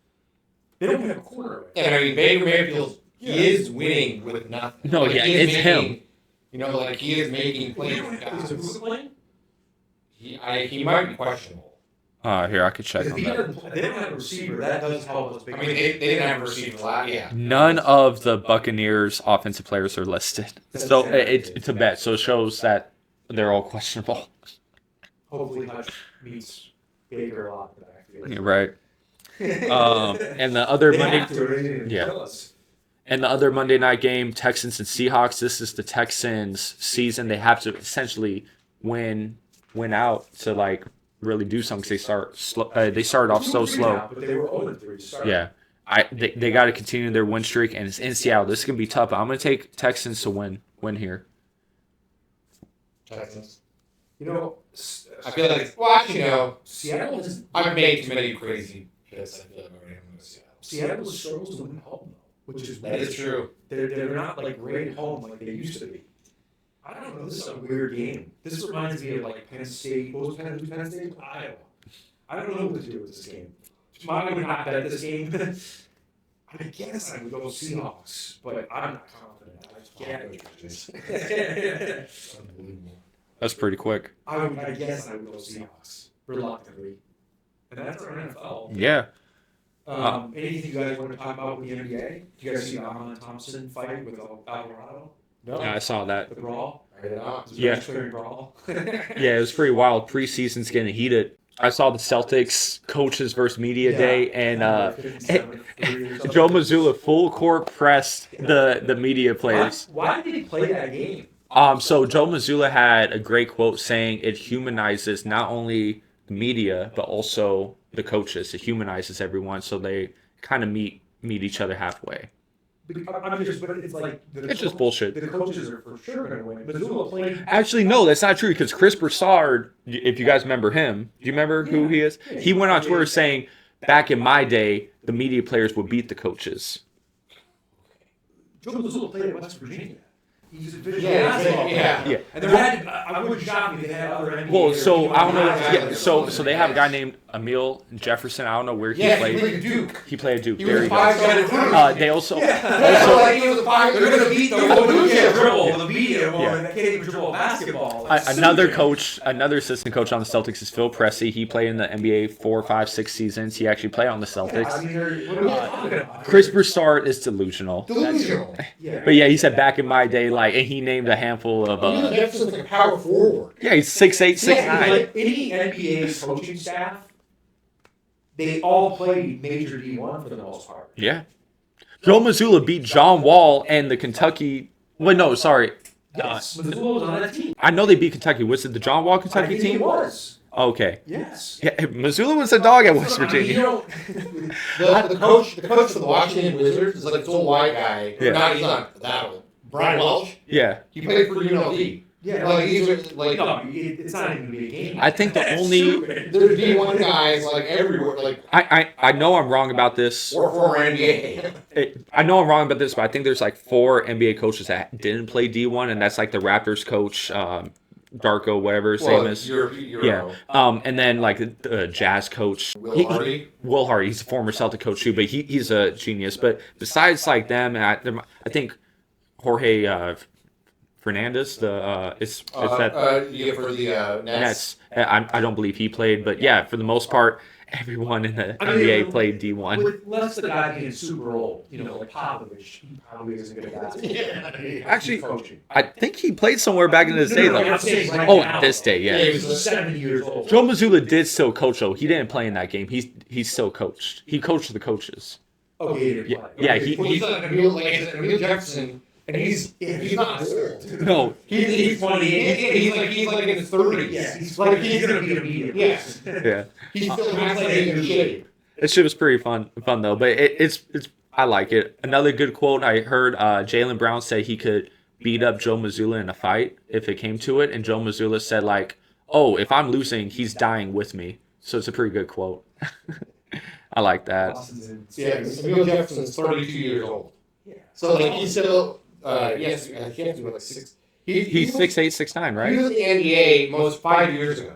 They don't have a corner. and I mean, Baker Mayfield, he is winning with nothing. No, Like, yeah, he is it's making, him. You know, like he is making plays. Is it playing? He might be questionable. Here, I could check on If that. they don't have a receiver, that does help us. I mean, they didn't have a receiver last. Yeah. None of the Buccaneers' offensive players are listed. So it's a bet. So it shows that they're all questionable. Hopefully, Hutch meets Baker a lot in the backfield. Yeah, right. And the other And the other Monday night game, Texans and Seahawks. This is the Texans' season. They have to essentially win out to like really do something. Because they started off so slow. But they were 0-3 to start. Yeah, they got to continue their win streak, and it's in Seattle. This is gonna be tough. But I'm gonna take Texans to win here. Texans. You know, I feel like, well, actually, no. Seattle is. I've made too many crazy picks. I feel like already I'm going to Seattle. Seattle struggles to win at home, though, which is That is true. They're not like great at home like they used to be. I don't know. This is a weird game. This reminds me of like Penn State. What was Penn State? Iowa. I don't know what to do with this game. I would not bet this game. I guess I would go Seahawks, but I'm not confident. I can't. Unbelievable. That's pretty quick. I guess I would go Seahawks reluctantly, and that's our NFL. Yeah. Anything you guys want to talk about with the NBA? Do you guys see the Aman Thompson fight with Alvarado? No. Yeah, I saw that. The brawl? I did not. Yeah. Brawl. Yeah, it was pretty wild. Preseason's getting heated. I saw the Celtics coaches versus media day, and Joe Mazzulla full court pressed the media players. Why did he play that game? So Joe Mazzulla had a great quote saying it humanizes not only the media but also the coaches. It humanizes everyone, so they kind of meet each other halfway. I'm just, but it's like It's just bullshit. The coaches are for sure going to win. Mazzulla played. Actually, no, that's not true because Chris Broussard, if you guys remember him, do you remember who he is? He went on Twitter saying, back in my day, the media players would beat the coaches. Joe Mazzulla played at West Virginia. He's a visual Yeah. basketball player. Yeah. And there had, I wouldn't shock me if they had other NBA. Well, so I don't know. Yeah. Yeah, so they have a guy named Emil Jefferson. I don't know where he Yeah, he played. played at Duke. He played at Duke. He There was you a go. five-star recruiter. They also Like he was a five. They're going to beat the whole You Duke can't dribble dribble. the media one Yeah. that can't even dribble basketball. It's another stupid. coach, another assistant coach on the Celtics is Phil Pressey. He played in the NBA 4, 5, 6 seasons. He actually played on the I Celtics. mean, what are we talking about? Chris Broussard is delusional. Delusional. Yeah. But yeah, he said back in my day, like, and he named a handful of. Jefferson's like a power forward. Yeah, he's 6'8", 6'9". Yeah, like any NBA coaching staff, they all played major D1 for the most part. Yeah. Joe Mazzulla beat John Wall and the Kentucky. Wait, no, sorry. Yes, Mazzulla was on that team. I know they beat Kentucky. Was it the John Wall I Kentucky think team? he was. Okay. Yes. Yeah, Missoula was a dog at West I mean, Virginia. you don't. The coach for the Washington Wizards is like this old white guy. Yeah. He's not that old. Brian Welch. Yeah. He played for UNLV. Yeah, Like these are like no, it's not even gonna be a game. I think the only there's D1 guys like everywhere, like I know I'm wrong about this. or for NBA. I know I'm wrong about this, but I think there's like 4 NBA coaches that didn't play D1, and that's like the Raptors coach, Darko, whatever his name is. Euro. And then like the Jazz coach, Will Hardy. Will Hardy, he's a former Celtic coach too, but he's a genius. But besides like them, I think Jorge Fernandez, it's that for the Nets. I don't believe he played, but yeah, for the most part, everyone in the NBA played D1. Unless the guy being super old, like Popovich, he probably isn't going to Actually, coaching. I think he played somewhere back in his day, though. I'm saying right oh, now. at this day, yeah. He was 70 years old. Joe Mazzulla did still coach, though. He didn't play in that game. He still coached. He coached the coaches. Oh, he didn't play. Yeah, he's like Emil Jefferson. And he's not old. No, he's 28. He's like in his 30s. Yeah, he's going to be a medium. Yes. Yeah. He's still in good shape. It shit was pretty fun though. But it's I like it. Another good quote I heard. Jaylen Brown say he could beat up Joe Mazzulla in a fight if it came to it, and Joe Mazzulla said like, "Oh, if I'm losing, he's dying with me." So it's a pretty good quote. I like that. Yeah, Emil Jefferson's 32 years old. Yeah. So like he's still. Yes, I can't do like 6. He's 6'8", 6'9", right? He was in the NBA most 5 years ago.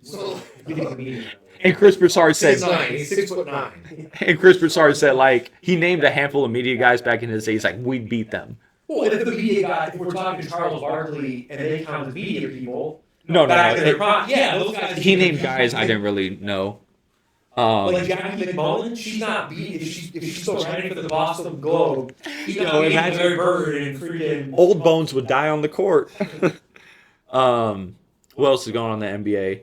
So, and Chris Broussard said 6'9". He's 6'9". And Chris Broussard said like he named a handful of media guys back in his day. He's like, we beat them. Well, if the media guy, if we're talking Charles Barkley and they count as media people, No. those guys. He named guys I didn't really know. Like Jackie McMullen, she's not beating. If she's still writing for the Boston Globe, she's not beating Larry Bird and freaking. Old bones would die on the court. What else is going on in the NBA?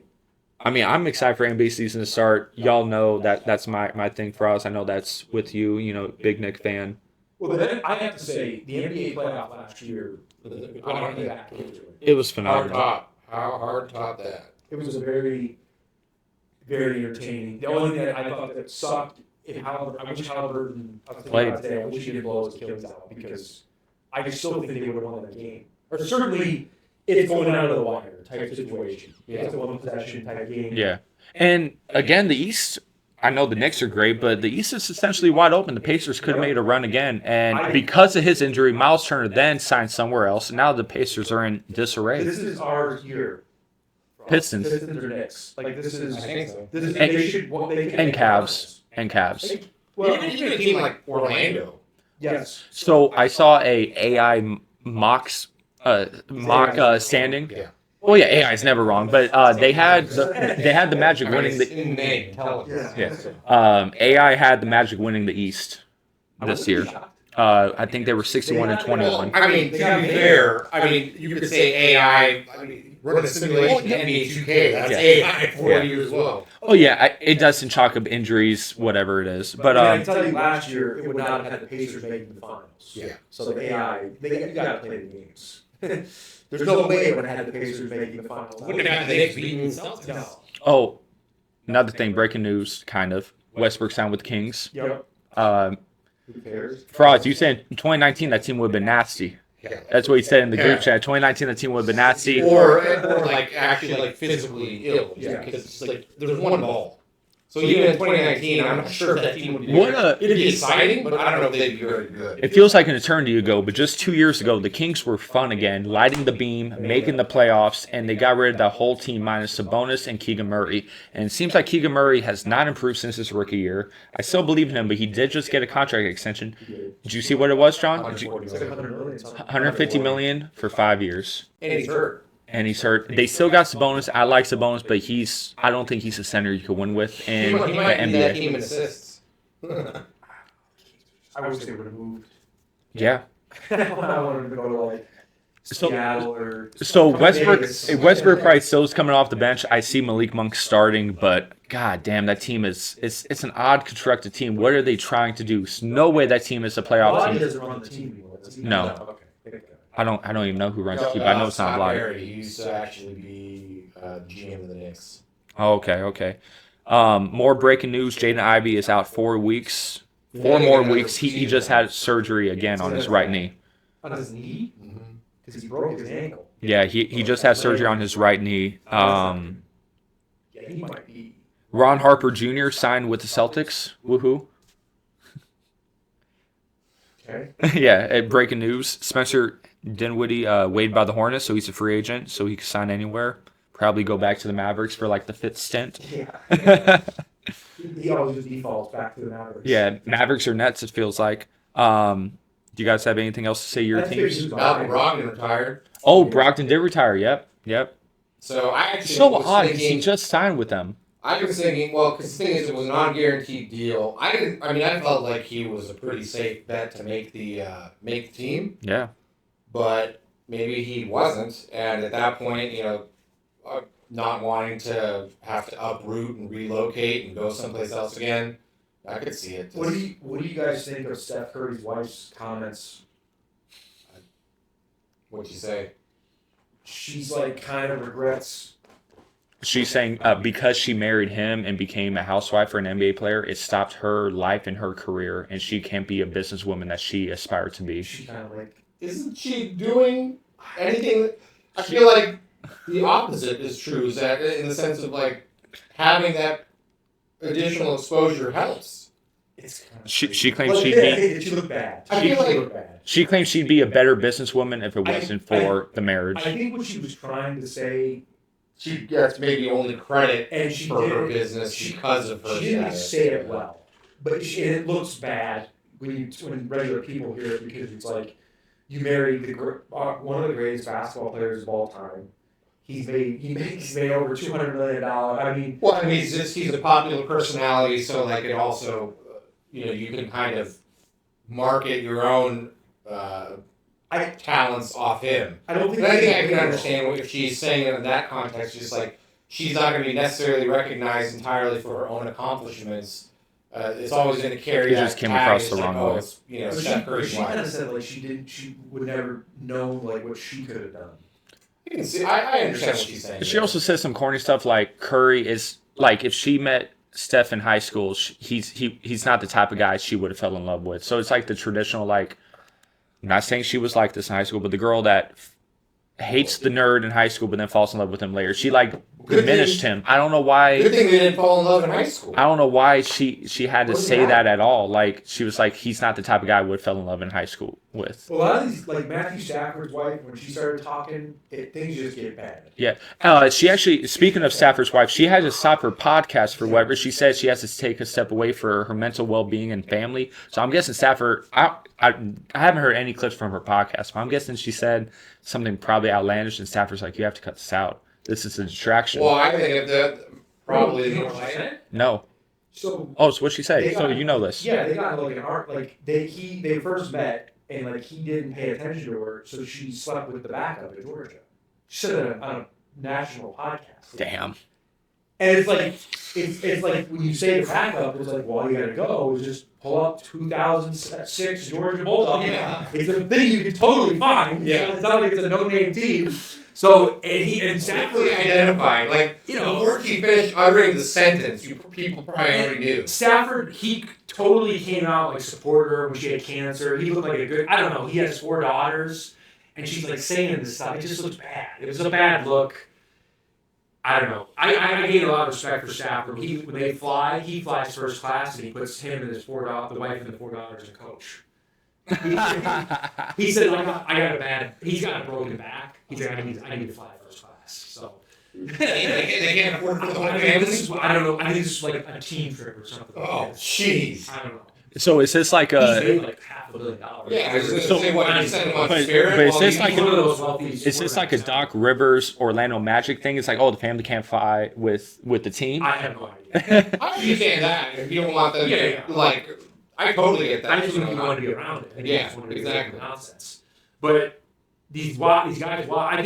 I mean, I'm excited for NBA season to start. Y'all know that's my thing for us. I know that's with you. Big Nick fan. Well, then I have to say the NBA playoff last year. It was phenomenal. How hard top that? It was a very, very entertaining. The only thing that I thought that sucked, I wish Halliburton played today. I wish he didn't blow his Achilles out because I just still think they would have won that game. Or certainly, it's going out of the wire type situation. Yeah. It's a one possession type game. Yeah, and again, the East. I know the Knicks are great, but the East is essentially wide open. The Pacers could have made a run again, and because of his injury, Miles Turner then signed somewhere else. And now the Pacers are in disarray. This is our year. Pistons or Knicks. Like this is. I think so. This is And- they should. They can and Cavs. Well, even a team like Orlando. Yes. So I saw a AI mock standing. Yeah. Well, yeah, AI is never wrong, but they had the Magic winning the. in the name. Intelligence. AI had the Magic winning the East this year. I think they were 61-21. I mean, to be fair, you could say AI. Run a simulation in NBA 2K. That's AI for you as well. Oh yeah, it doesn't chalk up injuries, whatever it is. But I can tell you, last year it would not have had the Pacers making the finals. Yeah. So the AI, you got to play the games. There's no way it would have had the Pacers making the finals. Wouldn't have had the Knicks beating themselves. No. oh, another thing, breaking news, kind of. Westbrook signed with the Kings. Yep. Who cares? Faraz, you said in 2019 that team would have been nasty. Yeah. That's what he said in the group chat. 2019 that team would have been nasty. Or like actually like physically ill. Yeah. Because like there's one ball. So even in 2019, I'm not sure if that team would be. It'd be exciting, but I don't know if they'd be very good. It feels like an eternity ago, but just 2 years ago, the Kings were fun again, lighting the beam, making the playoffs, and they got rid of the whole team minus Sabonis and Keegan Murray. And it seems like Keegan Murray has not improved since his rookie year. I still believe in him, but he did just get a contract extension. Did you see what it was, John? $150 million for 5 years. And he's hurt. And he's hurt. They still got Sabonis. I like Sabonis, but I don't think he's a center you could win with in He the might be that NBA. team in assists. I wish they would have moved. Yeah. I wanted them to go to like Seattle or. So Westbrook Vegas. Price still is coming off the bench. I see Malik Monk starting, but god damn, that team it's an odd constructed team. What are they trying to do? There's no way that team is a playoff Vlade team. doesn't run the team anymore. does he? No. Okay. I don't even know who runs the team. But I know it's not Vlade. He used to actually be GM of the Knicks. Oh, okay. More breaking news. Jaden Ivey is out 4 weeks. 4 more weeks. He just had surgery again on his right knee. On his knee? Because he broke his ankle. Yeah, he just had surgery on his right knee. Yeah, he might be. Ron Harper Jr. signed with the Celtics. Woohoo. Okay. Yeah, breaking news. Spencer Dinwiddie waived by the Hornets, so he's a free agent, so he can sign anywhere. Probably go back to the Mavericks for like the 5th stint. Yeah. He always just defaults back to the Mavericks. Yeah, Mavericks or Nets, it feels like. Do you guys have anything else to say your That's teams? big news. Malcolm Brogdon retired. Oh, Brogdon did retire. Yep. So I actually So was odd because thinking, he just signed with them. I was thinking, well, because the thing is, it was a non-guaranteed deal. I felt like he was a pretty safe bet to make the team, Yeah. but maybe he wasn't. And at that point, not wanting to have to uproot and relocate and go someplace else again, I could see it. What do you guys think of Steph Curry's wife's comments? What'd you say? She's like kind of regrets. She's saying because she married him and became a housewife or an NBA player, it stopped her life and her career, and she can't be a businesswoman that she aspired to be. She kind of like, Isn't she doing anything? I feel like the opposite is true. Is that in the sense of like having that additional exposure helps? it's kind of She claims well, she'd yeah, be she looked bad. I feel like- looked bad. she claims she'd be a better businesswoman if it wasn't for the marriage. I think what she was trying to say, She gets maybe only credit and she for her did business because of her she didn't status. say it well, but and it looks bad when regular people hear it because it's like you married one of the greatest basketball players of all time. He's made over $200 million. I mean, Well, he's a popular personality, so like it also, you can kind of market your own talents off him. I don't think. But I think I can understand if she's saying it in that context, just like she's not going to be necessarily recognized entirely for her own accomplishments. It's always going to carry It that just came tag across as the like, wrong oh, way. it's, But Steph Curry's she kind wife. of said like she would never know like what she could have done. You can see, I understand what she's saying. She also says some corny stuff like Curry is like if she met Steph in high school, he's not the type of guy she would have fell in love with. So it's like the traditional like. I'm not saying she was like this in high school, but the girl that hates the nerd in high school but then falls in love with him later. She like diminished him. I don't know why. Good thing they didn't fall in love in high school. I don't know why she had to What's say that? that at all. Like she was like he's not the type of guy I would have fell in love in high school with. Well, a lot of these, like Matthew Stafford's wife, when she started talking, things just get bad. Yeah. She actually, speaking of Stafford's wife, she had to stop her podcast for whatever. She said she has to take a step away for her mental well-being and family. So I'm guessing Stafford, I haven't heard any clips from her podcast, but I'm guessing she said something probably outlandish, and Stafford's like, you have to cut this out. This is a distraction. Well, I think that probably You know what she said? No. So Oh, so what'd she say? They So got- you know this. yeah, they got like an art like they first met and like he didn't pay attention to her, so she slept with the backup in Georgia. She said it on a national podcast. Damn. And it's like it's like when you say the backup, it's like, well, you gotta go. Just pull up 2006 Georgia Bulldogs. Yeah. It's a thing you can totally find. Yeah. It's not like it's a no-name team. So and exactly identified. Like, before she finished uttering the sentence, people probably already knew. Stafford, he totally came out like support her when she had cancer. He looked like a good. I don't know. He has 4 daughters, and she's like saying this stuff. It just looks bad. It was a bad look. I don't know. I gain a lot of respect for Stafford. When they fly, he flies first class, and he puts him and his 4 daughters, the wife and the 4 daughters, as a coach. He said, he's got a broken back. He's like, I need to fly first class. So. They can't afford it for the whole I family. don't know. I think this is like a team trip or something. Oh, jeez. I don't know. So is this like He's a? made like $500 million. Yeah, I was going to So- say, what, you sent him on but Spirit? is Well, this he- like He's one of those wealthy Is this like a quarterbacks. Doc Rivers Orlando Magic thing? It's like, oh, the family can't fly with the team. I have no idea. I understand that. If you don't want them, Yeah. like, I totally get that. I just don't want to be around it. I think Yeah, it's one of these exactly. nonsense. But these guys, I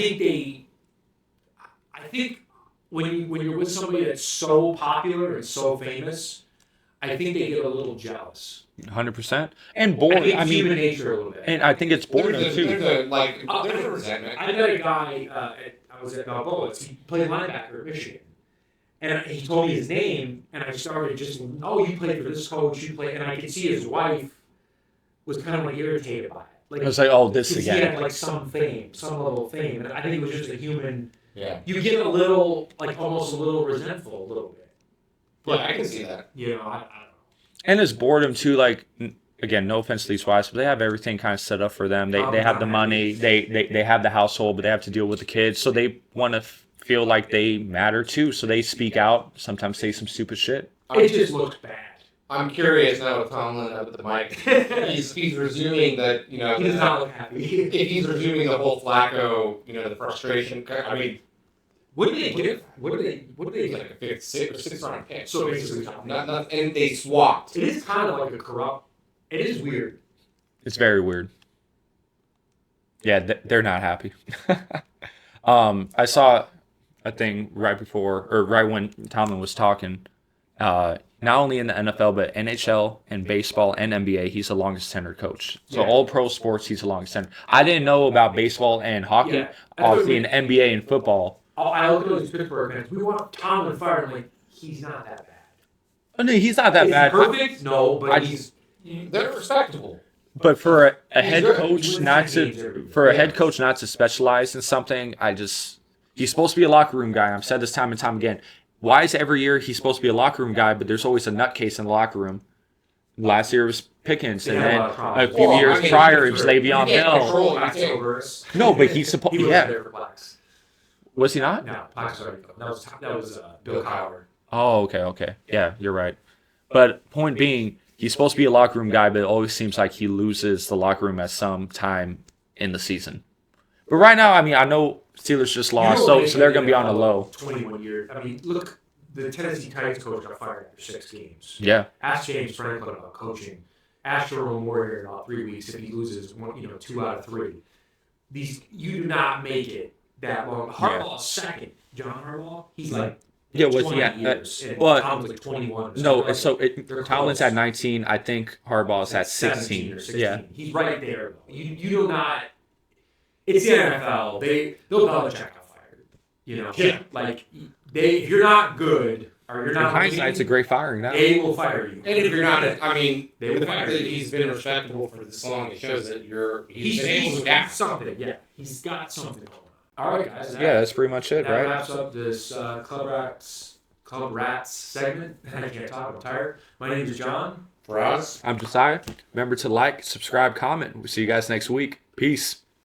think when you're with somebody that's so popular and so famous, I think they get a little jealous. 100%. And I bored. think I it's human mean, nature a little bit. and I think it's boredom There's too. a resentment. I met a guy. I was at Balboa. He played linebacker at Michigan, and he told me his name, and I started just, oh, you played for this coach, you played, and I could see his wife was kind of like irritated by it. Like, I was like, oh, this because he again. had like some fame, some level of fame, and I think it was just a human. Yeah. You get a little, like almost a little resentful, a little bit. Yeah, I can see that. You know, I don't know. And it's boredom too. Like, again, no offense to these wives, but they have everything kind of set up for them. They have the money, they have the household, but they have to deal with the kids. So they want to feel like they matter too. So they speak out, sometimes say some stupid shit. It just looks bad. I'm curious now with Tomlin up at the mic. He's resuming that, he does not look happy. If he's resuming the whole Flacco, the frustration. I mean, what did they give? What did they like a fifth, sixth round pick. So basically, and they swapped. It is kind of like a corrupt. It is weird. It's very weird. Yeah, they're not happy. I saw a thing right when Tomlin was talking. Not only in the NFL, but NHL and baseball and NBA, he's the longest tenured coach. So all pro sports, he's the longest tenured. I didn't know about baseball and hockey. Yeah. Obviously, in NBA and football. I look at these Pittsburgh fans. We want Tomlin fired. I'm like, he's not that bad. Oh, no, he's not that bad. Perfect? No, but they're respectable. But for a head coach not to specialize in something, he's supposed to be a locker room guy. I've said this time and time again. Why is every year he's supposed to be a locker room guy, but there's always a nutcase in the locker room? Last year was Pickens, and then a few years prior it was Le'Veon Bell. No, but he's supposed. Yeah. Was he not? No, that was Bill Cowher. Oh, okay. Yeah, you're right. But point being, he's supposed to be a locker room guy, but it always seems like he loses the locker room at some time in the season. But right now, I mean, I know Steelers just lost, so they're going to be on a low. 21 years. I mean, look, the Tennessee Titans coach got fired after 6 games. Yeah. Ask James Franklin about coaching. Ask Jerome Moore in about 3 weeks if he loses 2 out of 3. You do not make it that long. Harbaugh's second. John Harbaugh, he's like 20 years. Tomlin's like 21. No, Tomlin's at 19. I think Harbaugh's at 16. Or 16. Yeah. He's right there. You do not. It's the NFL. They'll Belichick got fired. Yeah. Like if you're not good or you're not. In hindsight, it's a great firing now. They will fire you. And if you're not, the fact that he's been respectable for this long, it shows that he's been able to adapt something. Yeah, he's got something going on. All right, guys. That's pretty much it, right? That wraps up this Club Rats segment. I can't talk. I'm tired. My name is John. Faraz. I'm Jesiah. Remember to like, subscribe, comment. We'll see you guys next week. Peace.